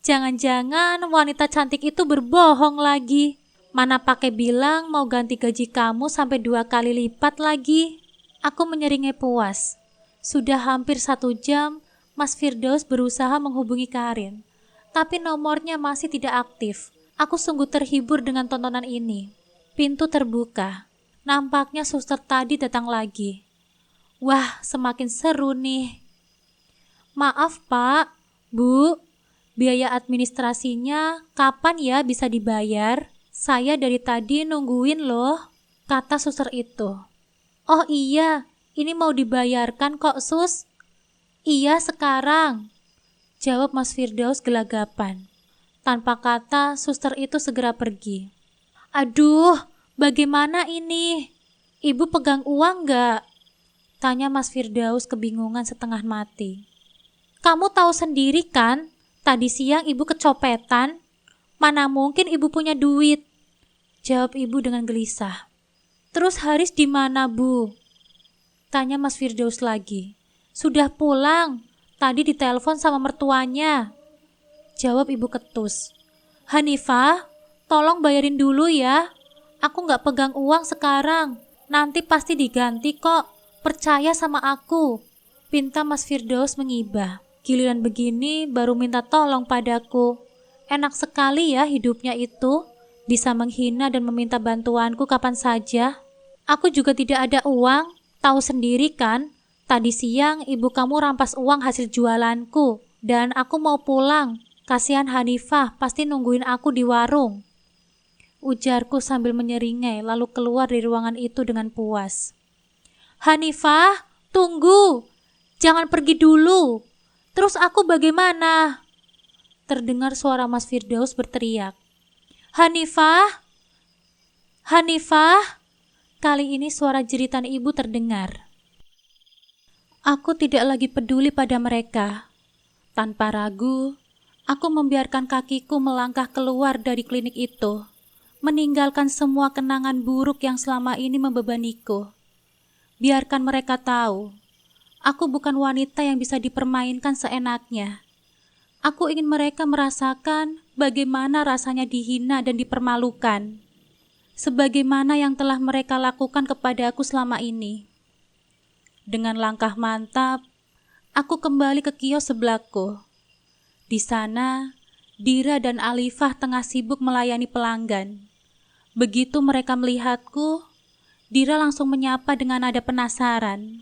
jangan-jangan wanita cantik itu berbohong lagi. Mana pakai bilang mau ganti gaji kamu sampai 2 kali lipat lagi. Aku menyeringai puas. Sudah hampir 1 jam, Mas Firdaus berusaha menghubungi Karin. Tapi nomornya masih tidak aktif. Aku sungguh terhibur dengan tontonan ini. Pintu terbuka. Nampaknya suster tadi datang lagi. Wah, semakin seru nih. Maaf Pak, Bu, biaya administrasinya kapan ya bisa dibayar? Saya dari tadi nungguin loh, kata suster itu. Oh iya, ini mau dibayarkan kok sus. Iya sekarang, jawab Mas Firdaus gelagapan. Tanpa kata, suster itu segera pergi. Aduh, bagaimana ini? Ibu pegang uang gak? Tanya Mas Firdaus kebingungan setengah mati. Kamu tahu sendiri kan, tadi siang ibu kecopetan. Mana mungkin ibu punya duit? Jawab ibu dengan gelisah. Terus Haris di mana, Bu? Tanya Mas Firdaus lagi. Sudah pulang. Tadi ditelepon sama mertuanya. Jawab ibu ketus. Hanifah, tolong bayarin dulu ya. Aku gak pegang uang sekarang. Nanti pasti diganti kok. Percaya sama aku. Pinta Mas Firdaus mengibah. Giliran begini baru minta tolong padaku. Enak sekali ya hidupnya itu. Bisa menghina dan meminta bantuanku kapan saja. Aku juga tidak ada uang. Tahu sendiri kan, tadi siang ibu kamu rampas uang hasil jualanku. Dan aku mau pulang. Kasihan Hanifah pasti nungguin aku di warung. Ujarku sambil menyeringai lalu keluar dari ruangan itu dengan puas. Hanifah, tunggu. Jangan pergi dulu. Terus aku bagaimana? Terdengar suara Mas Firdaus berteriak. Hanifah! Hanifah! Kali ini suara jeritan ibu terdengar. Aku tidak lagi peduli pada mereka. Tanpa ragu, aku membiarkan kakiku melangkah keluar dari klinik itu, meninggalkan semua kenangan buruk yang selama ini membebaniku. Biarkan mereka tahu, aku bukan wanita yang bisa dipermainkan seenaknya. Aku ingin mereka merasakan bagaimana rasanya dihina dan dipermalukan, sebagaimana yang telah mereka lakukan kepada aku selama ini. Dengan langkah mantap, aku kembali ke kios sebelahku. Di sana, Dira dan Alifah tengah sibuk melayani pelanggan. Begitu mereka melihatku, Dira langsung menyapa dengan nada penasaran.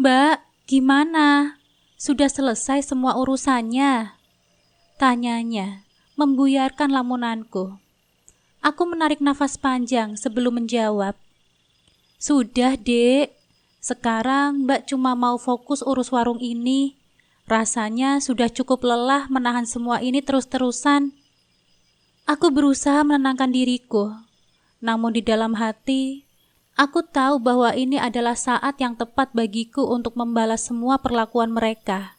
Mbak, gimana? Sudah selesai semua urusannya? Tanyanya, membuyarkan lamunanku. Aku menarik nafas panjang sebelum menjawab. Sudah, Dek. Sekarang Mbak cuma mau fokus urus warung ini. Rasanya sudah cukup lelah menahan semua ini terus-terusan. Aku berusaha menenangkan diriku. Namun di dalam hati, aku tahu bahwa ini adalah saat yang tepat bagiku untuk membalas semua perlakuan mereka.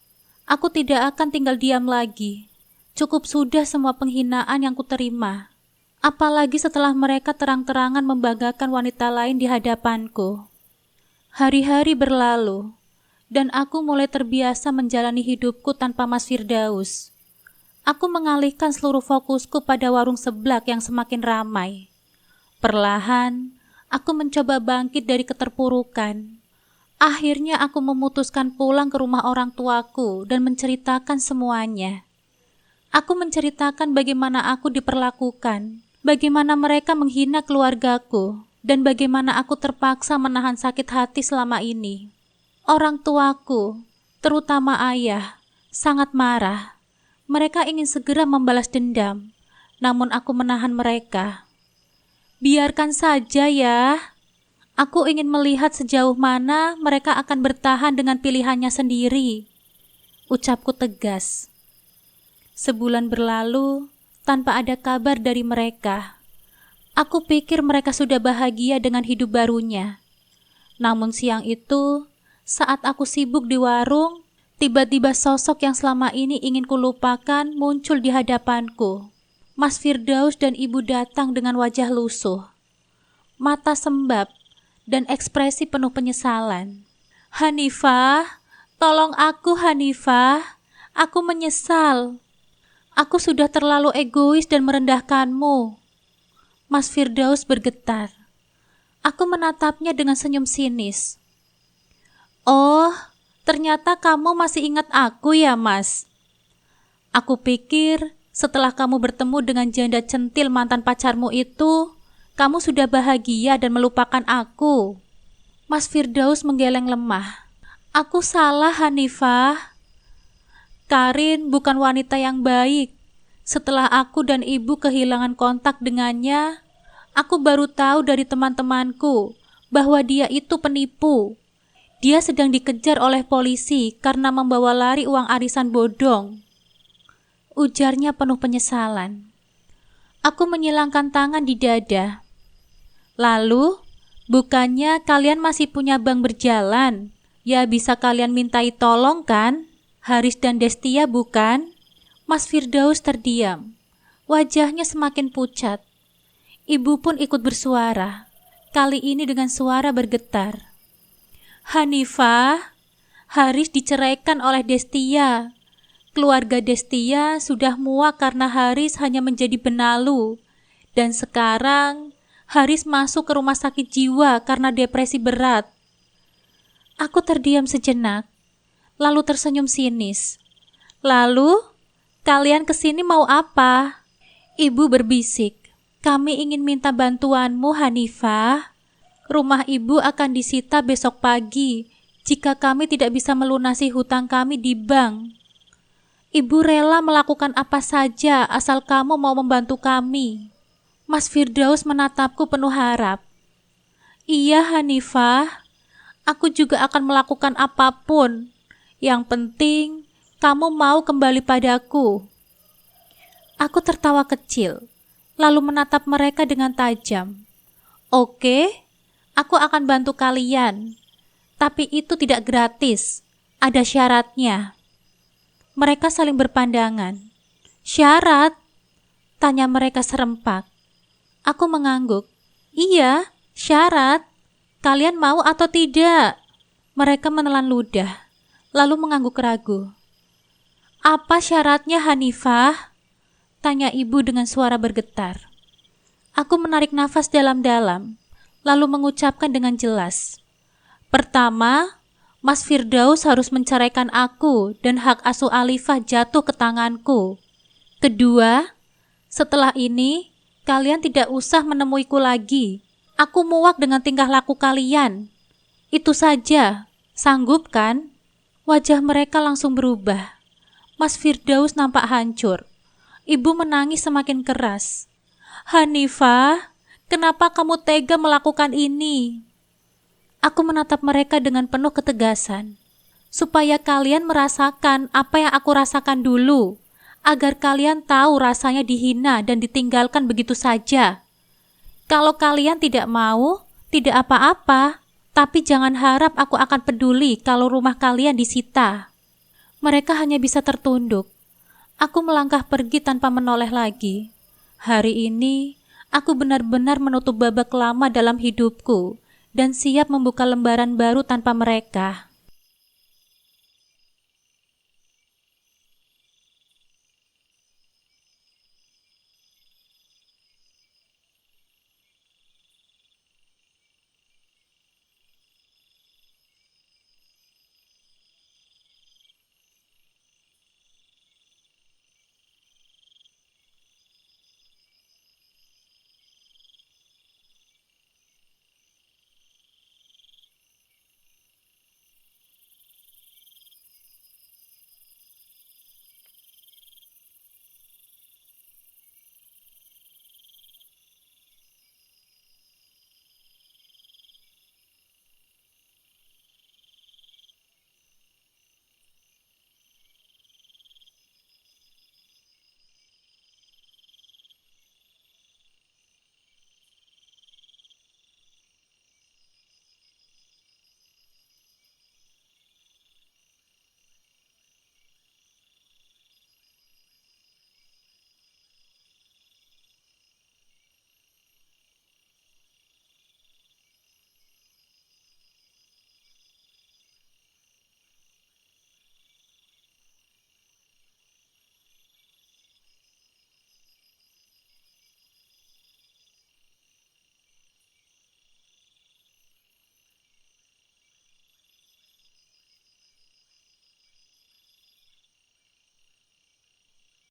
Aku tidak akan tinggal diam lagi. Cukup sudah semua penghinaan yang kuterima. Apalagi setelah mereka terang-terangan membanggakan wanita lain di hadapanku. Hari-hari berlalu, dan aku mulai terbiasa menjalani hidupku tanpa Mas Firdaus. Aku mengalihkan seluruh fokusku pada warung seblak yang semakin ramai. Perlahan, aku mencoba bangkit dari keterpurukan. Akhirnya aku memutuskan pulang ke rumah orang tuaku dan menceritakan semuanya. Aku menceritakan bagaimana aku diperlakukan, bagaimana mereka menghina keluargaku, dan bagaimana aku terpaksa menahan sakit hati selama ini. Orang tuaku, terutama ayah, sangat marah. Mereka ingin segera membalas dendam, namun aku menahan mereka. Biarkan saja ya. Aku ingin melihat sejauh mana mereka akan bertahan dengan pilihannya sendiri. ucapku tegas. Sebulan berlalu tanpa ada kabar dari mereka. Aku pikir mereka sudah bahagia dengan hidup barunya. Namun siang itu, saat aku sibuk di warung, tiba-tiba sosok yang selama ini ingin kulupakan muncul di hadapanku. Mas Firdaus dan ibu datang dengan wajah lusuh, mata sembab, dan ekspresi penuh penyesalan. "Hanifah, tolong aku Hanifah, aku menyesal. Aku sudah terlalu egois dan merendahkanmu." Mas Firdaus bergetar. Aku menatapnya dengan senyum sinis. "Oh, ternyata kamu masih ingat aku ya, Mas. Aku pikir setelah kamu bertemu dengan janda centil mantan pacarmu itu, kamu sudah bahagia dan melupakan aku." Mas Firdaus menggeleng lemah. "Aku salah, Hanifah. Karin bukan wanita yang baik. Setelah aku dan ibu kehilangan kontak dengannya, aku baru tahu dari teman-temanku bahwa dia itu penipu. Dia sedang dikejar oleh polisi karena membawa lari uang arisan bodong," ujarnya penuh penyesalan. Aku menyilangkan tangan di dada. "Lalu, bukannya kalian masih punya bank berjalan? Ya bisa kalian mintai tolong kan? Haris dan Destia bukan?" Mas Firdaus terdiam. Wajahnya semakin pucat. Ibu pun ikut bersuara, kali ini dengan suara bergetar. "Hanifah, Haris diceraikan oleh Destia. Keluarga Destia sudah muak karena Haris hanya menjadi benalu. Dan sekarang Haris masuk ke rumah sakit jiwa karena depresi berat." Aku terdiam sejenak, lalu tersenyum sinis. "Lalu, kalian kesini mau apa?" Ibu berbisik. "Kami ingin minta bantuanmu, Hanifah. Rumah ibu akan disita besok pagi jika kami tidak bisa melunasi hutang kami di bank. Ibu rela melakukan apa saja asal kamu mau membantu kami." Mas Firdaus menatapku penuh harap. "Iya, Hanifah. Aku juga akan melakukan apapun. Yang penting, kamu mau kembali padaku." Aku tertawa kecil, lalu menatap mereka dengan tajam. "Oke, aku akan bantu kalian. Tapi itu tidak gratis. Ada syaratnya." Mereka saling berpandangan. "Syarat?" tanya mereka serempak. Aku mengangguk. "Iya, syarat. Kalian mau atau tidak?" Mereka menelan ludah, lalu mengangguk ragu. "Apa syaratnya, Hanifah?" tanya ibu dengan suara bergetar. Aku menarik nafas dalam-dalam, lalu mengucapkan dengan jelas. "Pertama, Mas Firdaus harus menceraikan aku dan hak asuh Alifah jatuh ke tanganku. Kedua, setelah ini, kalian tidak usah menemuiku lagi. Aku muak dengan tingkah laku kalian. Itu saja, sanggup kan?" Wajah mereka langsung berubah. Mas Firdaus nampak hancur. Ibu menangis semakin keras. "Hanifah, kenapa kamu tega melakukan ini?" Aku menatap mereka dengan penuh ketegasan. "Supaya kalian merasakan apa yang aku rasakan dulu, agar kalian tahu rasanya dihina dan ditinggalkan begitu saja. Kalau kalian tidak mau, tidak apa-apa, tapi jangan harap aku akan peduli kalau rumah kalian disita." Mereka hanya bisa tertunduk. Aku melangkah pergi tanpa menoleh lagi. Hari ini, aku benar-benar menutup babak lama dalam hidupku dan siap membuka lembaran baru tanpa mereka.